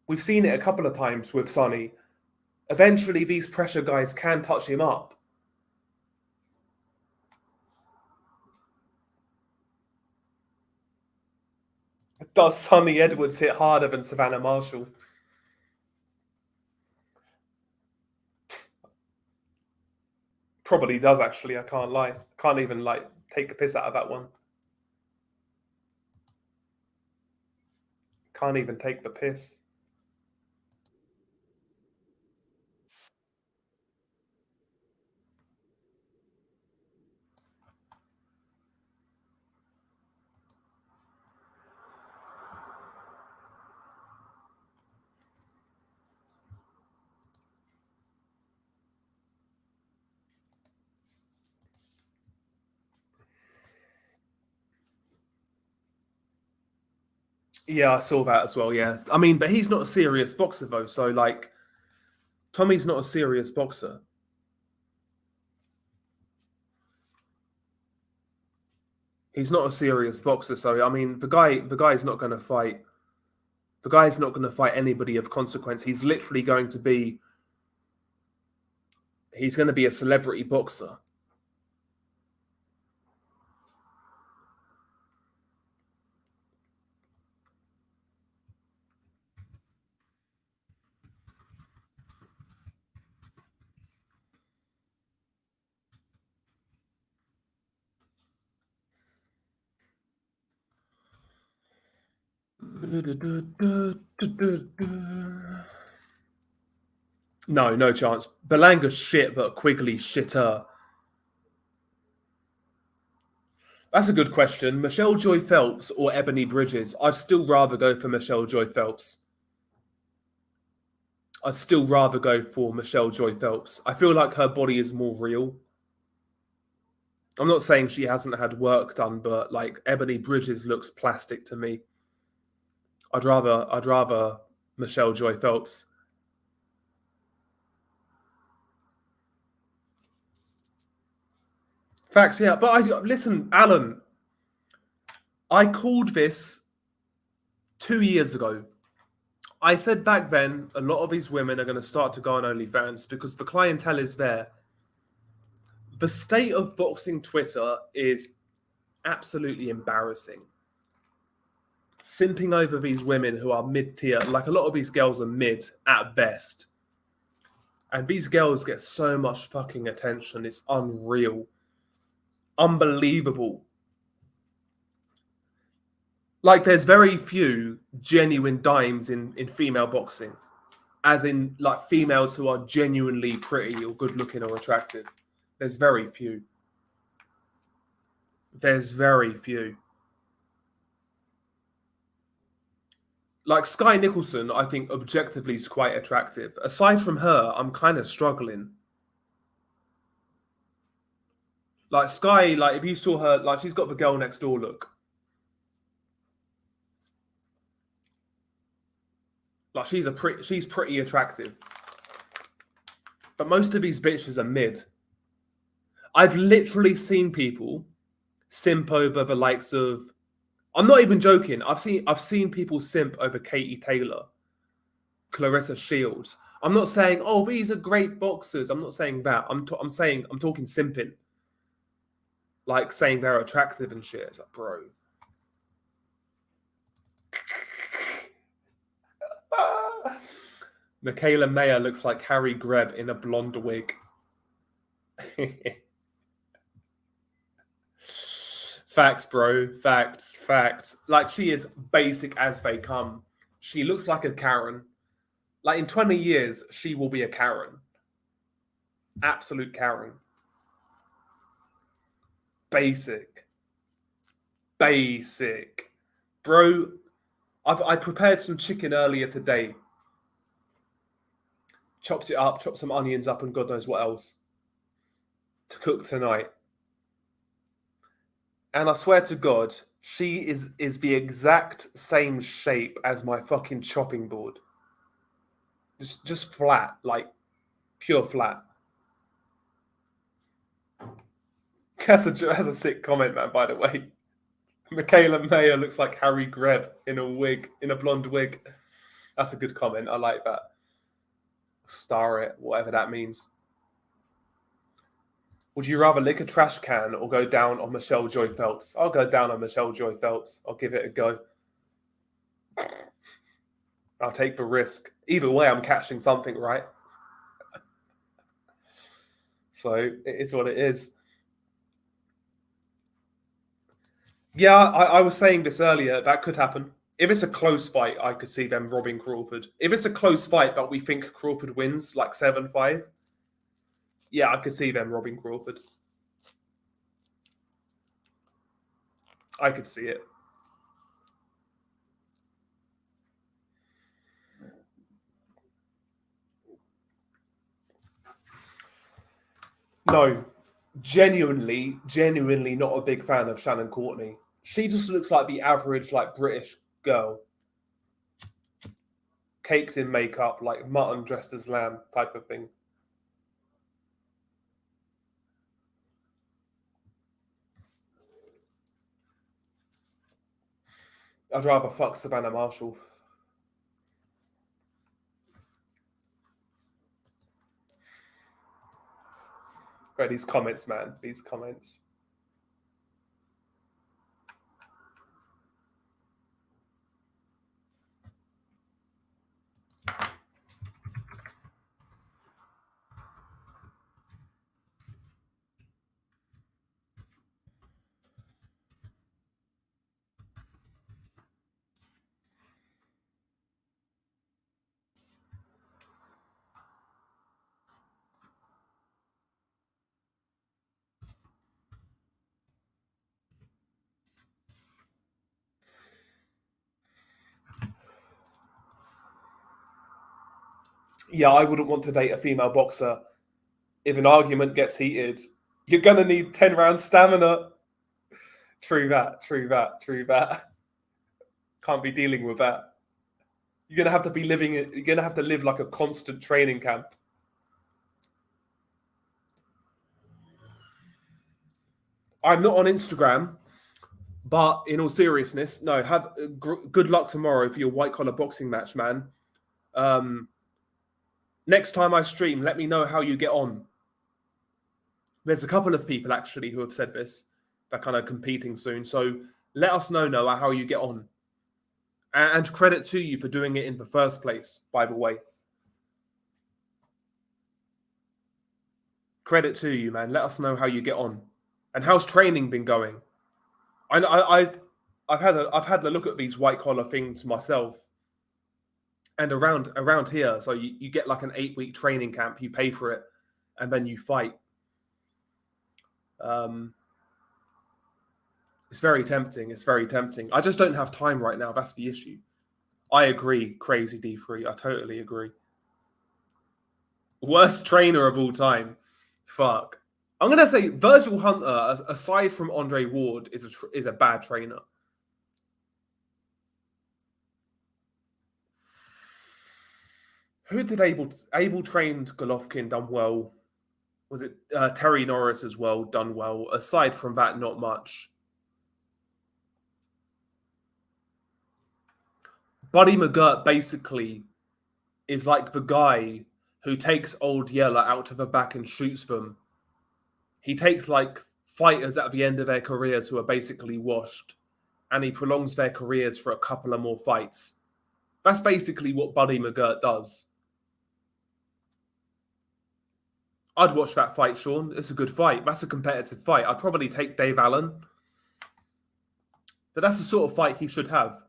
We've seen it a couple of times with Sonny. Eventually, these pressure guys can touch him up. Does Sonny Edwards hit harder than Savannah Marshall? Probably does, actually. I can't lie. Can't even take a piss out of that one. Can't even take the piss. Yeah, I saw that as well. Yeah, I mean, but he's not a serious boxer though. So Tommy's not a serious boxer. He's not a serious boxer. So I mean, the guy's not going to fight. The guy's not going to fight anybody of consequence. He's literally going to be. He's going to be a celebrity boxer. No, no chance. Balanga's shit, but Quigley's shitter. That's a good question. Michelle Joy Phelps or Ebony Bridges? I'd still rather go for Michelle Joy Phelps. I'd still rather go for Michelle Joy Phelps. I feel like her body is more real. I'm not saying she hasn't had work done, but like Ebony Bridges looks plastic to me. I'd rather Michelle Joy Phelps. Facts, yeah. But listen, Alan, I called this 2 years ago. I said back then, a lot of these women are going to start to go on OnlyFans because the clientele is there. The state of boxing Twitter is absolutely embarrassing. Simping over these women who are mid-tier, like a lot of these girls are mid at best. And these girls get so much fucking attention. It's unreal. Unbelievable. Like, there's very few genuine dimes in female boxing. As in, like, females who are genuinely pretty or good-looking or attractive. There's very few. There's very few. Like, Sky Nicholson, I think, objectively is quite attractive. Aside from her, I'm kind of struggling. Like, Sky, like, if you saw her, like, she's got the girl next door look. Like, she's pretty attractive. But most of these bitches are mid. I've literally seen people simp over the likes of... I'm not even joking. I've seen people simp over Katie Taylor, Clarissa Shields. I'm not saying, oh, these are great boxers. I'm not saying that. I'm talking simping. Like, saying they're attractive and shit. It's like, bro. Michaela Mayer looks like Harry Greb in a blonde wig. Facts, bro. Facts. Like, she is basic as they come. She looks like a Karen. Like, in 20 years, she will be a Karen. Absolute Karen. Basic. Bro, I prepared some chicken earlier today. Chopped it up, chopped some onions up, and God knows what else to cook tonight. And I swear to God, she is the exact same shape as my fucking chopping board. Just flat, like pure flat. That's a sick comment, man, by the way. Michaela Mayer looks like Harry Greb in a blonde wig. That's a good comment. I like that. Star it, whatever that means. Would you rather lick a trash can or go down on Michelle Joy Phelps? I'll go down on Michelle Joy Phelps. I'll give it a go. I'll take the risk. Either way, I'm catching something, right? So it is what it is. Yeah, I was saying this earlier. That could happen. If it's a close fight, I could see them robbing Crawford. If it's a close fight, but we think Crawford wins, like 7-5, yeah, I could see them robbing Crawford. I could see it. No, genuinely not a big fan of Shannon Courtney. She just looks like the average, like, British girl. Caked in makeup, like mutton dressed as lamb type of thing. I'd rather fuck Savannah Marshall. Great, these comments, man. These comments. Yeah, I wouldn't want to date a female boxer. If an argument gets heated, You're gonna need 10 round stamina. True that. True that. True that. Can't be dealing with that. You're gonna have to be living. You're gonna have to live like a constant training camp. I'm not on Instagram, but in all seriousness, no. Have good luck tomorrow for your white collar boxing match, man. Next time I stream, let me know how you get on. There's a couple of people actually who have said this. They're kind of competing soon, so let us know, Noah, how you get on. And credit to you for doing it in the first place, by the way. Credit to you, man. Let us know how you get on. And how's training been going? I've had a look at these white collar things myself, and around here, so you get like an 8-week training camp. You pay for it, and then you fight. It's very tempting. It's very tempting. I just don't have time right now. That's the issue. I agree, crazy D3. I totally agree. Worst trainer of all time. Fuck. I'm gonna say Virgil Hunter, aside from Andre Ward, is a bad trainer. Who did Abel trained Golovkin, done well? Was it Terry Norris as well, done well? Aside from that, not much. Buddy McGirt basically is like the guy who takes Old Yeller out to the back and shoots them. He takes like fighters at the end of their careers who are basically washed, and he prolongs their careers for a couple of more fights. That's basically what Buddy McGirt does. I'd watch that fight, Sean. It's a good fight. That's a competitive fight. I'd probably take Dave Allen. But that's the sort of fight he should have.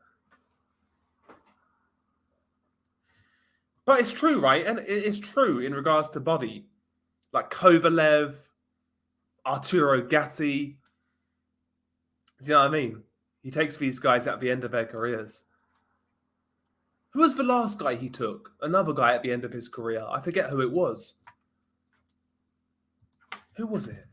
But it's true, right? And it's true in regards to Buddy. Like Kovalev, Arturo Gatti. Do you know what I mean? He takes these guys at the end of their careers. Who was the last guy he took? Another guy at the end of his career. I forget who it was. Who was it?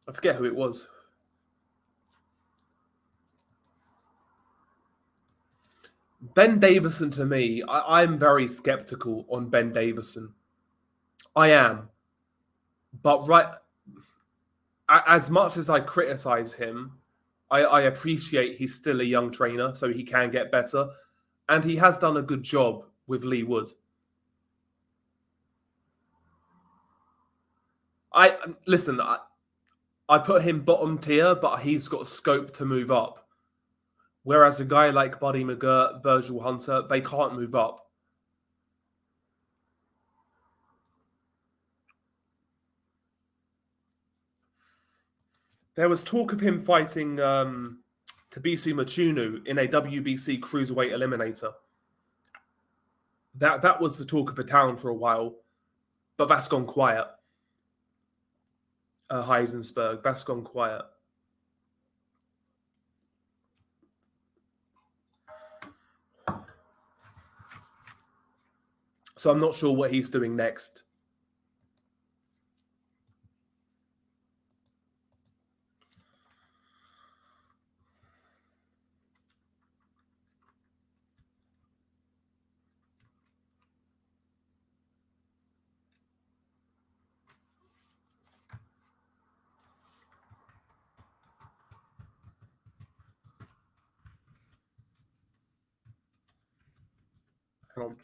I forget who it was. Ben Davison, to me, I'm very skeptical on Ben Davison. I am. But as much as I criticize him, I appreciate he's still a young trainer, so he can get better. And he has done a good job with Lee Wood. Listen, I put him bottom tier, but he's got scope to move up. Whereas a guy like Buddy McGirt, Virgil Hunter, they can't move up. There was talk of him fighting Tabisu Machunu in a WBC Cruiserweight Eliminator. That was the talk of the town for a while, but that's gone quiet. Heisensberg, that's gone quiet. So I'm not sure what he's doing next. Hang on.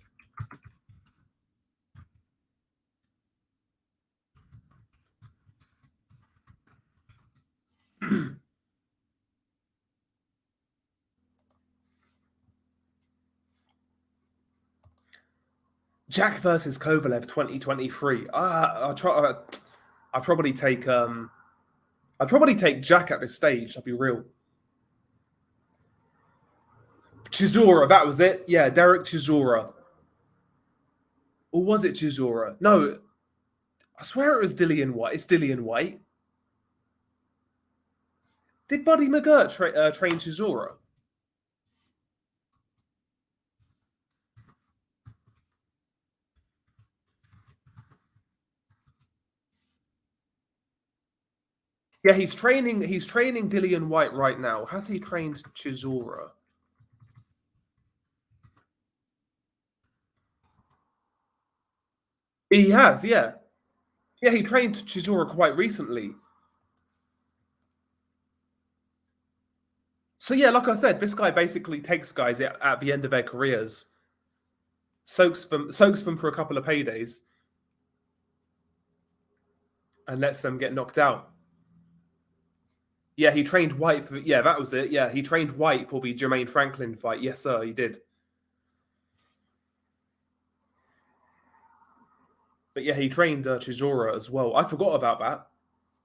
Jack versus Kovalev 2023. I'd probably take Jack at this stage. I'll be real. Chisora, that was it. Yeah, Derek Chisora. Or was it Chisora? No, I swear it was Dillian White. It's Dillian White. Did Buddy McGirt train Chisora? Yeah, he's training. He's training Dillian White right now. Has he trained Chisora? He has. Yeah, yeah. He trained Chisora quite recently. So yeah, like I said, this guy basically takes guys at the end of their careers, soaks them for a couple of paydays, and lets them get knocked out. Yeah, he trained White for. Yeah, that was it. Yeah, he trained White for the Jermaine Franklin fight. Yes, sir, he did. But yeah, he trained Chisora as well. I forgot about that.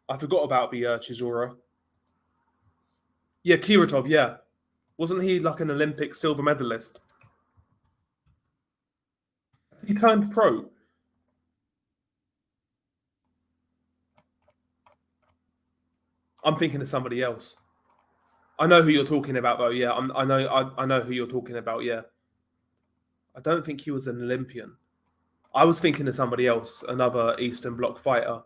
I forgot about the Chisora. Yeah, Kiratov. Yeah, wasn't he like an Olympic silver medalist? He turned pro. I'm thinking of somebody else. I know who you're talking about, though. Yeah, I know who you're talking about. Yeah, I don't think he was an Olympian. I was thinking of somebody else, another Eastern Bloc fighter.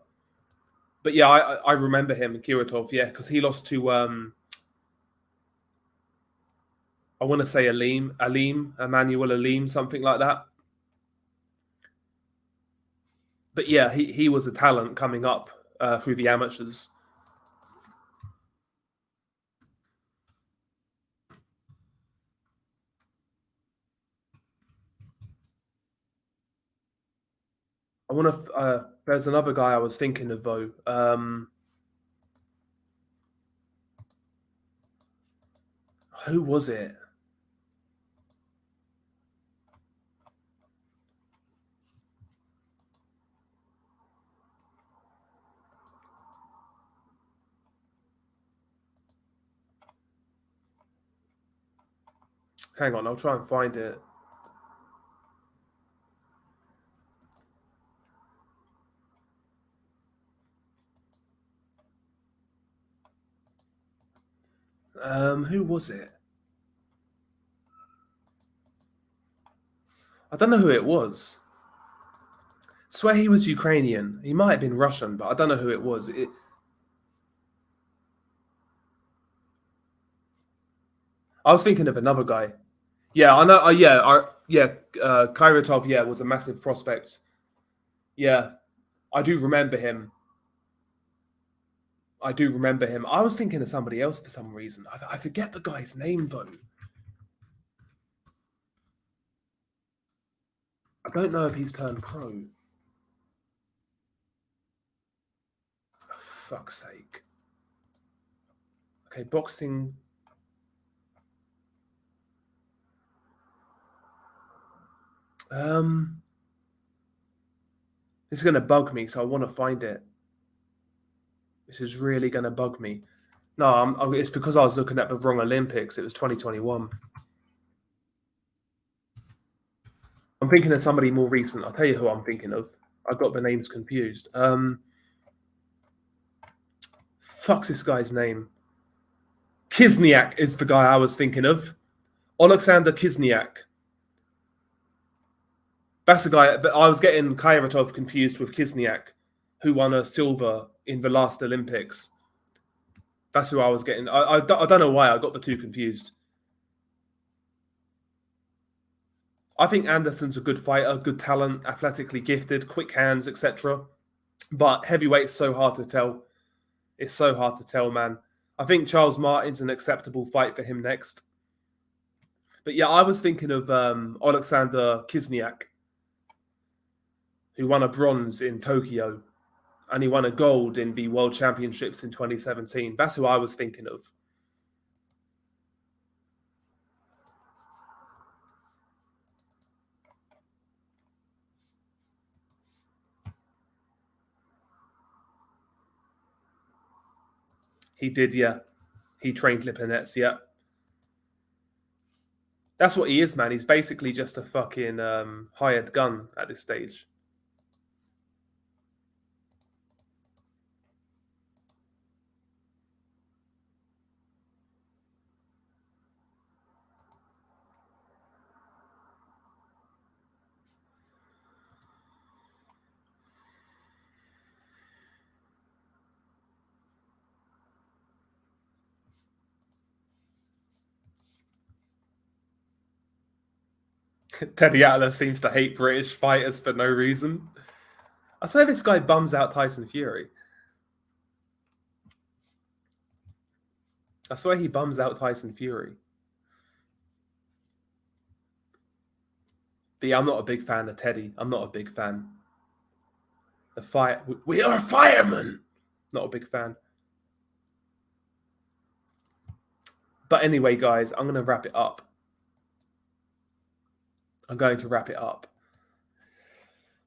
But yeah, I remember him, Kiratov. Yeah, because he lost to I want to say Emmanuel Alim, something like that. But yeah, he was a talent coming up through the amateurs. I want to. There's another guy I was thinking of though. Who was it? Hang on, I'll try and find it. Who was it? I don't know who it was. I swear he was Ukrainian. He might have been Russian, but I don't know who it was. I was thinking of another guy. Yeah, I know. Kairatov. Yeah, was a massive prospect. Yeah, I do remember him. I do remember him. I was thinking of somebody else for some reason. I forget the guy's name though. I don't know if he's turned pro. For fuck's sake. Okay, boxing. Um, this is gonna bug me, so I want to find it. This is really gonna bug me. No, it's because I was looking at the wrong Olympics. It was 2021. I'm thinking of somebody more recent. I'll tell you who I'm thinking of. I got the names confused. Fuck's this guy's name? Kizniak is the guy I was thinking of. Alexander Kizniak. That's the guy. But I was getting Kairatov confused with Kizniak, who won a silver in the last Olympics. That's who I was getting. I don't know why I got the two confused. I think Anderson's a good fighter, good talent, athletically gifted, quick hands, etc. But heavyweight's so hard to tell. It's so hard to tell, man. I think Charles Martin's an acceptable fight for him next. But yeah, I was thinking of Alexander Kizniak, who won a bronze in Tokyo, and he won a gold in the World Championships in 2017. That's who I was thinking of. He did, yeah. He trained Lipinets, yeah. That's what he is, man. He's basically just a fucking hired gun at this stage. Teddy Atlas seems to hate British fighters for no reason. I swear this guy bums out Tyson Fury. I swear he bums out Tyson Fury. But yeah, I'm not a big fan of Teddy. I'm not a big fan. The fight. We are firemen. Not a big fan. But anyway, guys, I'm going to wrap it up. I'm going to wrap it up.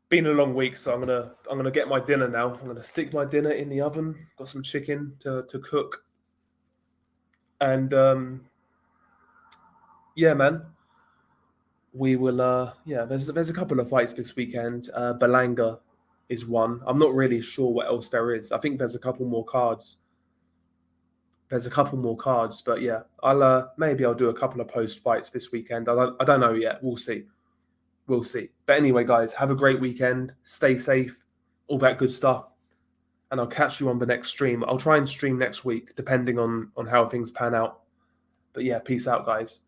Been a long week, so I'm gonna get my dinner now. I'm gonna stick my dinner in the oven. Got some chicken to cook. And yeah, man. We will there's a couple of fights this weekend. Balanga is one. I'm not really sure what else there is. I think there's a couple more cards. But yeah, maybe I'll do a couple of post fights this weekend. I don't know yet. We'll see. But anyway, guys, have a great weekend. Stay safe, all that good stuff. And I'll catch you on the next stream. I'll try and stream next week, depending on how things pan out. But yeah, peace out, guys.